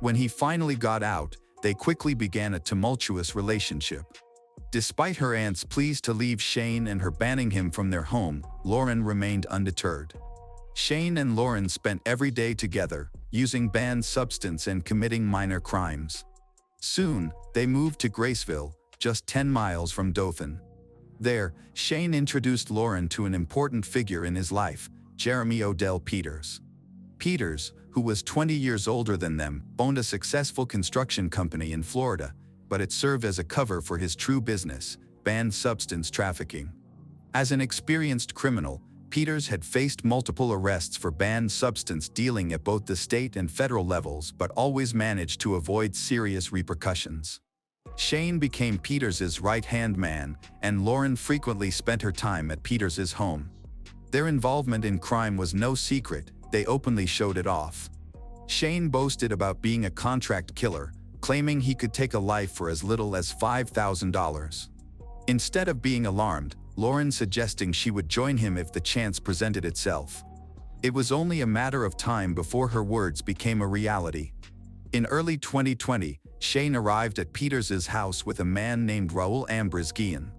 When he finally got out, they quickly began a tumultuous relationship. Despite her aunt's pleas to leave Shane and her banning him from their home, Lauren remained undeterred. Shane and Lauren spent every day together, using banned substance and committing minor crimes. Soon, they moved to Graceville, just 10 miles from Dothan. There, Shane introduced Lauren to an important figure in his life, Jeremy Odell Peters. Peters, who was 20 years older than them, owned a successful construction company in Florida, but it served as a cover for his true business, banned substance trafficking. As an experienced criminal, Peters had faced multiple arrests for banned substance dealing at both the state and federal levels, but always managed to avoid serious repercussions. Shane became Peters's right-hand man, and Lauren frequently spent her time at Peters's home. Their involvement in crime was no secret, they openly showed it off. Shane boasted about being a contract killer, claiming he could take a life for as little as $5,000. Instead of being alarmed, Lauren suggesting she would join him if the chance presented itself. It was only a matter of time before her words became a reality. In early 2020, Shane arrived at Peters's house with a man named Raul Ambrizgian.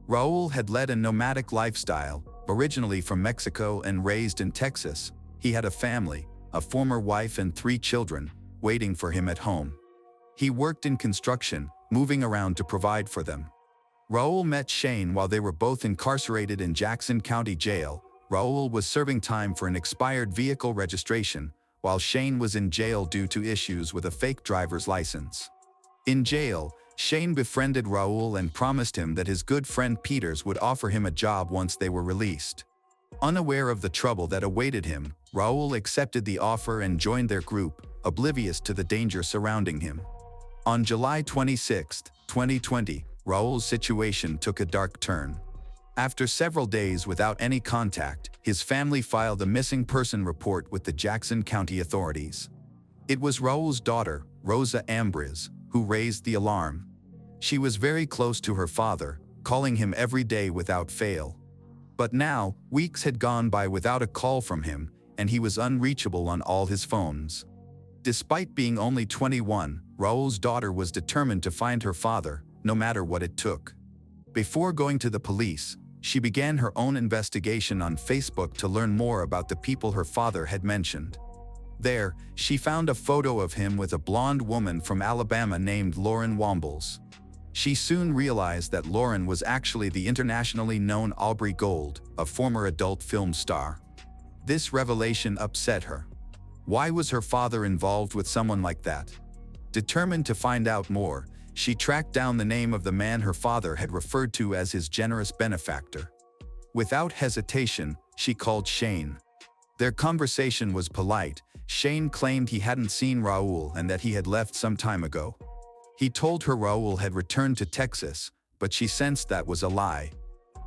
Raul had led a nomadic lifestyle, originally from Mexico and raised in Texas. He had a family, a former wife and 3 children, waiting for him at home. He worked in construction, moving around to provide for them. Raul met Shane while they were both incarcerated in Jackson County Jail. Raul was serving time for an expired vehicle registration, while Shane was in jail due to issues with a fake driver's license. In jail, Shane befriended Raul and promised him that his good friend Peters would offer him a job once they were released. Unaware of the trouble that awaited him, Raul accepted the offer and joined their group, oblivious to the danger surrounding him. On July 26, 2020, Raul's situation took a dark turn. After several days without any contact, his family filed a missing person report with the Jackson County authorities. It was Raul's daughter, Rosa Ambriz, who raised the alarm. She was very close to her father, calling him every day without fail. But now, weeks had gone by without a call from him, and he was unreachable on all his phones. Despite being only 21, Raul's daughter was determined to find her father, no matter what it took. Before going to the police, she began her own investigation on Facebook to learn more about the people her father had mentioned. There, she found a photo of him with a blonde woman from Alabama named Lauren Wombles. She soon realized that Lauren was actually the internationally known Aubrey Gold, a former adult film star. This revelation upset her. Why was her father involved with someone like that? Determined to find out more, she tracked down the name of the man her father had referred to as his generous benefactor. Without hesitation, she called Shane. Their conversation was polite. Shane claimed he hadn't seen Raul and that he had left some time ago. He told her Raul had returned to Texas, but she sensed that was a lie.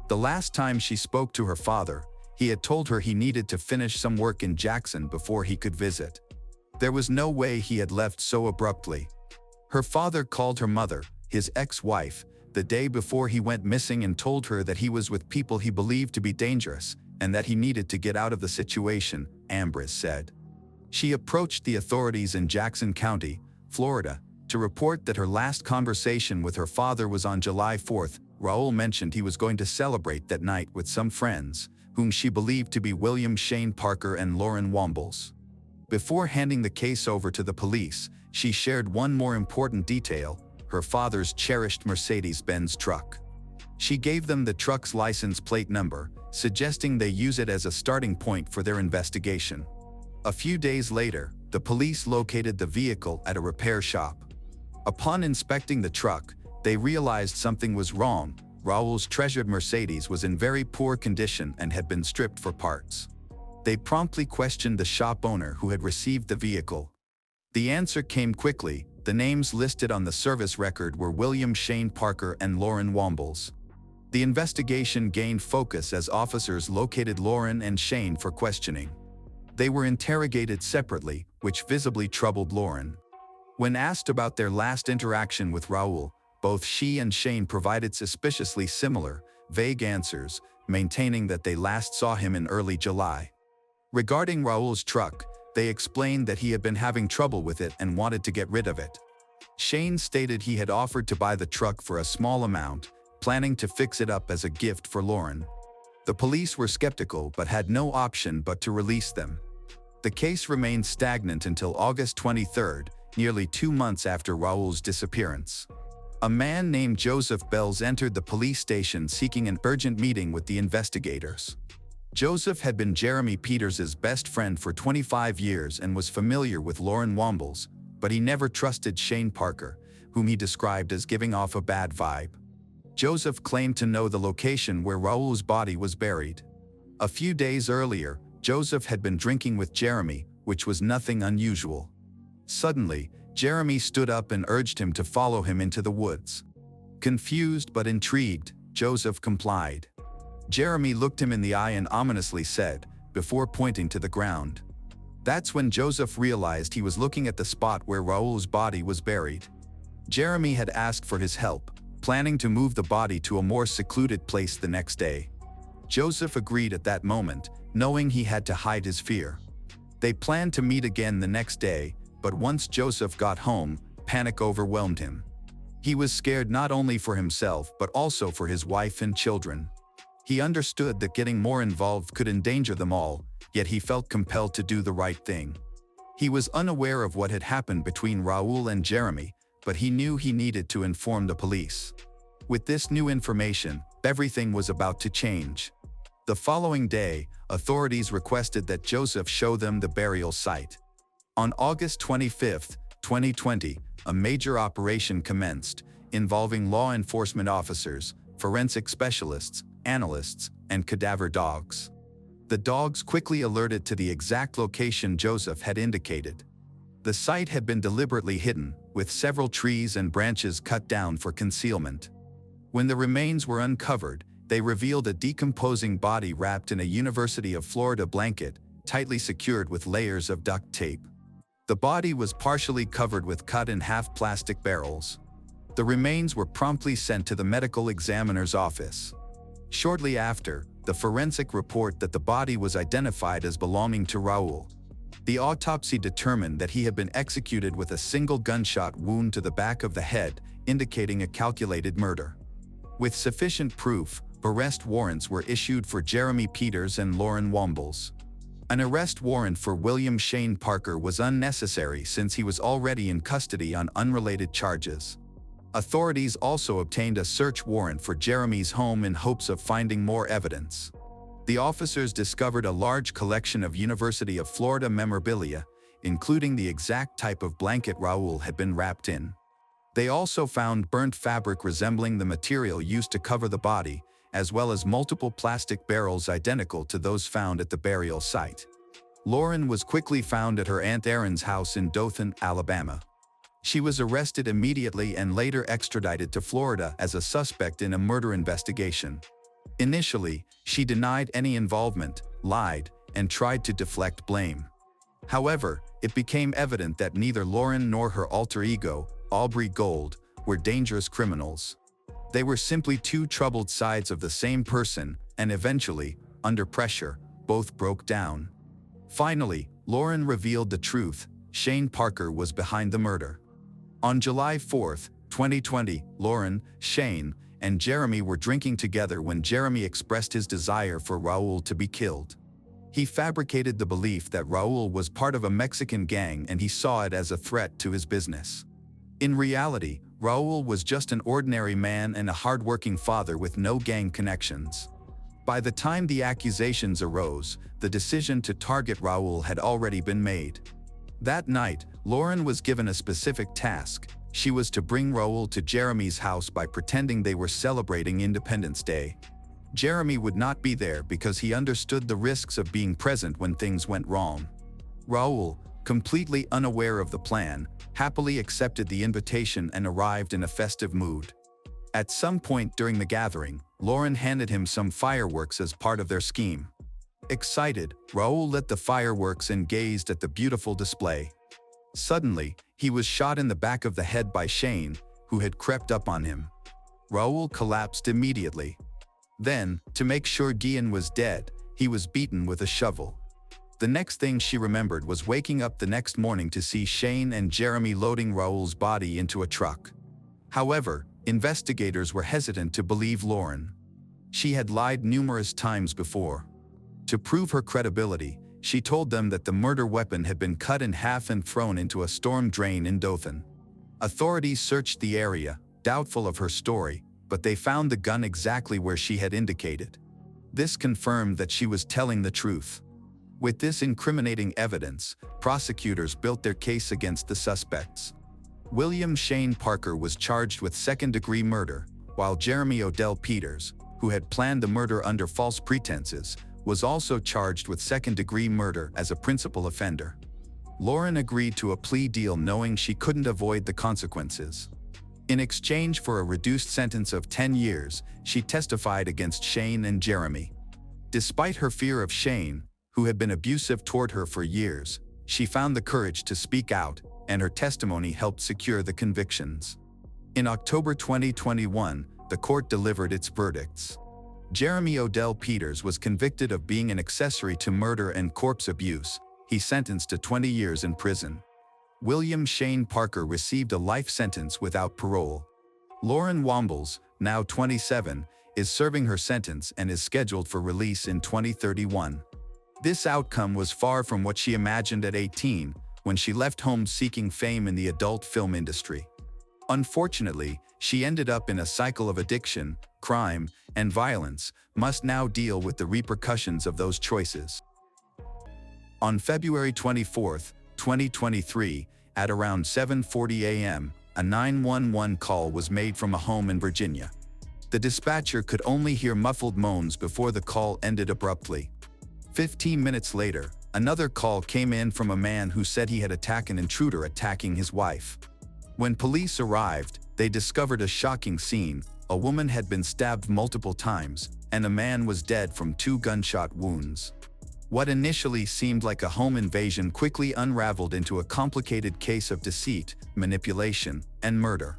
The last time she spoke to her father, he had told her he needed to finish some work in Jackson before he could visit. There was no way he had left so abruptly. Her father called her mother, his ex-wife, the day before he went missing and told her that he was with people he believed to be dangerous and that he needed to get out of the situation, Ambrose said. She approached the authorities in Jackson County, Florida, to report that her last conversation with her father was on July 4th. Raul mentioned he was going to celebrate that night with some friends, whom she believed to be William Shane Parker and Lauren Wombles. Before handing the case over to the police, she shared one more important detail: her father's cherished Mercedes-Benz truck. She gave them the truck's license plate number, suggesting they use it as a starting point for their investigation. A few days later, the police located the vehicle at a repair shop. Upon inspecting the truck, they realized something was wrong. Raul's treasured Mercedes was in very poor condition and had been stripped for parts. They promptly questioned the shop owner who had received the vehicle. The answer came quickly. The names listed on the service record were William Shane Parker and Lauren Wombles. The investigation gained focus as officers located Lauren and Shane for questioning. They were interrogated separately, which visibly troubled Lauren. When asked about their last interaction with Raul, both she and Shane provided suspiciously similar, vague answers, maintaining that they last saw him in early July. Regarding Raul's truck, they explained that he had been having trouble with it and wanted to get rid of it. Shane stated he had offered to buy the truck for a small amount, planning to fix it up as a gift for Lauren. The police were skeptical but had no option but to release them. The case remained stagnant until August 23, nearly 2 months after Raul's disappearance. A man named Joseph Bells entered the police station seeking an urgent meeting with the investigators. Joseph had been Jeremy Peters's best friend for 25 years and was familiar with Lauren Wombles, but he never trusted Shane Parker, whom he described as giving off a bad vibe. Joseph claimed to know the location where Raul's body was buried. A few days earlier, Joseph had been drinking with Jeremy, which was nothing unusual. Suddenly, Jeremy stood up and urged him to follow him into the woods. Confused but intrigued, Joseph complied. Jeremy looked him in the eye and ominously said, before pointing to the ground. That's when Joseph realized he was looking at the spot where Raul's body was buried. Jeremy had asked for his help, planning to move the body to a more secluded place the next day. Joseph agreed at that moment, knowing he had to hide his fear. They planned to meet again the next day, but once Joseph got home, panic overwhelmed him. He was scared not only for himself but also for his wife and children. He understood that getting more involved could endanger them all, yet he felt compelled to do the right thing. He was unaware of what had happened between Raul and Jeremy, but he knew he needed to inform the police. With this new information, everything was about to change. The following day, authorities requested that Joseph show them the burial site. On August 25, 2020, a major operation commenced, involving law enforcement officers, forensic specialists, analysts, and cadaver dogs. The dogs quickly alerted to the exact location Joseph had indicated. The site had been deliberately hidden, with several trees and branches cut down for concealment. When the remains were uncovered, they revealed a decomposing body wrapped in a University of Florida blanket, tightly secured with layers of duct tape. The body was partially covered with cut-in-half plastic barrels. The remains were promptly sent to the medical examiner's office. Shortly after, the forensic report that the body was identified as belonging to Raul. The autopsy determined that he had been executed with a single gunshot wound to the back of the head, indicating a calculated murder. With sufficient proof, arrest warrants were issued for Jeremy Peters and Lauren Wombles. An arrest warrant for William Shane Parker was unnecessary since he was already in custody on unrelated charges. Authorities also obtained a search warrant for Jeremy's home in hopes of finding more evidence. The officers discovered a large collection of University of Florida memorabilia, including the exact type of blanket Raul had been wrapped in. They also found burnt fabric resembling the material used to cover the body, as well as multiple plastic barrels identical to those found at the burial site. Lauren was quickly found at her Aunt Erin's house in Dothan, Alabama. She was arrested immediately and later extradited to Florida as a suspect in a murder investigation. Initially, she denied any involvement, lied, and tried to deflect blame. However, it became evident that neither Lauren nor her alter ego, Aubrey Gold, were dangerous criminals. They were simply two troubled sides of the same person, and eventually, under pressure, both broke down. Finally, Lauren revealed the truth: Shane Parker was behind the murder. On July 4, 2020, Lauren, Shane, and Jeremy were drinking together when Jeremy expressed his desire for Raul to be killed. He fabricated the belief that Raul was part of a Mexican gang and he saw it as a threat to his business. In reality, Raul was just an ordinary man and a hardworking father with no gang connections. By the time the accusations arose, the decision to target Raul had already been made. That night, Lauren was given a specific task. She was to bring Raul to Jeremy's house by pretending they were celebrating Independence Day. Jeremy would not be there because he understood the risks of being present when things went wrong. Raul, completely unaware of the plan, happily accepted the invitation and arrived in a festive mood. At some point during the gathering, Lauren handed him some fireworks as part of their scheme. Excited, Raul lit the fireworks and gazed at the beautiful display. Suddenly, he was shot in the back of the head by Shane, who had crept up on him. Raul collapsed immediately. Then, to make sure Guillen was dead, he was beaten with a shovel. The next thing she remembered was waking up the next morning to see Shane and Jeremy loading Raul's body into a truck. However, investigators were hesitant to believe Lauren. She had lied numerous times before. To prove her credibility, she told them that the murder weapon had been cut in half and thrown into a storm drain in Dothan. Authorities searched the area, doubtful of her story, but they found the gun exactly where she had indicated. This confirmed that she was telling the truth. With this incriminating evidence, prosecutors built their case against the suspects. William Shane Parker was charged with second-degree murder, while Jeremy Odell Peters, who had planned the murder under false pretenses, was also charged with second-degree murder as a principal offender. Lauren agreed to a plea deal knowing she couldn't avoid the consequences. In exchange for a reduced sentence of 10 years, she testified against Shane and Jeremy. Despite her fear of Shane, who had been abusive toward her for years, she found the courage to speak out, and her testimony helped secure the convictions. In October 2021, the court delivered its verdicts. Jeremy Odell Peters was convicted of being an accessory to murder and corpse abuse. He sentenced to 20 years in prison. William Shane Parker received a life sentence without parole. Lauren Wombles, now 27, is serving her sentence and is scheduled for release in 2031. This outcome was far from what she imagined at 18, when she left home seeking fame in the adult film industry. Unfortunately, she ended up in a cycle of addiction, crime, and violence, must now deal with the repercussions of those choices. On February 24, 2023, at around 7:40 a.m., a 911 call was made from a home in Virginia. The dispatcher could only hear muffled moans before the call ended abruptly. 15 minutes later, another call came in from a man who said he had attacked an intruder attacking his wife. When police arrived, they discovered a shocking scene. A woman had been stabbed multiple times, and a man was dead from 2 gunshot wounds. What initially seemed like a home invasion quickly unraveled into a complicated case of deceit, manipulation, and murder.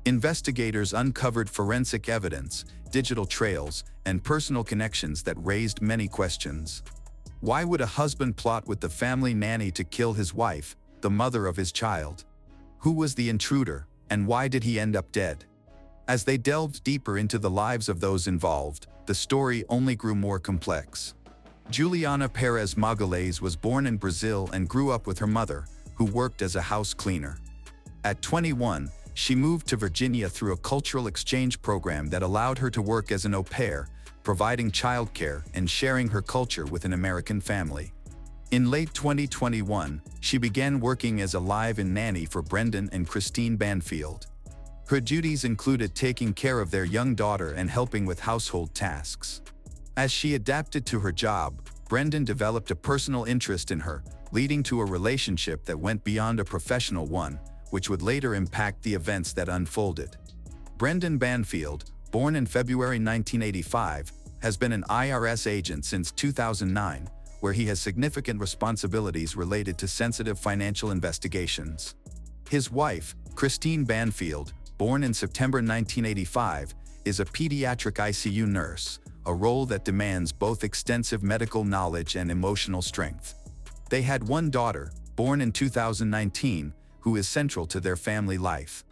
Investigators uncovered forensic evidence, digital trails, and personal connections that raised many questions. Why would a husband plot with the family nanny to kill his wife, the mother of his child? Who was the intruder, and why did he end up dead? As they delved deeper into the lives of those involved, the story only grew more complex. Juliana Perez Magalhães was born in Brazil and grew up with her mother, who worked as a house cleaner. At 21, she moved to Virginia through a cultural exchange program that allowed her to work as an au pair, providing childcare and sharing her culture with an American family. In late 2021, she began working as a live-in nanny for Brendan and Christine Banfield. Her duties included taking care of their young daughter and helping with household tasks. As she adapted to her job, Brendan developed a personal interest in her, leading to a relationship that went beyond a professional one, which would later impact the events that unfolded. Brendan Banfield, born in February 1985, has been an IRS agent since 2009, where he has significant responsibilities related to sensitive financial investigations. His wife, Christine Banfield, born in September 1985, is a pediatric ICU nurse, a role that demands both extensive medical knowledge and emotional strength. They had one daughter, born in 2019, who is central to their family life.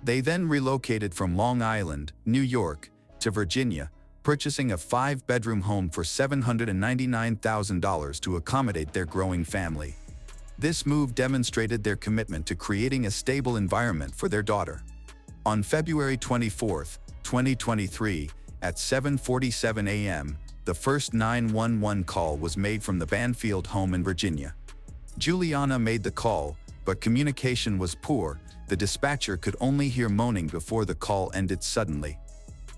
They then relocated from Long Island, New York, to Virginia, purchasing a 5-bedroom home for $799,000 to accommodate their growing family. This move demonstrated their commitment to creating a stable environment for their daughter. On February 24, 2023, at 7:47 a.m., the first 911 call was made from the Banfield home in Virginia. Juliana made the call, but communication was poor. The dispatcher could only hear moaning before the call ended suddenly.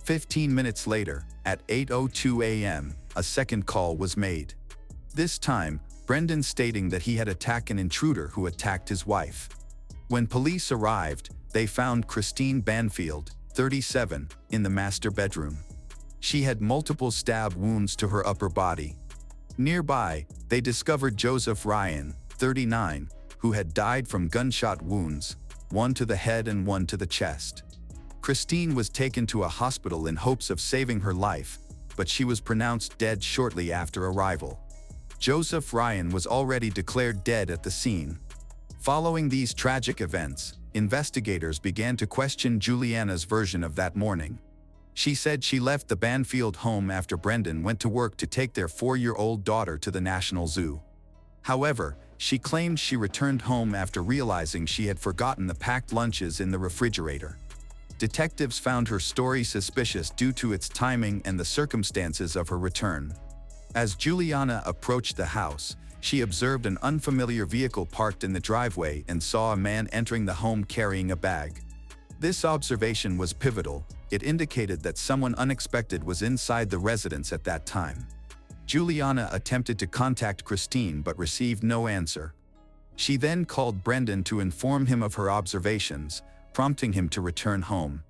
15 minutes later, at 8:02 a.m., a second call was made. This time, Brendan stating that he had attacked an intruder who attacked his wife. When police arrived, they found Christine Banfield, 37, in the master bedroom. She had multiple stab wounds to her upper body. Nearby, they discovered Joseph Ryan, 39, who had died from gunshot wounds, one to the head and one to the chest. Christine was taken to a hospital in hopes of saving her life, but she was pronounced dead shortly after arrival. Joseph Ryan was already declared dead at the scene. Following these tragic events, investigators began to question Juliana's version of that morning. She said she left the Banfield home after Brendan went to work to take their 4-year-old daughter to the National Zoo. However, she claimed she returned home after realizing she had forgotten the packed lunches in the refrigerator. Detectives found her story suspicious due to its timing and the circumstances of her return. As Juliana approached the house, she observed an unfamiliar vehicle parked in the driveway and saw a man entering the home carrying a bag. This observation was pivotal. It indicated that someone unexpected was inside the residence at that time. Juliana attempted to contact Christine but received no answer. She then called Brendan to inform him of her observations, prompting him to return home.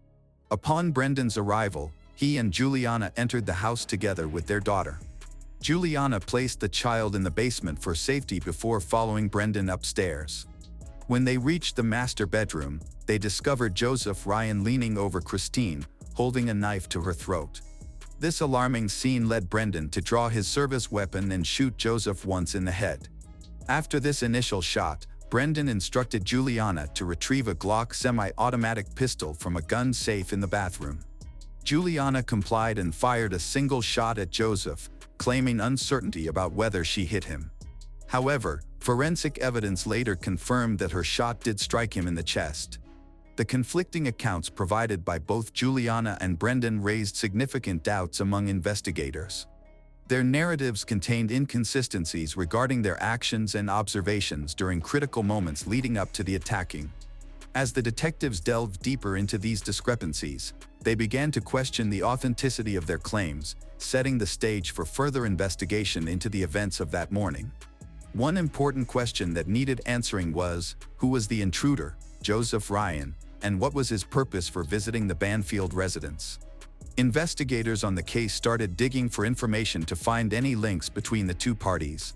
Upon Brendan's arrival, he and Juliana entered the house together with their daughter. Juliana placed the child in the basement for safety before following Brendan upstairs. When they reached the master bedroom, they discovered Joseph Ryan leaning over Christine, holding a knife to her throat. This alarming scene led Brendan to draw his service weapon and shoot Joseph once in the head. After this initial shot, Brendan instructed Juliana to retrieve a Glock semi-automatic pistol from a gun safe in the bathroom. Juliana complied and fired a single shot at Joseph, claiming uncertainty about whether she hit him. However, forensic evidence later confirmed that her shot did strike him in the chest. The conflicting accounts provided by both Juliana and Brendan raised significant doubts among investigators. Their narratives contained inconsistencies regarding their actions and observations during critical moments leading up to the attacking. As the detectives delved deeper into these discrepancies, they began to question the authenticity of their claims, setting the stage for further investigation into the events of that morning. One important question that needed answering was, who was the intruder, Joseph Ryan, and what was his purpose for visiting the Banfield residence? Investigators on the case started digging for information to find any links between the two parties.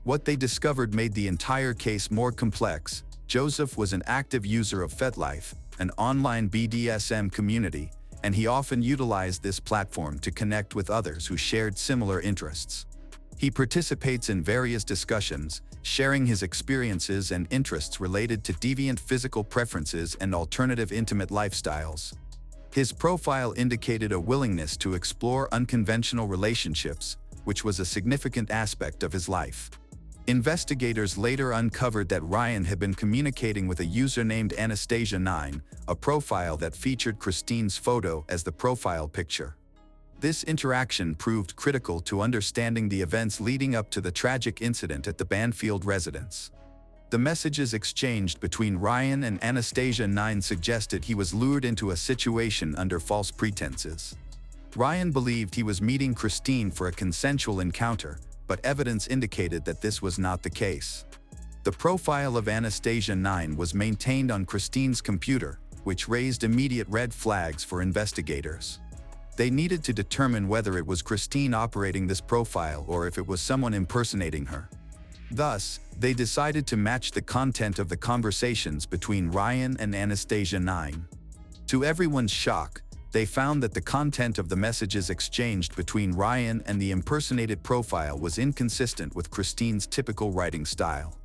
What they discovered made the entire case more complex. Joseph was an active user of FetLife, an online BDSM community, and he often utilized this platform to connect with others who shared similar interests. He participates in various discussions, sharing his experiences and interests related to deviant physical preferences and alternative intimate lifestyles. His profile indicated a willingness to explore unconventional relationships, which was a significant aspect of his life. Investigators later uncovered that Ryan had been communicating with a user named Anastasia9, a profile that featured Christine's photo as the profile picture. This interaction proved critical to understanding the events leading up to the tragic incident at the Banfield residence. The messages exchanged between Ryan and Anastasia 9 suggested he was lured into a situation under false pretenses. Ryan believed he was meeting Christine for a consensual encounter, but evidence indicated that this was not the case. The profile of Anastasia 9 was maintained on Christine's computer, which raised immediate red flags for investigators. They needed to determine whether it was Christine operating this profile or if it was someone impersonating her. Thus, they decided to match the content of the conversations between Ryan and Anastasia 9. To everyone's shock, they found that the content of the messages exchanged between Ryan and the impersonated profile was inconsistent with Christine's typical writing style.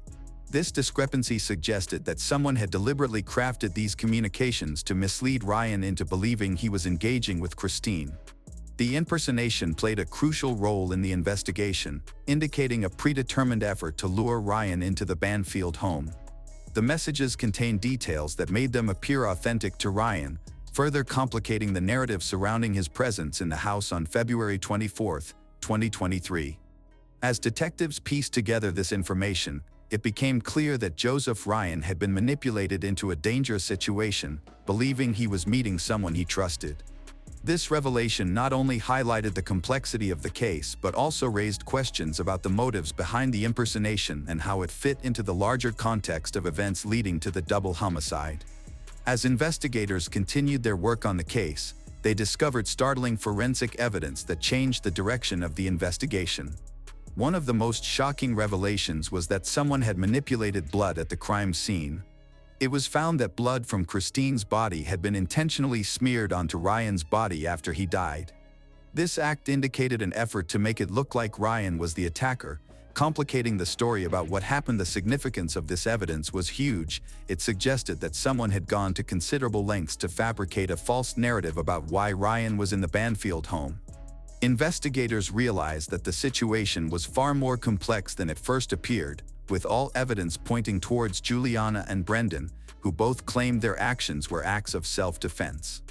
This discrepancy suggested that someone had deliberately crafted these communications to mislead Ryan into believing he was engaging with Christine. The impersonation played a crucial role in the investigation, indicating a predetermined effort to lure Ryan into the Banfield home. The messages contained details that made them appear authentic to Ryan, further complicating the narrative surrounding his presence in the house on February 24, 2023. As detectives pieced together this information, it became clear that Joseph Ryan had been manipulated into a dangerous situation, believing he was meeting someone he trusted. This revelation not only highlighted the complexity of the case but also raised questions about the motives behind the impersonation and how it fit into the larger context of events leading to the double homicide. As investigators continued their work on the case, they discovered startling forensic evidence that changed the direction of the investigation. One of the most shocking revelations was that someone had manipulated blood at the crime scene. It was found that blood from Christine's body had been intentionally smeared onto Ryan's body after he died. This act indicated an effort to make it look like Ryan was the attacker, complicating the story about what happened. The significance of this evidence was huge. It suggested that someone had gone to considerable lengths to fabricate a false narrative about why Ryan was in the Banfield home. Investigators realized that the situation was far more complex than it first appeared, with all evidence pointing towards Juliana and Brendan, who both claimed their actions were acts of self-defense.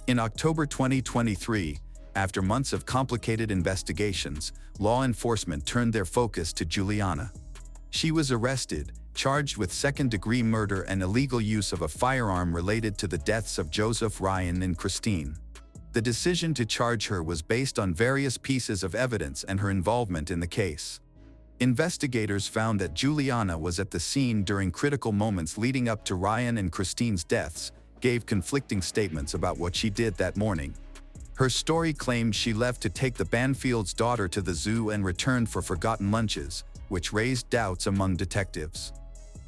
In October 2023, after months of complicated investigations, law enforcement turned their focus to Juliana. She was arrested, charged with second-degree murder and illegal use of a firearm related to the deaths of Joseph Ryan and Christine. The decision to charge her was based on various pieces of evidence and her involvement in the case. Investigators found that Juliana was at the scene during critical moments leading up to Ryan and Christine's deaths, gave conflicting statements about what she did that morning. Her story claimed she left to take the Banfield's daughter to the zoo and returned for forgotten lunches, which raised doubts among detectives.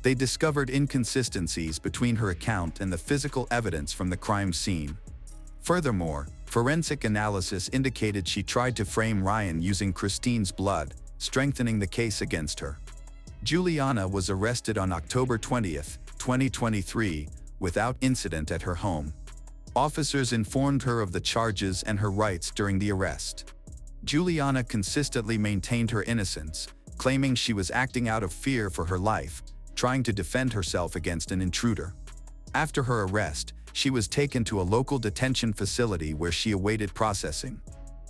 They discovered inconsistencies between her account and the physical evidence from the crime scene. Furthermore, forensic analysis indicated she tried to frame Ryan using Christine's blood, strengthening the case against her. Juliana was arrested on October 20, 2023, without incident at her home. Officers informed her of the charges and her rights during the arrest. Juliana consistently maintained her innocence, claiming she was acting out of fear for her life, trying to defend herself against an intruder. After her arrest, she was taken to a local detention facility where she awaited processing.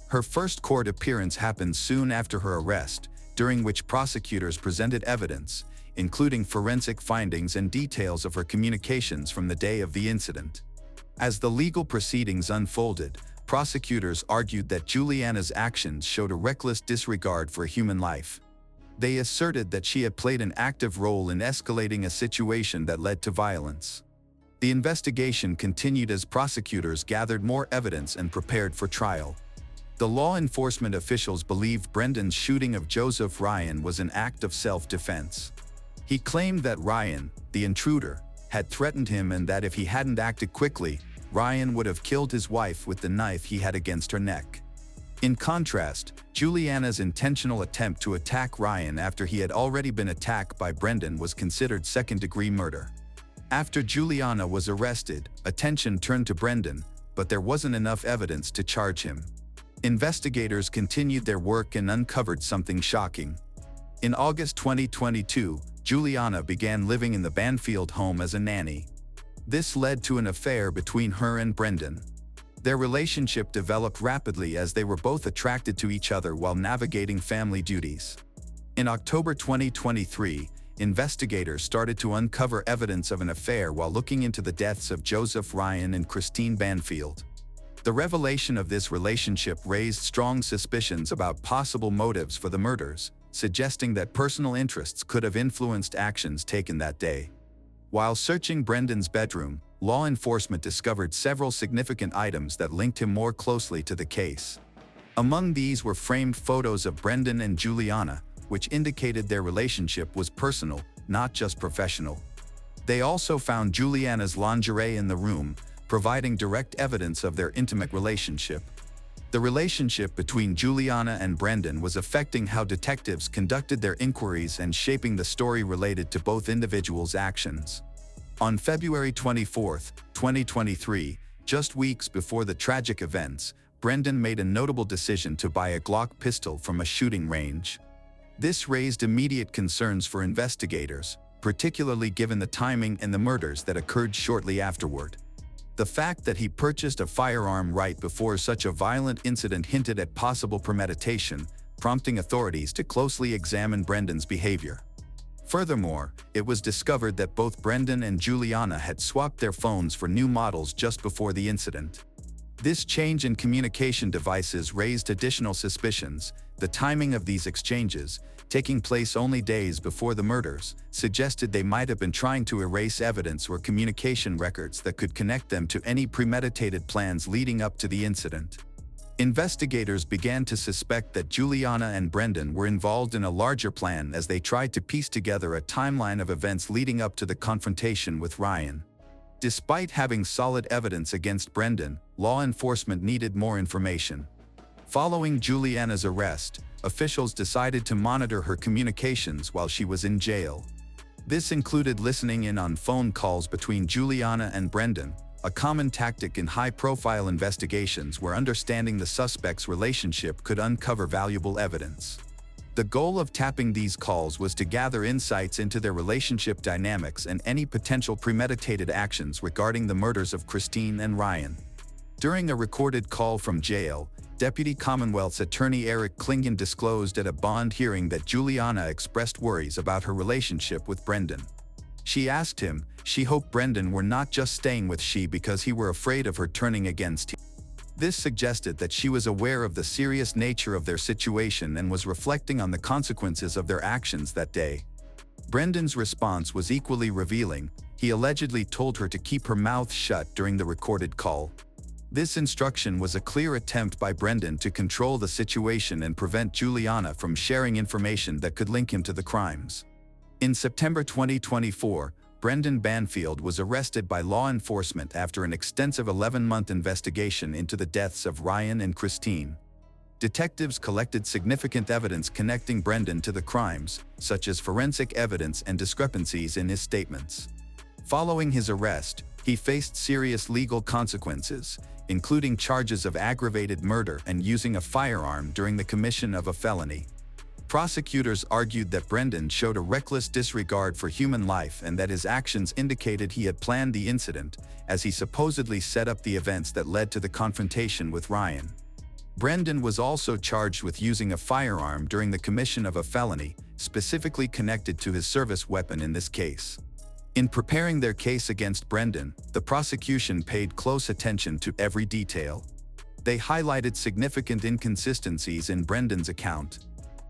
Her first court appearance happened soon after her arrest, during which prosecutors presented evidence, including forensic findings and details of her communications from the day of the incident. As the legal proceedings unfolded, prosecutors argued that Juliana's actions showed a reckless disregard for human life. They asserted that she had played an active role in escalating a situation that led to violence. The investigation continued as prosecutors gathered more evidence and prepared for trial. The law enforcement officials believed Brendan's shooting of Joseph Ryan was an act of self-defense. He claimed that Ryan, the intruder, had threatened him and that if he hadn't acted quickly, Ryan would have killed his wife with the knife he had against her neck. In contrast, Juliana's intentional attempt to attack Ryan after he had already been attacked by Brendan was considered second-degree murder. After Juliana was arrested, attention turned to Brendan, but there wasn't enough evidence to charge him. Investigators continued their work and uncovered something shocking. In August 2022, Juliana began living in the Banfield home as a nanny. This led to an affair between her and Brendan. Their relationship developed rapidly as they were both attracted to each other while navigating family duties. In October 2023, investigators started to uncover evidence of an affair while looking into the deaths of Joseph Ryan and Christine Banfield. The revelation of this relationship raised strong suspicions about possible motives for the murders, suggesting that personal interests could have influenced actions taken that day. While searching Brendan's bedroom, law enforcement discovered several significant items that linked him more closely to the case. Among these were framed photos of Brendan and Juliana, which indicated their relationship was personal, not just professional. They also found Juliana's lingerie in the room, providing direct evidence of their intimate relationship. The relationship between Juliana and Brendan was affecting how detectives conducted their inquiries and shaping the story related to both individuals' actions. On February 24, 2023, just weeks before the tragic events, Brendan made a notable decision to buy a Glock pistol from a shooting range. This raised immediate concerns for investigators, particularly given the timing and the murders that occurred shortly afterward. The fact that he purchased a firearm right before such a violent incident hinted at possible premeditation, prompting authorities to closely examine Brendan's behavior. Furthermore, it was discovered that both Brendan and Juliana had swapped their phones for new models just before the incident. This change in communication devices raised additional suspicions. The timing of these exchanges, taking place only days before the murders, suggested they might have been trying to erase evidence or communication records that could connect them to any premeditated plans leading up to the incident. Investigators began to suspect that Juliana and Brendan were involved in a larger plan as they tried to piece together a timeline of events leading up to the confrontation with Ryan. Despite having solid evidence against Brendan, law enforcement needed more information. Following Juliana's arrest, officials decided to monitor her communications while she was in jail. This included listening in on phone calls between Juliana and Brendan, a common tactic in high-profile investigations where understanding the suspect's relationship could uncover valuable evidence. The goal of tapping these calls was to gather insights into their relationship dynamics and any potential premeditated actions regarding the murders of Christine and Ryan. During a recorded call from jail, Deputy Commonwealth's Attorney Eric Klingon disclosed at a bond hearing that Juliana expressed worries about her relationship with Brendan. She asked him, she hoped Brendan were not just staying with she because he were afraid of her turning against him. This suggested that she was aware of the serious nature of their situation and was reflecting on the consequences of their actions that day. Brendan's response was equally revealing. He allegedly told her to keep her mouth shut during the recorded call. This instruction was a clear attempt by Brendan to control the situation and prevent Juliana from sharing information that could link him to the crimes. In September 2024, Brendan Banfield was arrested by law enforcement after an extensive 11-month investigation into the deaths of Ryan and Christine. Detectives collected significant evidence connecting Brendan to the crimes, such as forensic evidence and discrepancies in his statements. Following his arrest, he faced serious legal consequences, including charges of aggravated murder and using a firearm during the commission of a felony. Prosecutors argued that Brendan showed a reckless disregard for human life and that his actions indicated he had planned the incident, as he supposedly set up the events that led to the confrontation with Ryan. Brendan was also charged with using a firearm during the commission of a felony, specifically connected to his service weapon in this case. In preparing their case against Brendan, the prosecution paid close attention to every detail. They highlighted significant inconsistencies in Brendan's account.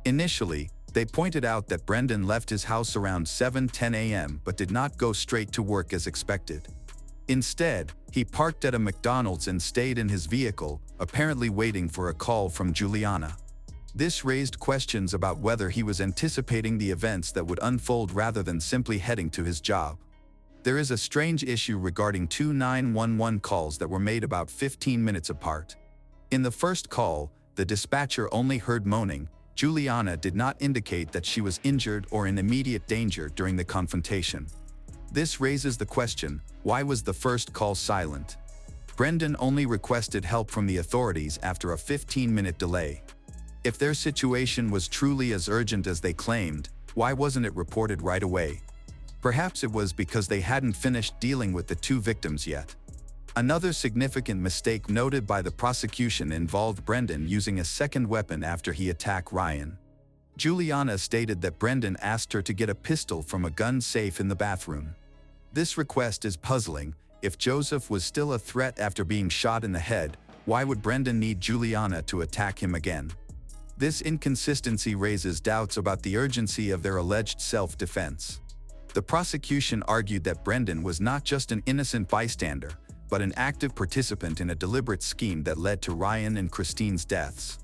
Initially, they pointed out that Brendan left his house around 7:10 a.m. but did not go straight to work as expected. Instead, he parked at a McDonald's and stayed in his vehicle, apparently waiting for a call from Juliana. This raised questions about whether he was anticipating the events that would unfold rather than simply heading to his job. There is a strange issue regarding two 911 calls that were made about 15 minutes apart. In the first call, the dispatcher only heard moaning. Juliana did not indicate that she was injured or in immediate danger during the confrontation. This raises the question, why was the first call silent? Brendan only requested help from the authorities after a 15-minute delay. If their situation was truly as urgent as they claimed, why wasn't it reported right away? Perhaps it was because they hadn't finished dealing with the two victims yet. Another significant mistake noted by the prosecution involved Brendan using a second weapon after he attacked Ryan. Juliana stated that Brendan asked her to get a pistol from a gun safe in the bathroom. This request is puzzling. If Joseph was still a threat after being shot in the head, why would Brendan need Juliana to attack him again? This inconsistency raises doubts about the urgency of their alleged self-defense. The prosecution argued that Brendan was not just an innocent bystander, but an active participant in a deliberate scheme that led to Ryan and Christine's deaths.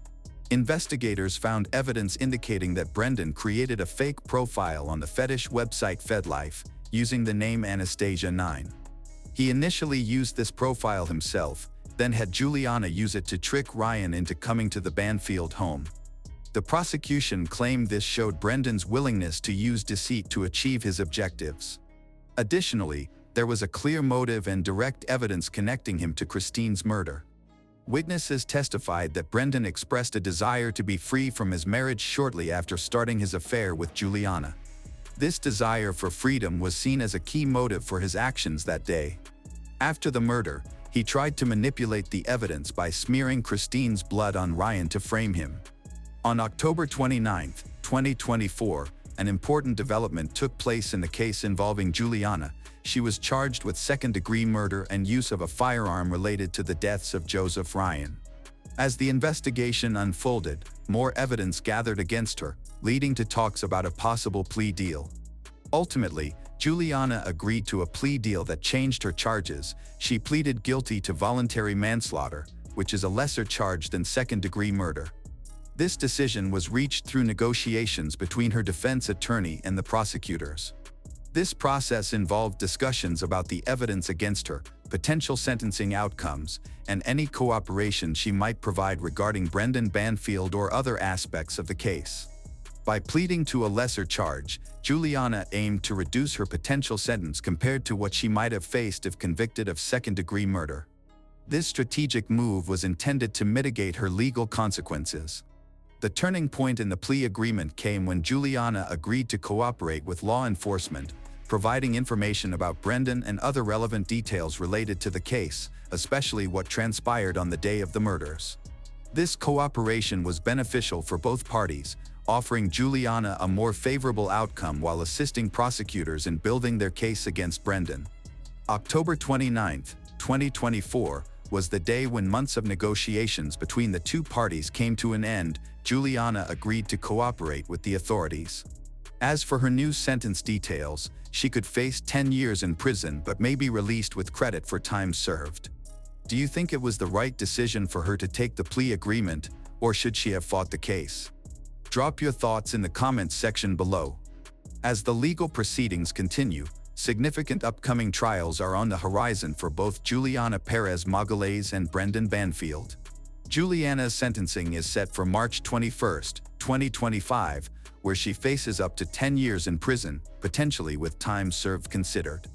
Investigators found evidence indicating that Brendan created a fake profile on the fetish website FedLife, using the name Anastasia9. He initially used this profile himself, then had Juliana use it to trick Ryan into coming to the Banfield home. The prosecution claimed this showed Brendan's willingness to use deceit to achieve his objectives. Additionally, there was a clear motive and direct evidence connecting him to Christine's murder. Witnesses testified that Brendan expressed a desire to be free from his marriage shortly after starting his affair with Juliana. This desire for freedom was seen as a key motive for his actions that day. After the murder, he tried to manipulate the evidence by smearing Christine's blood on Ryan to frame him. On October 29, 2024, an important development took place in the case involving Juliana. She was charged with second-degree murder and use of a firearm related to the deaths of Joseph Ryan. As the investigation unfolded, more evidence gathered against her, leading to talks about a possible plea deal. Ultimately, Juliana agreed to a plea deal that changed her charges. She pleaded guilty to voluntary manslaughter, which is a lesser charge than second-degree murder. This decision was reached through negotiations between her defense attorney and the prosecutors. This process involved discussions about the evidence against her, potential sentencing outcomes, and any cooperation she might provide regarding Brendan Banfield or other aspects of the case. By pleading to a lesser charge, Juliana aimed to reduce her potential sentence compared to what she might have faced if convicted of second-degree murder. This strategic move was intended to mitigate her legal consequences. The turning point in the plea agreement came when Juliana agreed to cooperate with law enforcement, providing information about Brendan and other relevant details related to the case, especially what transpired on the day of the murders. This cooperation was beneficial for both parties, offering Juliana a more favorable outcome while assisting prosecutors in building their case against Brendan. October 29, 2024, was the day when months of negotiations between the two parties came to an end. Juliana agreed to cooperate with the authorities. As for her new sentence details, she could face 10 years in prison but may be released with credit for time served. Do you think it was the right decision for her to take the plea agreement, or should she have fought the case? Drop your thoughts in the comments section below. As the legal proceedings continue, significant upcoming trials are on the horizon for both Juliana Perez Magalhães and Brendan Banfield. Juliana's sentencing is set for March 21, 2025, where she faces up to 10 years in prison, potentially with time served considered.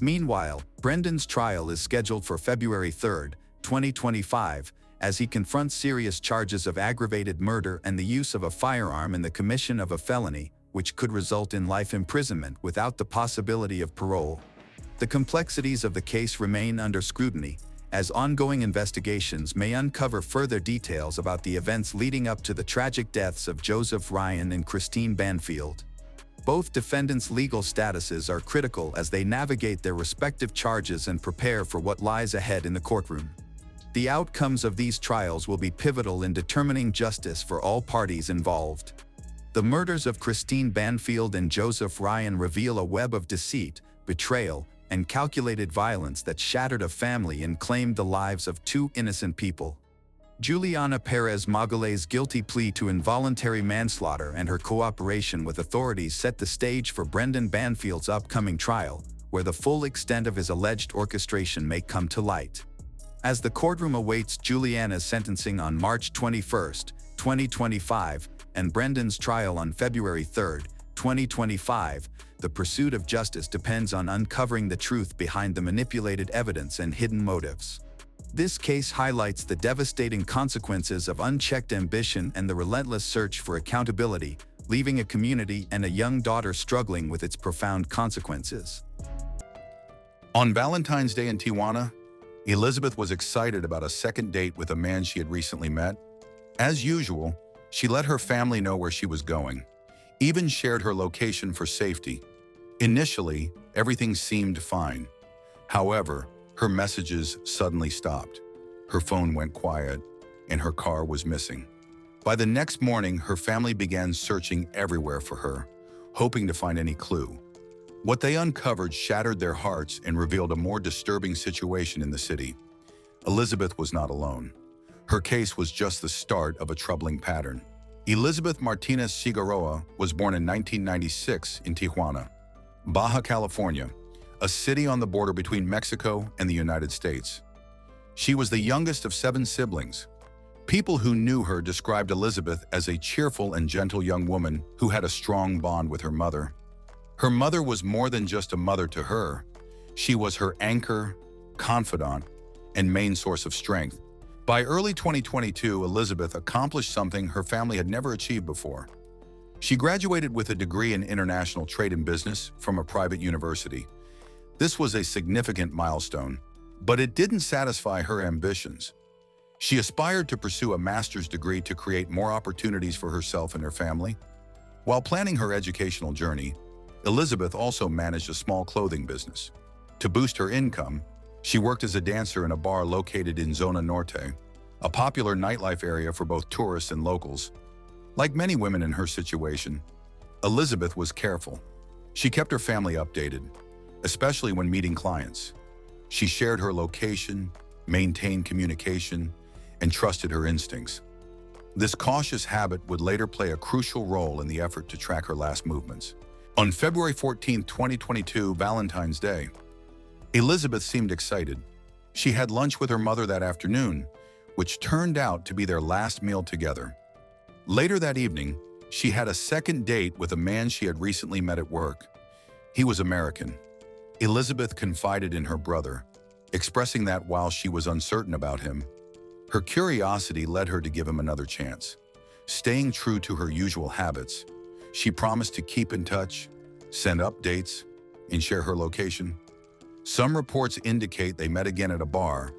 Meanwhile, Brendan's trial is scheduled for February 3, 2025, as he confronts serious charges of aggravated murder and the use of a firearm in the commission of a felony, which could result in life imprisonment without the possibility of parole. The complexities of the case remain under scrutiny, as ongoing investigations may uncover further details about the events leading up to the tragic deaths of Joseph Ryan and Christine Banfield. Both defendants' legal statuses are critical as they navigate their respective charges and prepare for what lies ahead in the courtroom. The outcomes of these trials will be pivotal in determining justice for all parties involved. The murders of Christine Banfield and Joseph Ryan reveal a web of deceit, betrayal, and calculated violence that shattered a family and claimed the lives of two innocent people. Juliana Perez Magalhães' guilty plea to involuntary manslaughter and her cooperation with authorities set the stage for Brendan Banfield's upcoming trial, where the full extent of his alleged orchestration may come to light. As the courtroom awaits Juliana's sentencing on March 21, 2025, and Brendan's trial on February 3, 2025, the pursuit of justice depends on uncovering the truth behind the manipulated evidence and hidden motives. This case highlights the devastating consequences of unchecked ambition and the relentless search for accountability, leaving a community and a young daughter struggling with its profound consequences. On Valentine's Day in Tijuana, Elizabeth was excited about a second date with a man she had recently met. As usual, She let her family know where she was going, even shared her location for safety. Initially, everything seemed fine. However, her messages suddenly stopped. Her phone went quiet, and her car was missing. By the next morning, her family began searching everywhere for her, hoping to find any clue. What they uncovered shattered their hearts and revealed a more disturbing situation in the city. Elizabeth was not alone. Her case was just the start of a troubling pattern. Elizabeth Martinez Figueroa was born in 1996 in Tijuana, Baja California, a city on the border between Mexico and the United States. She was the youngest of 7 siblings. People who knew her described Elizabeth as a cheerful and gentle young woman who had a strong bond with her mother. Her mother was more than just a mother to her. She was her anchor, confidant, and main source of strength. By early 2022, Elizabeth accomplished something her family had never achieved before. She graduated with a degree in international trade and business from a private university. This was a significant milestone, but it didn't satisfy her ambitions. She aspired to pursue a master's degree to create more opportunities for herself and her family. While planning her educational journey, Elizabeth also managed a small clothing business. To boost her income, she worked as a dancer in a bar located in Zona Norte, a popular nightlife area for both tourists and locals. Like many women in her situation, Elizabeth was careful. She kept her family updated, especially when meeting clients. She shared her location, maintained communication, and trusted her instincts. This cautious habit would later play a crucial role in the effort to track her last movements. On February 14, 2022, Valentine's Day, Elizabeth seemed excited. She had lunch with her mother that afternoon, which turned out to be their last meal together. Later that evening, she had a second date with a man she had recently met at work. He was American. Elizabeth confided in her brother, expressing that while she was uncertain about him, her curiosity led her to give him another chance. Staying true to her usual habits, she promised to keep in touch, send updates, and share her location. Some reports indicate they met again at a bar,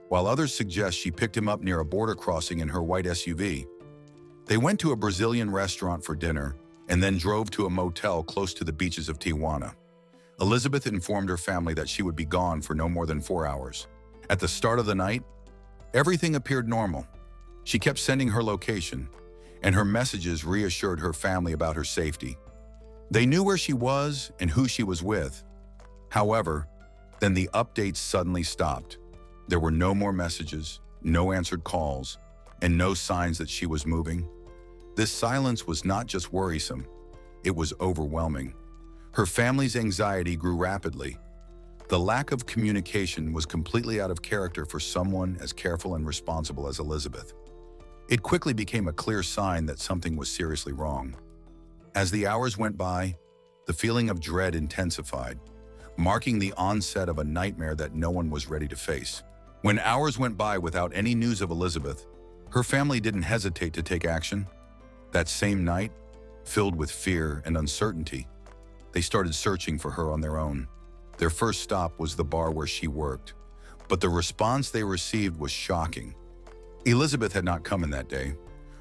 while others suggest she picked him up near a border crossing in her white SUV. They went to a Brazilian restaurant for dinner and then drove to a motel close to the beaches of Tijuana. Elizabeth informed her family that she would be gone for no more than 4 hours. At the start of the night, everything appeared normal. She kept sending her location, and her messages reassured her family about her safety. They knew where she was and who she was with. However, then the updates suddenly stopped. There were no more messages, no answered calls, and no signs that she was moving. This silence was not just worrisome, it was overwhelming. Her family's anxiety grew rapidly. The lack of communication was completely out of character for someone as careful and responsible as Elizabeth. It quickly became a clear sign that something was seriously wrong. As the hours went by, the feeling of dread intensified, marking the onset of a nightmare that no one was ready to face. When hours went by without any news of Elizabeth, her family didn't hesitate to take action. That same night, filled with fear and uncertainty, they started searching for her on their own. Their first stop was the bar where she worked, but the response they received was shocking. Elizabeth had not come in that day.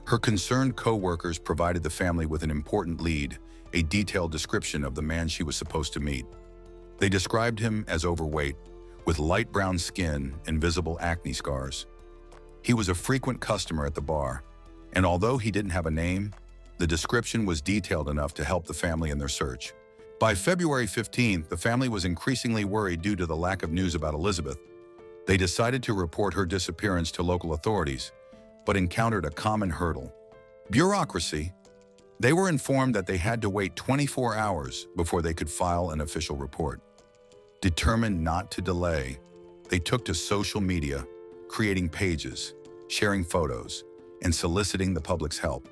Her concerned co-workers provided the family with an important lead, a detailed description of the man she was supposed to meet. They described him as overweight, with light brown skin and visible acne scars. He was a frequent customer at the bar, and although he didn't have a name, the description was detailed enough to help the family in their search. By February 15th, the family was increasingly worried due to the lack of news about Elizabeth. They decided to report her disappearance to local authorities, but encountered a common hurdle: bureaucracy. They were informed that they had to wait 24 hours before they could file an official report. Determined not to delay, they took to social media, creating pages, sharing photos, and soliciting the public's help.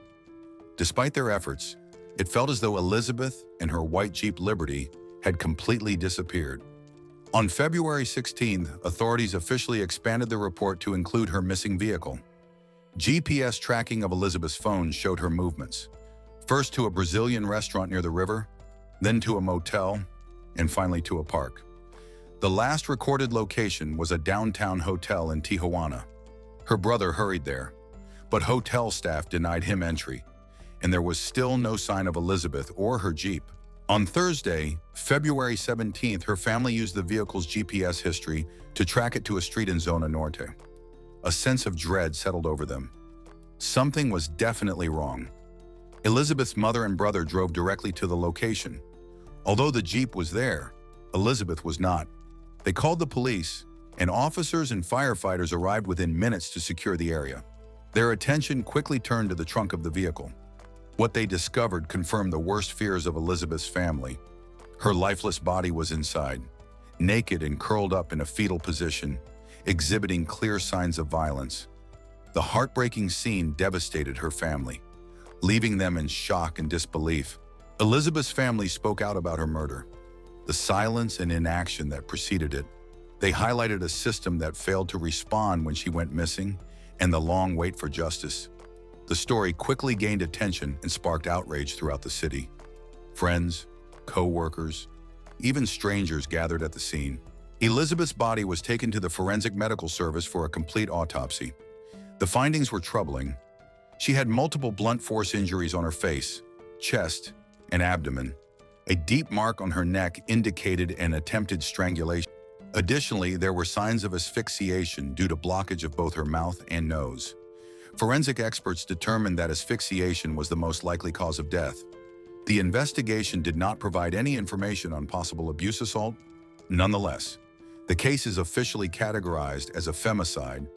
Despite their efforts, it felt as though Elizabeth and her white Jeep Liberty had completely disappeared. On February 16th, authorities officially expanded the report to include her missing vehicle. GPS tracking of Elizabeth's phone showed her movements, first to a Brazilian restaurant near the river, then to a motel, and finally to a park. The last recorded location was a downtown hotel in Tijuana. Her brother hurried there, but hotel staff denied him entry, and there was still no sign of Elizabeth or her Jeep. On Thursday, February 17th, her family used the vehicle's GPS history to track it to a street in Zona Norte. A sense of dread settled over them. Something was definitely wrong. Elizabeth's mother and brother drove directly to the location. Although the Jeep was there, Elizabeth was not. They called the police, and officers and firefighters arrived within minutes to secure the area. Their attention quickly turned to the trunk of the vehicle. What they discovered confirmed the worst fears of Elizabeth's family. Her lifeless body was inside, naked and curled up in a fetal position, exhibiting clear signs of violence. The heartbreaking scene devastated her family, leaving them in shock and disbelief. Elizabeth's family spoke out about her murder, the silence and inaction that preceded it. They highlighted a system that failed to respond when she went missing and the long wait for justice. The story quickly gained attention and sparked outrage throughout the city. Friends, co-workers, even strangers gathered at the scene. Elizabeth's body was taken to the Forensic Medical Service for a complete autopsy. The findings were troubling. She had multiple blunt force injuries on her face, chest, and abdomen. A deep mark on her neck indicated an attempted strangulation. Additionally, there were signs of asphyxiation due to blockage of both her mouth and nose. Forensic experts determined that asphyxiation was the most likely cause of death. The investigation did not provide any information on possible abuse assault. Nonetheless, the case is officially categorized as a femicide,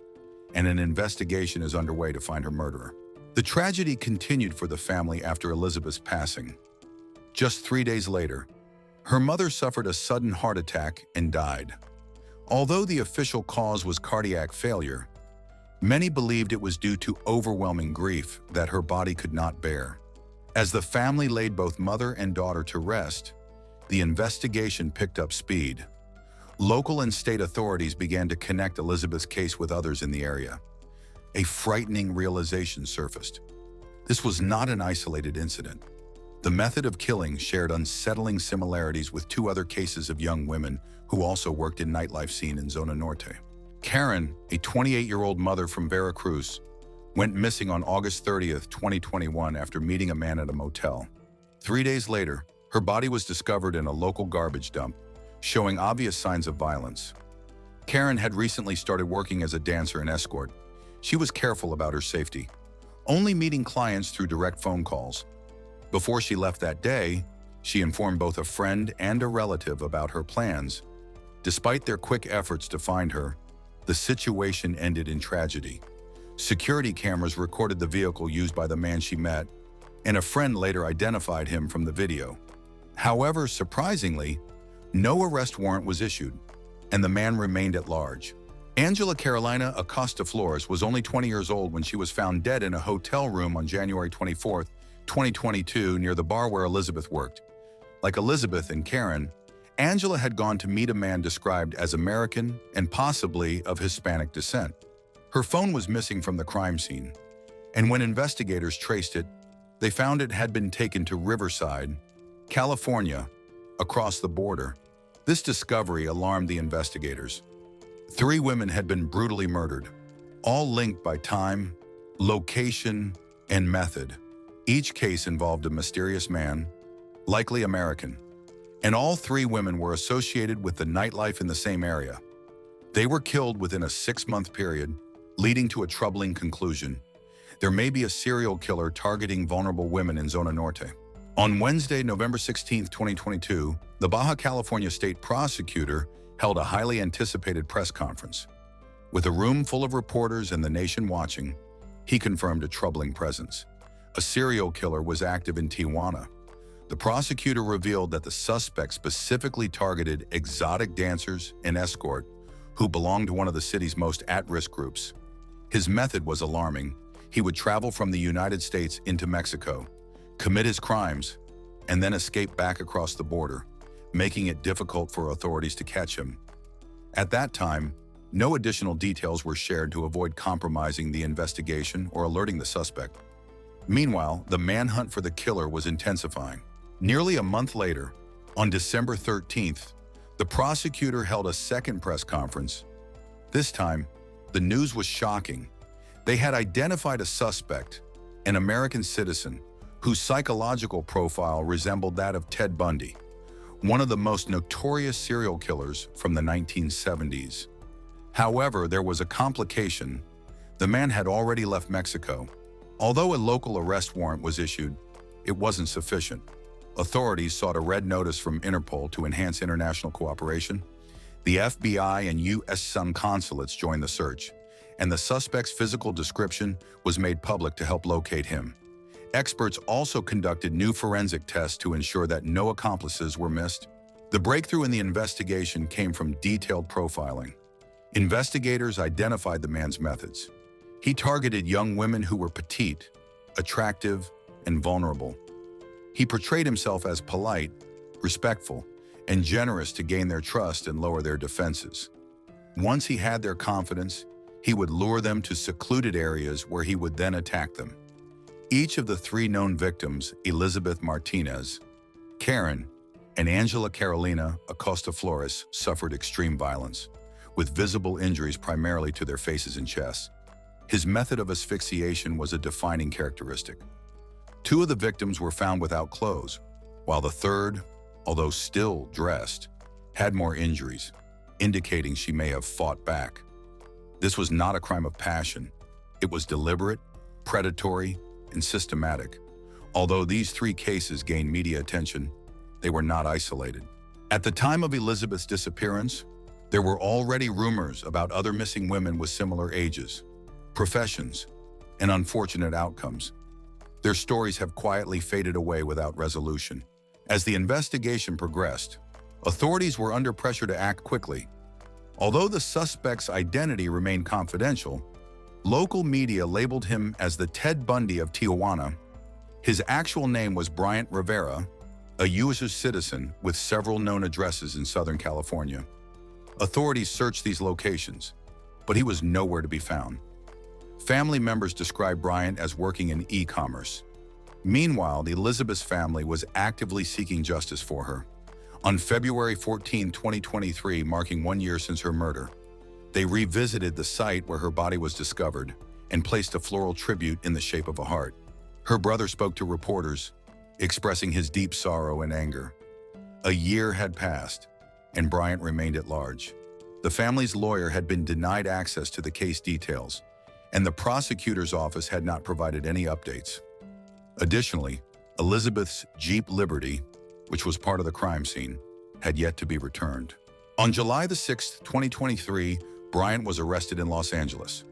and an investigation is underway to find her murderer. The tragedy continued for the family after Elizabeth's passing. Just 3 days later, her mother suffered a sudden heart attack and died. Although the official cause was cardiac failure, many believed it was due to overwhelming grief that her body could not bear. As the family laid both mother and daughter to rest, the investigation picked up speed. Local and state authorities began to connect Elizabeth's case with others in the area. A frightening realization surfaced. This was not an isolated incident. The method of killing shared unsettling similarities with 2 other cases of young women who also worked in nightlife scene in Zona Norte. Karen, a 28-year-old mother from Veracruz, went missing on August 30th, 2021 after meeting a man at a motel. 3 days later, her body was discovered in a local garbage dump, showing obvious signs of violence. Karen had recently started working as a dancer and escort. She was careful about her safety, only meeting clients through direct phone calls. Before she left that day, she informed both a friend and a relative about her plans. Despite their quick efforts to find her, the situation ended in tragedy. Security cameras recorded the vehicle used by the man she met, and a friend later identified him from the video. However, surprisingly, no arrest warrant was issued, and the man remained at large. Angela Carolina Acosta Flores was only 20 years old when she was found dead in a hotel room on January 24, 2022, near the bar where Elizabeth worked. Like Elizabeth and Karen, Angela had gone to meet a man described as American and possibly of Hispanic descent. Her phone was missing from the crime scene, and when investigators traced it, they found it had been taken to Riverside, California, across the border. This discovery alarmed the investigators. 3 women had been brutally murdered, all linked by time, location, and method. Each case involved a mysterious man, likely American, and all 3 women were associated with the nightlife in the same area. They were killed within a 6-month period, leading to a troubling conclusion. There may be a serial killer targeting vulnerable women in Zona Norte. On Wednesday, November 16, 2022, the Baja California State Prosecutor held a highly anticipated press conference. With a room full of reporters and the nation watching, he confirmed a troubling presence. A serial killer was active in Tijuana. The prosecutor revealed that the suspect specifically targeted exotic dancers and escort who belonged to one of the city's most at-risk groups. His method was alarming. He would travel from the United States into Mexico, commit his crimes, and then escape back across the border, making it difficult for authorities to catch him. At that time, no additional details were shared to avoid compromising the investigation or alerting the suspect. Meanwhile, the manhunt for the killer was intensifying. Nearly a month later, on December 13th, the prosecutor held a second press conference. This time, the news was shocking. They had identified a suspect, an American citizen, whose psychological profile resembled that of Ted Bundy, one of the most notorious serial killers from the 1970s. However, there was a complication. The man had already left Mexico. Although a local arrest warrant was issued, it wasn't sufficient. Authorities sought a red notice from Interpol to enhance international cooperation. The FBI and U.S. consulates joined the search, and the suspect's physical description was made public to help locate him. Experts also conducted new forensic tests to ensure that no accomplices were missed. The breakthrough in the investigation came from detailed profiling. Investigators identified the man's methods. He targeted young women who were petite, attractive, and vulnerable. He portrayed himself as polite, respectful, and generous to gain their trust and lower their defenses. Once he had their confidence, he would lure them to secluded areas where he would then attack them. Each of the three known victims, Elizabeth Martinez, Karen, and Angela Carolina Acosta Flores, suffered extreme violence, with visible injuries primarily to their faces and chests. His method of asphyxiation was a defining characteristic. Two of the victims were found without clothes, while the third, although still dressed, had more injuries, indicating she may have fought back. This was not a crime of passion. It was deliberate, predatory, and systematic. Although these three cases gained media attention, they were not isolated. At the time of Elizabeth's disappearance, there were already rumors about other missing women with similar ages, professions, and unfortunate outcomes. Their stories have quietly faded away without resolution. As the investigation progressed, authorities were under pressure to act quickly. Although the suspect's identity remained confidential, local media labeled him as the Ted Bundy of Tijuana. His actual name was Bryant Rivera, a U.S. citizen with several known addresses in Southern California. Authorities searched these locations, but he was nowhere to be found. Family members described Bryant as working in e-commerce. Meanwhile, Elizabeth's family was actively seeking justice for her. On February 14, 2023, marking 1 year since her murder, they revisited the site where her body was discovered and placed a floral tribute in the shape of a heart. Her brother spoke to reporters, expressing his deep sorrow and anger. A year had passed, and Bryant remained at large. The family's lawyer had been denied access to the case details, and the prosecutor's office had not provided any updates. Additionally, Elizabeth's Jeep Liberty, which was part of the crime scene, had yet to be returned. On July 6, 2023, Bryant was arrested in Los Angeles.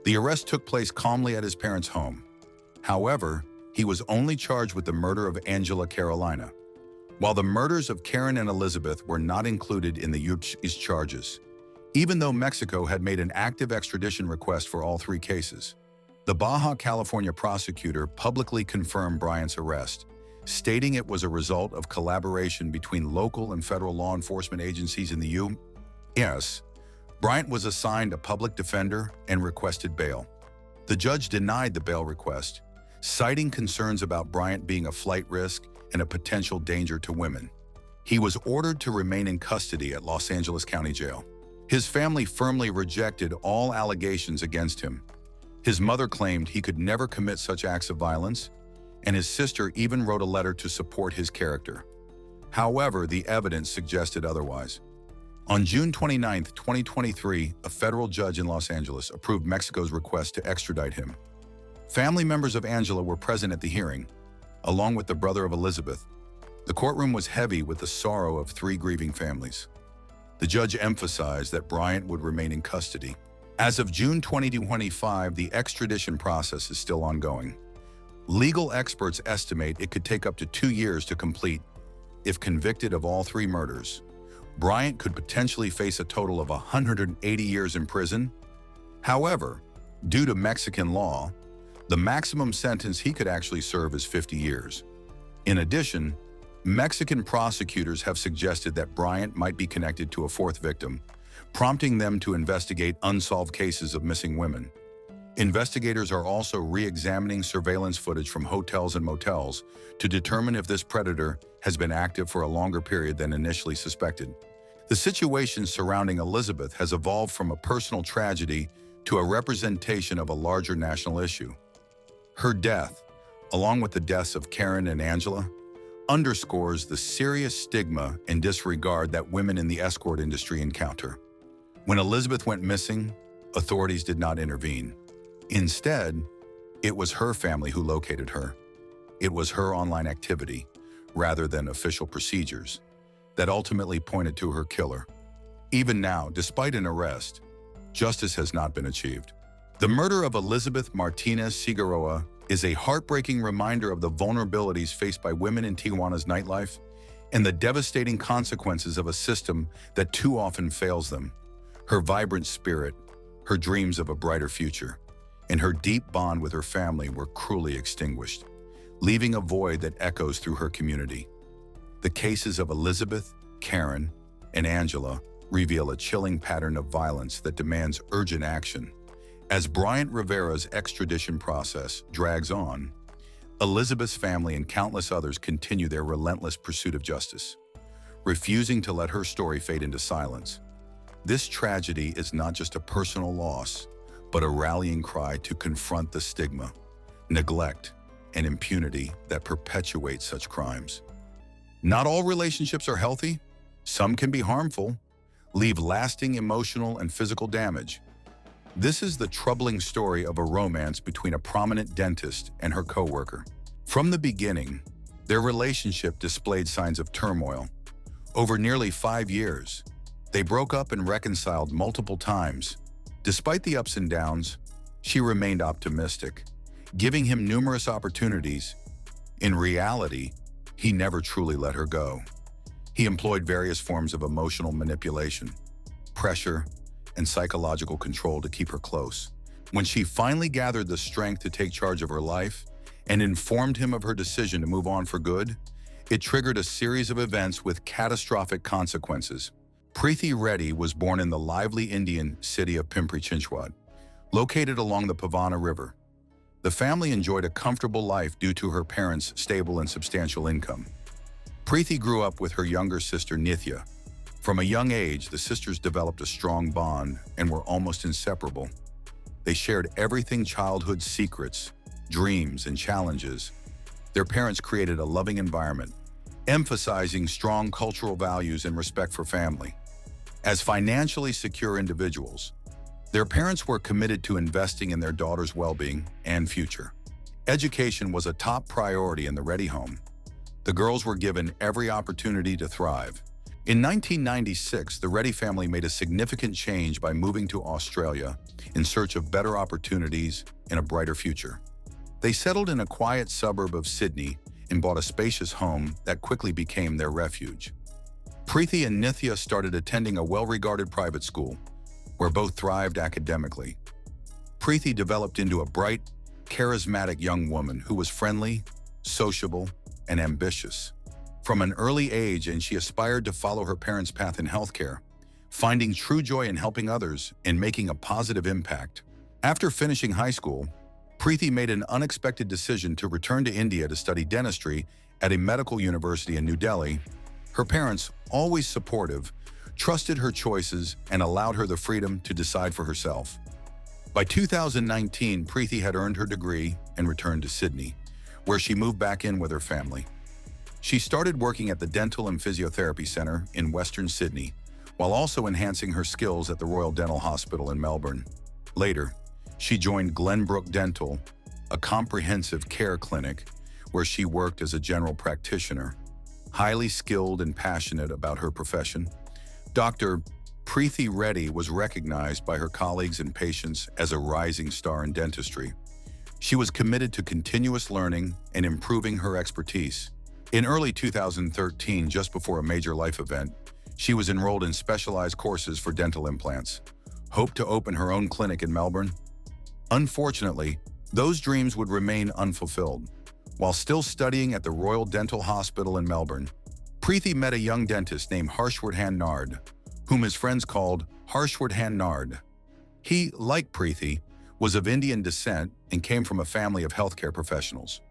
The arrest took place calmly at his parents' home. However, he was only charged with the murder of Angela Carolina, while the murders of Karen and Elizabeth were not included in the U.S. charges. Even though Mexico had made an active extradition request for all three cases, the Baja California prosecutor publicly confirmed Bryant's arrest, stating it was a result of collaboration between local and federal law enforcement agencies in the U.S. Bryant was assigned a public defender and requested bail. The judge denied the bail request, citing concerns about Bryant being a flight risk and a potential danger to women. He was ordered to remain in custody at Los Angeles County Jail. His family firmly rejected all allegations against him. His mother claimed he could never commit such acts of violence, and his sister even wrote a letter to support his character. However, the evidence suggested otherwise. On June 29, 2023, a federal judge in Los Angeles approved Mexico's request to extradite him. Family members of Angela were present at the hearing, along with the brother of Elizabeth. The courtroom was heavy with the sorrow of three grieving families. The judge emphasized that Bryant would remain in custody. As of June 2025, the extradition process is still ongoing. Legal experts estimate it could take up to 2 years to complete. If convicted of all three murders, Bryant could potentially face a total of 180 years in prison. However, due to Mexican law, the maximum sentence he could actually serve is 50 years. In addition, Mexican prosecutors have suggested that Bryant might be connected to a fourth victim, prompting them to investigate unsolved cases of missing women. Investigators are also re-examining surveillance footage from hotels and motels to determine if this predator has been active for a longer period than initially suspected. The situation surrounding Elizabeth has evolved from a personal tragedy to a representation of a larger national issue. Her death, along with the deaths of Karen and Angela, underscores the serious stigma and disregard that women in the escort industry encounter. When Elizabeth went missing, authorities did not intervene. Instead, it was her family who located her. It was her online activity, rather than official procedures, that ultimately pointed to her killer. Even now, despite an arrest, justice has not been achieved. The murder of Elizabeth Martinez Figueroa is a heartbreaking reminder of the vulnerabilities faced by women in Tijuana's nightlife and the devastating consequences of a system that too often fails them. Her vibrant spirit, her dreams of a brighter future, and her deep bond with her family were cruelly extinguished, leaving a void that echoes through her community. The cases of Elizabeth, Karen, and Angela reveal a chilling pattern of violence that demands urgent action. As Bryant Rivera's extradition process drags on, Elizabeth's family and countless others continue their relentless pursuit of justice, refusing to let her story fade into silence. This tragedy is not just a personal loss, but a rallying cry to confront the stigma, neglect, and impunity that perpetuate such crimes. Not all relationships are healthy. Some can be harmful, leave lasting emotional and physical damage. This is the troubling story of a romance between a prominent dentist and her coworker. From the beginning, their relationship displayed signs of turmoil. Over nearly 5 years, they broke up and reconciled multiple times. Despite the ups and downs, she remained optimistic, giving him numerous opportunities. In reality, he never truly let her go. He employed various forms of emotional manipulation, pressure, and psychological control to keep her close. When she finally gathered the strength to take charge of her life and informed him of her decision to move on for good, it triggered a series of events with catastrophic consequences. Preeti Reddy was born in the lively Indian city of Pimpri-Chinchwad, located along the Pavana River. The family enjoyed a comfortable life due to her parents' stable and substantial income. Preeti grew up with her younger sister Nithya. From a young age, the sisters developed a strong bond and were almost inseparable. They shared everything: childhood secrets, dreams, and challenges. Their parents created a loving environment, emphasizing strong cultural values and respect for family. As financially secure individuals, their parents were committed to investing in their daughter's well-being and future. Education was a top priority in the Reddy home. The girls were given every opportunity to thrive. In 1996, the Reddy family made a significant change by moving to Australia in search of better opportunities and a brighter future. They settled in a quiet suburb of Sydney and bought a spacious home that quickly became their refuge. Preeti and Nithya started attending a well-regarded private school, where both thrived academically. Preeti developed into a bright, charismatic young woman who was friendly, sociable, and ambitious. From an early age, and she aspired to follow her parents' path in healthcare, finding true joy in helping others and making a positive impact. After finishing high school, Preeti made an unexpected decision to return to India to study dentistry at a medical university in New Delhi. Her parents, always supportive, trusted her choices and allowed her the freedom to decide for herself. By 2019, Preeti had earned her degree and returned to Sydney, where she moved back in with her family. She started working at the Dental and Physiotherapy Centre in Western Sydney, while also enhancing her skills at the Royal Dental Hospital in Melbourne. Later, she joined Glenbrook Dental, a comprehensive care clinic where she worked as a general practitioner. Highly skilled and passionate about her profession, Dr. Preeti Reddy was recognized by her colleagues and patients as a rising star in dentistry. She was committed to continuous learning and improving her expertise. In early 2013, just before a major life event, she was enrolled in specialized courses for dental implants, hoped to open her own clinic in Melbourne. Unfortunately, those dreams would remain unfulfilled. While still studying at the Royal Dental Hospital in Melbourne, Preeti met a young dentist named Harshwardhan Nard, whom his friends called Harshwardhan Nard. He, like Preeti, was of Indian descent and came from a family of healthcare professionals.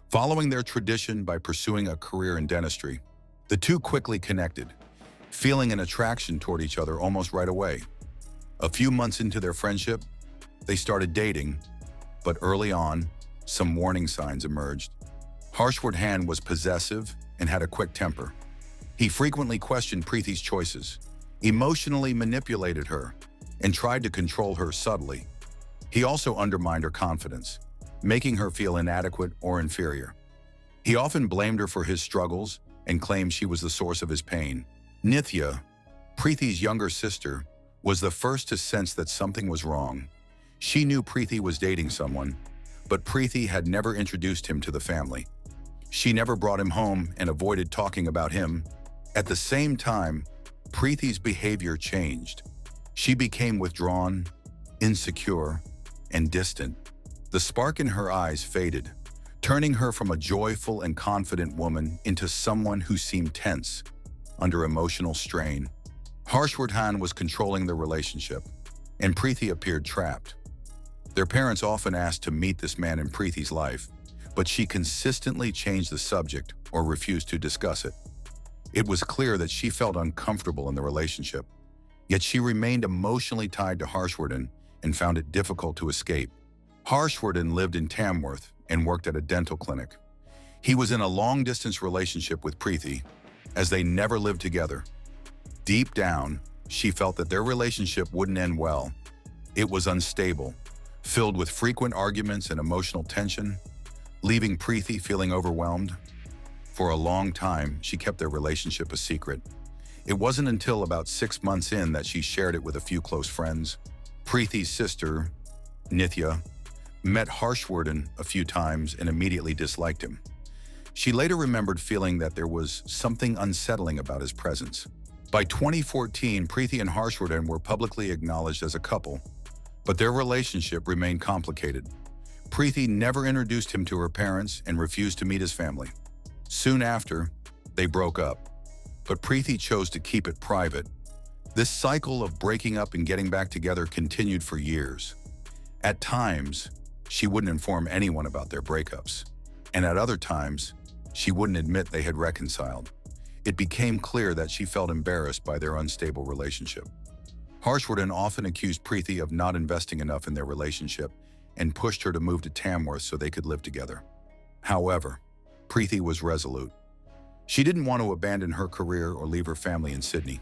Following their tradition by pursuing a career in dentistry, the two quickly connected, feeling an attraction toward each other almost right away. A few months into their friendship, They started dating, but early on, some warning signs emerged. Harshvardhan was possessive and had a quick temper. He frequently questioned Preethi's choices, emotionally manipulated her, and tried to control her subtly. He also undermined her confidence, making her feel inadequate or inferior. He often blamed her for his struggles and claimed she was the source of his pain. Nithya, Preethi's younger sister, was the first to sense that something was wrong. She knew Preethi was dating someone, but Preethi had never introduced him to the family. She never brought him home and avoided talking about him. At the same time, Preethi's behavior changed. She became withdrawn, insecure, and distant. The spark in her eyes faded, turning her from a joyful and confident woman into someone who seemed tense, under emotional strain. Harshvardhan was controlling the relationship, and Preethi appeared trapped. Their parents often asked to meet this man in Preethi's life, but she consistently changed the subject or refused to discuss it. It was clear that she felt uncomfortable in the relationship, yet she remained emotionally tied to Harshvardhan and found it difficult to escape. Harshvardhan lived in Tamworth and worked at a dental clinic. He was in a long-distance relationship with Preethi, as they never lived together. Deep down, she felt that their relationship wouldn't end well. It was unstable, filled with frequent arguments and emotional tension, leaving Preethi feeling overwhelmed. For a long time, she kept their relationship a secret. It wasn't until about 6 months in that she shared it with a few close friends. Preethi's sister, Nithya, met Harshvardhan a few times and immediately disliked him. She later remembered feeling that there was something unsettling about his presence. By 2014, Preethi and Harshvardhan were publicly acknowledged as a couple, but their relationship remained complicated. Preethi never introduced him to her parents and refused to meet his family. Soon after, they broke up, but Preethi chose to keep it private. This cycle of breaking up and getting back together continued for years. At times, she wouldn't inform anyone about their breakups, and at other times, she wouldn't admit they had reconciled. It became clear that she felt embarrassed by their unstable relationship. Harshvardhan often accused Preethi of not investing enough in their relationship and pushed her to move to Tamworth so they could live together. However, Preethi was resolute. She didn't want to abandon her career or leave her family in Sydney.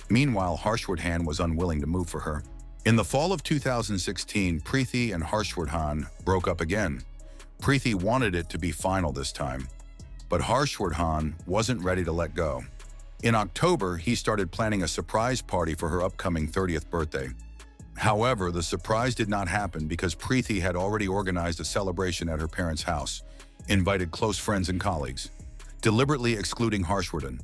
Meanwhile, Harshvardhan was unwilling to move for her. In the fall of 2016, Preethi and Harshvardhan broke up again. Preethi wanted it to be final this time, but Harshvardhan wasn't ready to let go. In October, he started planning a surprise party for her upcoming 30th birthday. However, the surprise did not happen because Preethi had already organized a celebration at her parents' house, invited close friends and colleagues, deliberately excluding Harshvardhan.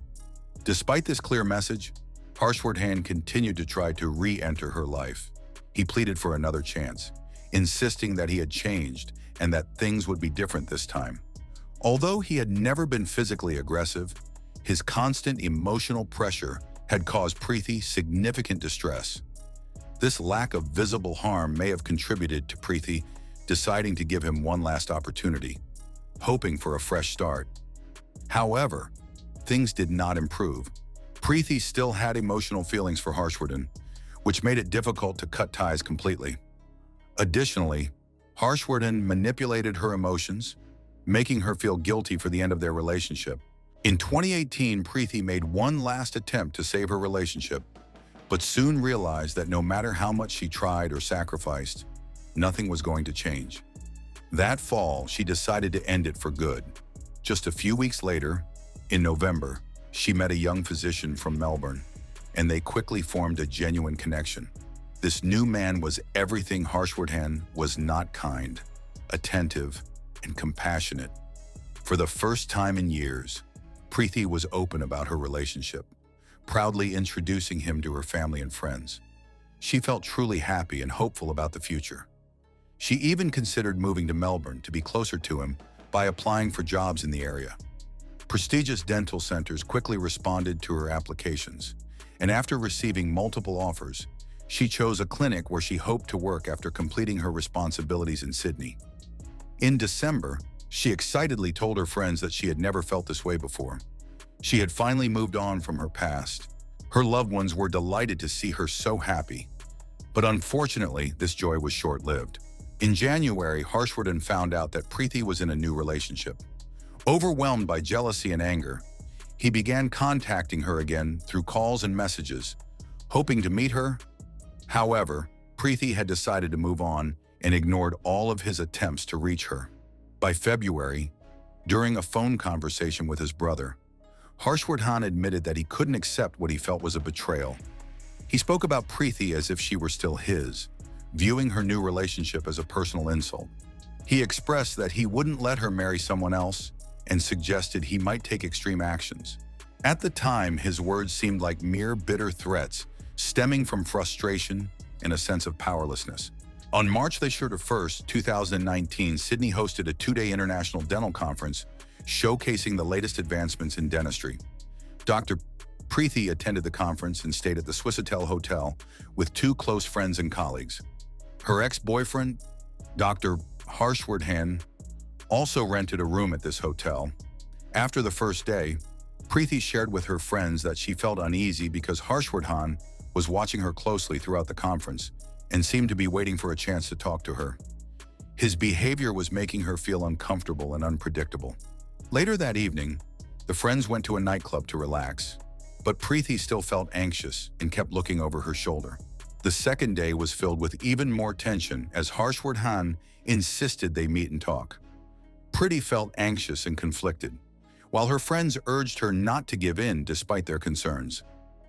Despite this clear message, Harshvardhan continued to try to re-enter her life. He pleaded for another chance, insisting that he had changed and that things would be different this time. Although he had never been physically aggressive, his constant emotional pressure had caused Preethi significant distress. This lack of visible harm may have contributed to Preethi deciding to give him one last opportunity, hoping for a fresh start. However, things did not improve. Preethi still had emotional feelings for Harshvardhan, which made it difficult to cut ties completely. Additionally, Harshvardhan manipulated her emotions, making her feel guilty for the end of their relationship. In 2018, Preethi made one last attempt to save her relationship, but soon realized that no matter how much she tried or sacrificed, nothing was going to change. That fall, she decided to end it for good. Just a few weeks later, in November, she met a young physician from Melbourne, and they quickly formed a genuine connection. This new man was everything Harshvardhan was not: kind, attentive, and compassionate. For the first time in years, Preethi was open about her relationship, proudly introducing him to her family and friends. She felt truly happy and hopeful about the future. She even considered moving to Melbourne to be closer to him by applying for jobs in the area. Prestigious dental centers quickly responded to her applications, and after receiving multiple offers, she chose a clinic where she hoped to work after completing her responsibilities in Sydney. In December, she excitedly told her friends that she had never felt this way before. She had finally moved on from her past. Her loved ones were delighted to see her so happy. But unfortunately, this joy was short-lived. In January, Harshvardhan found out that Preeti was in a new relationship. Overwhelmed by jealousy and anger, he began contacting her again through calls and messages, hoping to meet her. However, Preeti had decided to move on and ignored all of his attempts to reach her. By February, during a phone conversation with his brother, Harshvardhan admitted that he couldn't accept what he felt was a betrayal. He spoke about Preeti as if she were still his, viewing her new relationship as a personal insult. He expressed that he wouldn't let her marry someone else and suggested he might take extreme actions. At the time, his words seemed like mere bitter threats, stemming from frustration and a sense of powerlessness. On March 1st, 2019, Sydney hosted a two-day international dental conference showcasing the latest advancements in dentistry. Dr. Preeti attended the conference and stayed at the Swissotel Hotel with two close friends and colleagues. Her ex-boyfriend, Dr. Harshvardhan, also rented a room at this hotel. After the first day, Preeti shared with her friends that she felt uneasy because Harshvardhan was watching her closely throughout the conference and seemed to be waiting for a chance to talk to her. His behavior was making her feel uncomfortable and unpredictable. Later that evening, the friends went to a nightclub to relax, but Preeti still felt anxious and kept looking over her shoulder. The second day was filled with even more tension as Harshvardhan insisted they meet and talk. Preeti felt anxious and conflicted, while her friends urged her not to give in despite their concerns.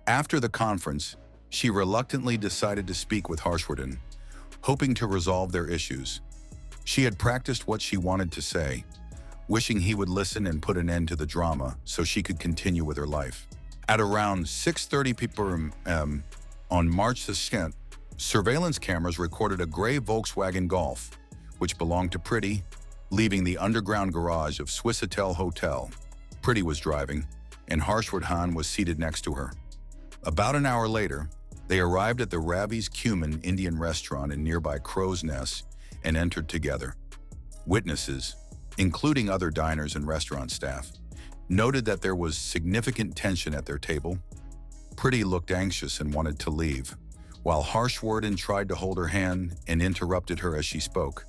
After the conference, she reluctantly decided to speak with Harshvardhan, hoping to resolve their issues. She had practiced what she wanted to say, wishing he would listen and put an end to the drama so she could continue with her life. At around 6:30 p.m. on March 2nd, surveillance cameras recorded a gray Volkswagen Golf, which belonged to Preeti, leaving the underground garage of Swissotel Hotel. Preeti was driving, and Harshvardhan was seated next to her. About an hour later, they arrived at the Ravi's Cumin Indian restaurant in nearby Crow's Nest and entered together. Witnesses, including other diners and restaurant staff, noted that there was significant tension at their table. Preeti looked anxious and wanted to leave, while Harshvardhan tried to hold her hand and interrupted her as she spoke.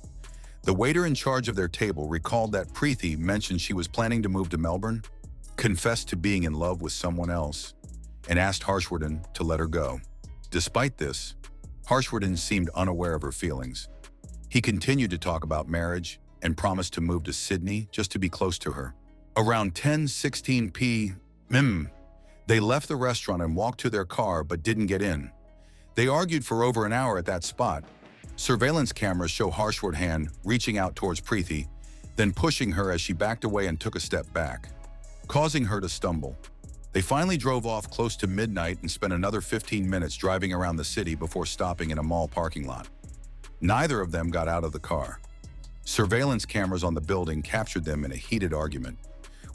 The waiter in charge of their table recalled that Preeti mentioned she was planning to move to Melbourne, confessed to being in love with someone else, and asked Harshvardhan to let her go. Despite this, Harshvardhan seemed unaware of her feelings. He continued to talk about marriage and promised to move to Sydney just to be close to her. Around 10:16 p.m., they left the restaurant and walked to their car but didn't get in. They argued for over an hour at that spot. Surveillance cameras show Harshvardhan reaching out towards Preeti, then pushing her as she backed away and took a step back, causing her to stumble. They finally drove off close to midnight and spent another 15 minutes driving around the city before stopping in a mall parking lot. Neither of them got out of the car. Surveillance cameras on the building captured them in a heated argument,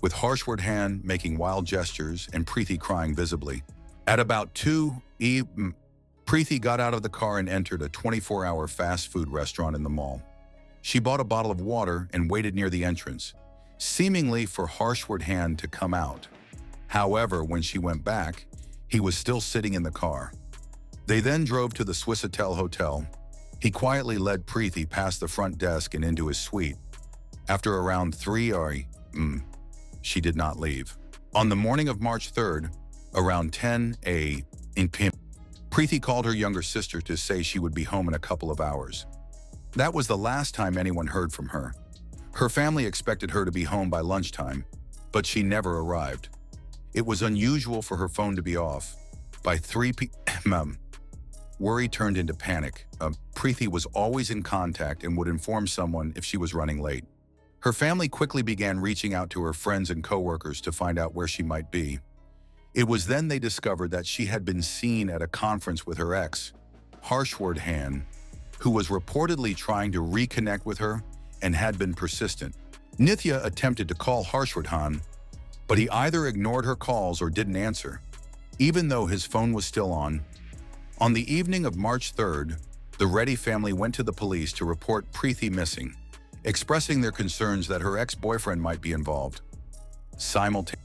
with Harshvardhan making wild gestures and Preeti crying visibly. At about 2 p.m., Preeti got out of the car and entered a 24-hour fast food restaurant in the mall. She bought a bottle of water and waited near the entrance, seemingly for Harshvardhan to come out. However, when she went back, he was still sitting in the car. They then drove to the Swissotel Hotel. He quietly led Preeti past the front desk and into his suite. After around 3 a.m., she did not leave. On the morning of March 3rd, around 10 a.m., Preeti called her younger sister to say she would be home in a couple of hours. That was the last time anyone heard from her. Her family expected her to be home by lunchtime, but she never arrived. It was unusual for her phone to be off. By 3 p.m., worry turned into panic. Preeti was always in contact and would inform someone if she was running late. Her family quickly began reaching out to her friends and coworkers to find out where she might be. It was then they discovered that she had been seen at a conference with her ex, Harshvardhan, who was reportedly trying to reconnect with her and had been persistent. Nithya attempted to call Harshvardhan, but he either ignored her calls or didn't answer, even though his phone was still on. On the evening of March 3rd, the Reddy family went to the police to report Preeti missing, expressing their concerns that her ex-boyfriend might be involved. Simultaneously,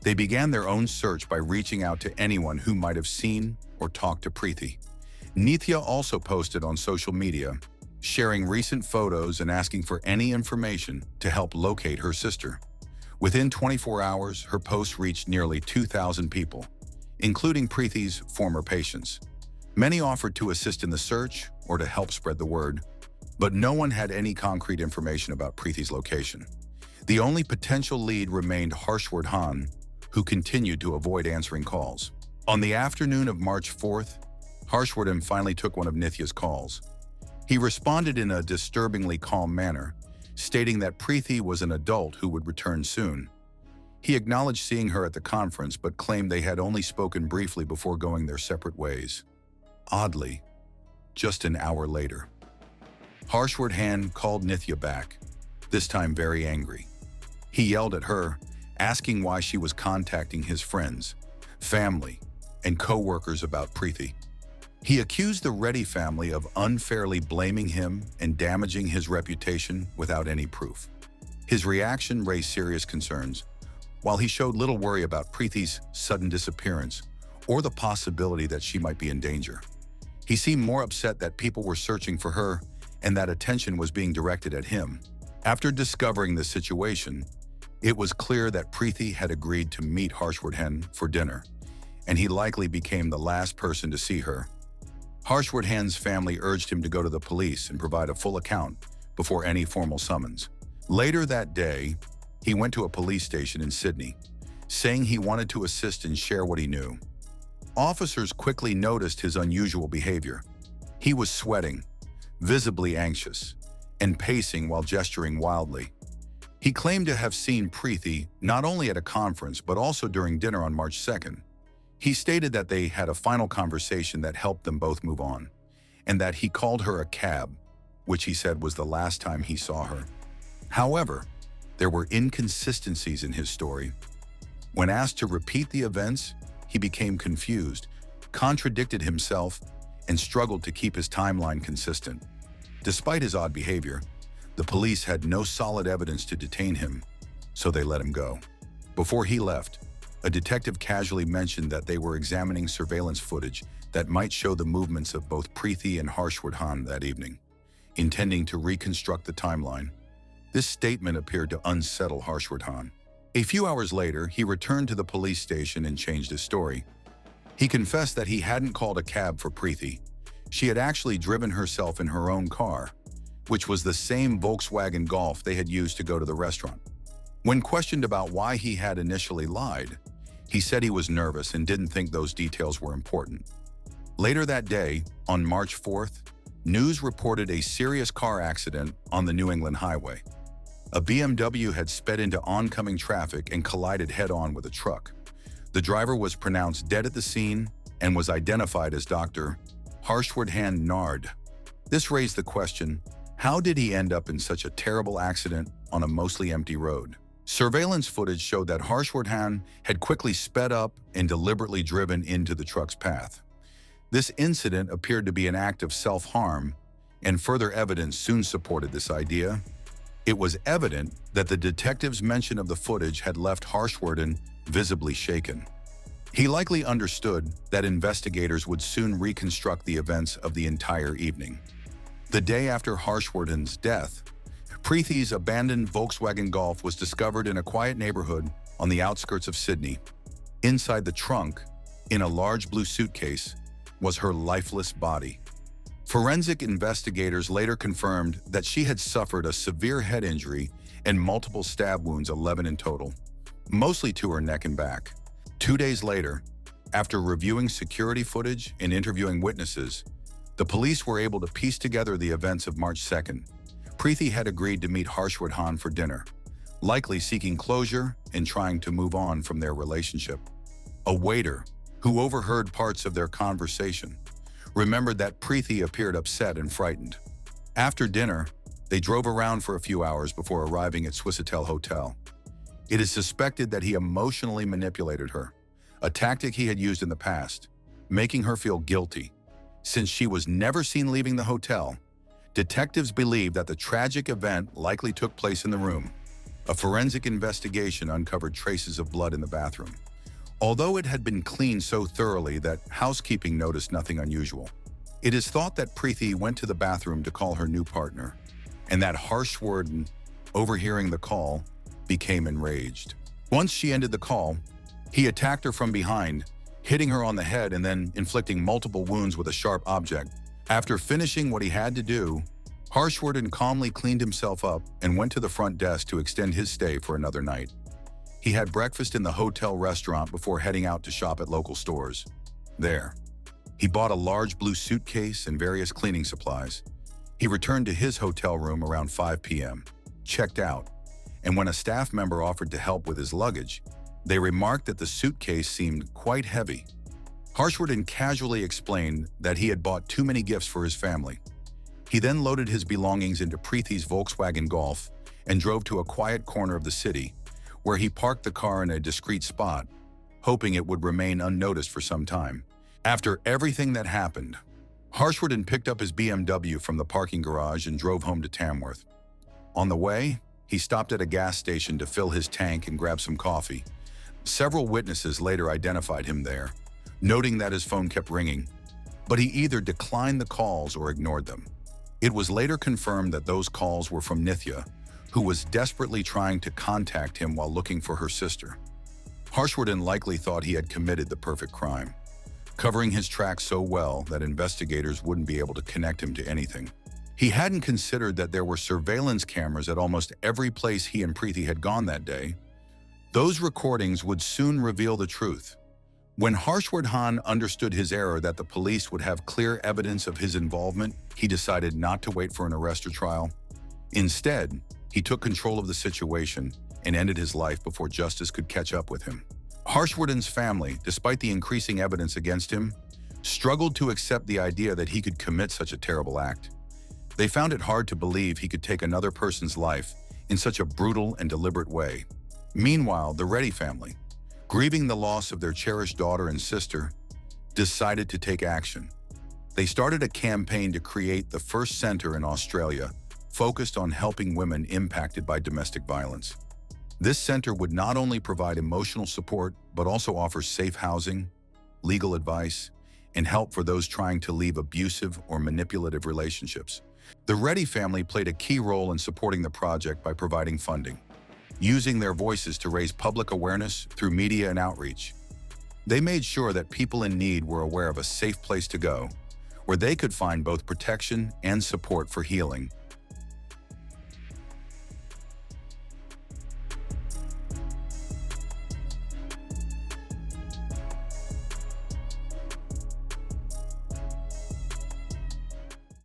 they began their own search by reaching out to anyone who might have seen or talked to Preeti. Nithya also posted on social media, sharing recent photos and asking for any information to help locate her sister. Within 24 hours, her post reached nearly 2,000 people, including Preethi's former patients. Many offered to assist in the search or to help spread the word, but no one had any concrete information about Preethi's location. The only potential lead remained Harshvardhan, who continued to avoid answering calls. On the afternoon of March 4th, Harshvardhan finally took one of Nithya's calls. He responded in a disturbingly calm manner, stating that Preethi was an adult who would return soon. He acknowledged seeing her at the conference but claimed they had only spoken briefly before going their separate ways. Oddly, just an hour later, Harshvardhan called Nithya back, this time very angry. He yelled at her, asking why she was contacting his friends, family, and co-workers about Preethi. He accused the Reddy family of unfairly blaming him and damaging his reputation without any proof. His reaction raised serious concerns. While he showed little worry about Preethi's sudden disappearance or the possibility that she might be in danger, he seemed more upset that people were searching for her and that attention was being directed at him. After discovering the situation, it was clear that Preethi had agreed to meet Harshvardhan for dinner, and he likely became the last person to see her. Harshvardhan's family urged him to go to the police and provide a full account before any formal summons. Later that day, he went to a police station in Sydney, saying he wanted to assist and share what he knew. Officers quickly noticed his unusual behavior. He was sweating, visibly anxious, and pacing while gesturing wildly. He claimed to have seen Preethi not only at a conference but also during dinner on March 2nd. He stated that they had a final conversation that helped them both move on, and that he called her a cab, which he said was the last time he saw her. However, there were inconsistencies in his story. When asked to repeat the events, he became confused, contradicted himself, and struggled to keep his timeline consistent. Despite his odd behavior, the police had no solid evidence to detain him, so they let him go. Before he left, a detective casually mentioned that they were examining surveillance footage that might show the movements of both Preethi and Harshvardhan that evening, intending to reconstruct the timeline. This statement appeared to unsettle Harshvardhan. A few hours later, he returned to the police station and changed his story. He confessed that he hadn't called a cab for Preethi. She had actually driven herself in her own car, which was the same Volkswagen Golf they had used to go to the restaurant. When questioned about why he had initially lied, he said he was nervous and didn't think those details were important. Later that day, on March 4th, news reported a serious car accident on the New England highway. A BMW had sped into oncoming traffic and collided head-on with a truck. The driver was pronounced dead at the scene and was identified as Dr. Harshvardhan Nard. This raised the question, how did he end up in such a terrible accident on a mostly empty road? Surveillance footage showed that Harshvardhan had quickly sped up and deliberately driven into the truck's path. This incident appeared to be an act of self-harm, and further evidence soon supported this idea. It was evident that the detective's mention of the footage had left Harshvardhan visibly shaken. He likely understood that investigators would soon reconstruct the events of the entire evening. The day after Harshvardhan's death, Preethi's abandoned Volkswagen Golf was discovered in a quiet neighborhood on the outskirts of Sydney. Inside the trunk, in a large blue suitcase, was her lifeless body. Forensic investigators later confirmed that she had suffered a severe head injury and multiple stab wounds, 11 in total, mostly to her neck and back. 2 days later, after reviewing security footage and interviewing witnesses, the police were able to piece together the events of March 2nd. Preethi had agreed to meet Harshvardhan for dinner, likely seeking closure and trying to move on from their relationship. A waiter, who overheard parts of their conversation, remembered that Preethi appeared upset and frightened. After dinner, they drove around for a few hours before arriving at Swissotel Hotel. It is suspected that he emotionally manipulated her, a tactic he had used in the past, making her feel guilty. Since she was never seen leaving the hotel, detectives believe that the tragic event likely took place in the room. A forensic investigation uncovered traces of blood in the bathroom, although it had been cleaned so thoroughly that housekeeping noticed nothing unusual. It is thought that Preeti went to the bathroom to call her new partner, and that Harshvardhan, overhearing the call, became enraged. Once she ended the call, he attacked her from behind, hitting her on the head and then inflicting multiple wounds with a sharp object. After finishing what he had to do, Harshvardhan calmly cleaned himself up and went to the front desk to extend his stay for another night. He had breakfast in the hotel restaurant before heading out to shop at local stores. There, he bought a large blue suitcase and various cleaning supplies. He returned to his hotel room around 5 p.m., checked out, and when a staff member offered to help with his luggage, they remarked that the suitcase seemed quite heavy. Harshvardhan casually explained that he had bought too many gifts for his family. He then loaded his belongings into Preeti's Volkswagen Golf and drove to a quiet corner of the city, where he parked the car in a discreet spot, hoping it would remain unnoticed for some time. After everything that happened, Harshvardhan picked up his BMW from the parking garage and drove home to Tamworth. On the way, he stopped at a gas station to fill his tank and grab some coffee. Several witnesses later identified him there, noting that his phone kept ringing, but he either declined the calls or ignored them. It was later confirmed that those calls were from Nithya, who was desperately trying to contact him while looking for her sister. Harshvardhan likely thought he had committed the perfect crime, covering his tracks so well that investigators wouldn't be able to connect him to anything. He hadn't considered that there were surveillance cameras at almost every place he and Preeti had gone that day. Those recordings would soon reveal the truth. When Harshvardhan understood his error that the police would have clear evidence of his involvement, he decided not to wait for an arrest or trial. Instead, he took control of the situation and ended his life before justice could catch up with him. Harshvardhan's family, despite the increasing evidence against him, struggled to accept the idea that he could commit such a terrible act. They found it hard to believe he could take another person's life in such a brutal and deliberate way. Meanwhile, the Reddy family, grieving the loss of their cherished daughter and sister, decided to take action. They started a campaign to create the first center in Australia focused on helping women impacted by domestic violence. This center would not only provide emotional support, but also offer safe housing, legal advice, and help for those trying to leave abusive or manipulative relationships. The Reddy family played a key role in supporting the project by providing funding, using their voices to raise public awareness through media and outreach. They made sure that people in need were aware of a safe place to go, where they could find both protection and support for healing.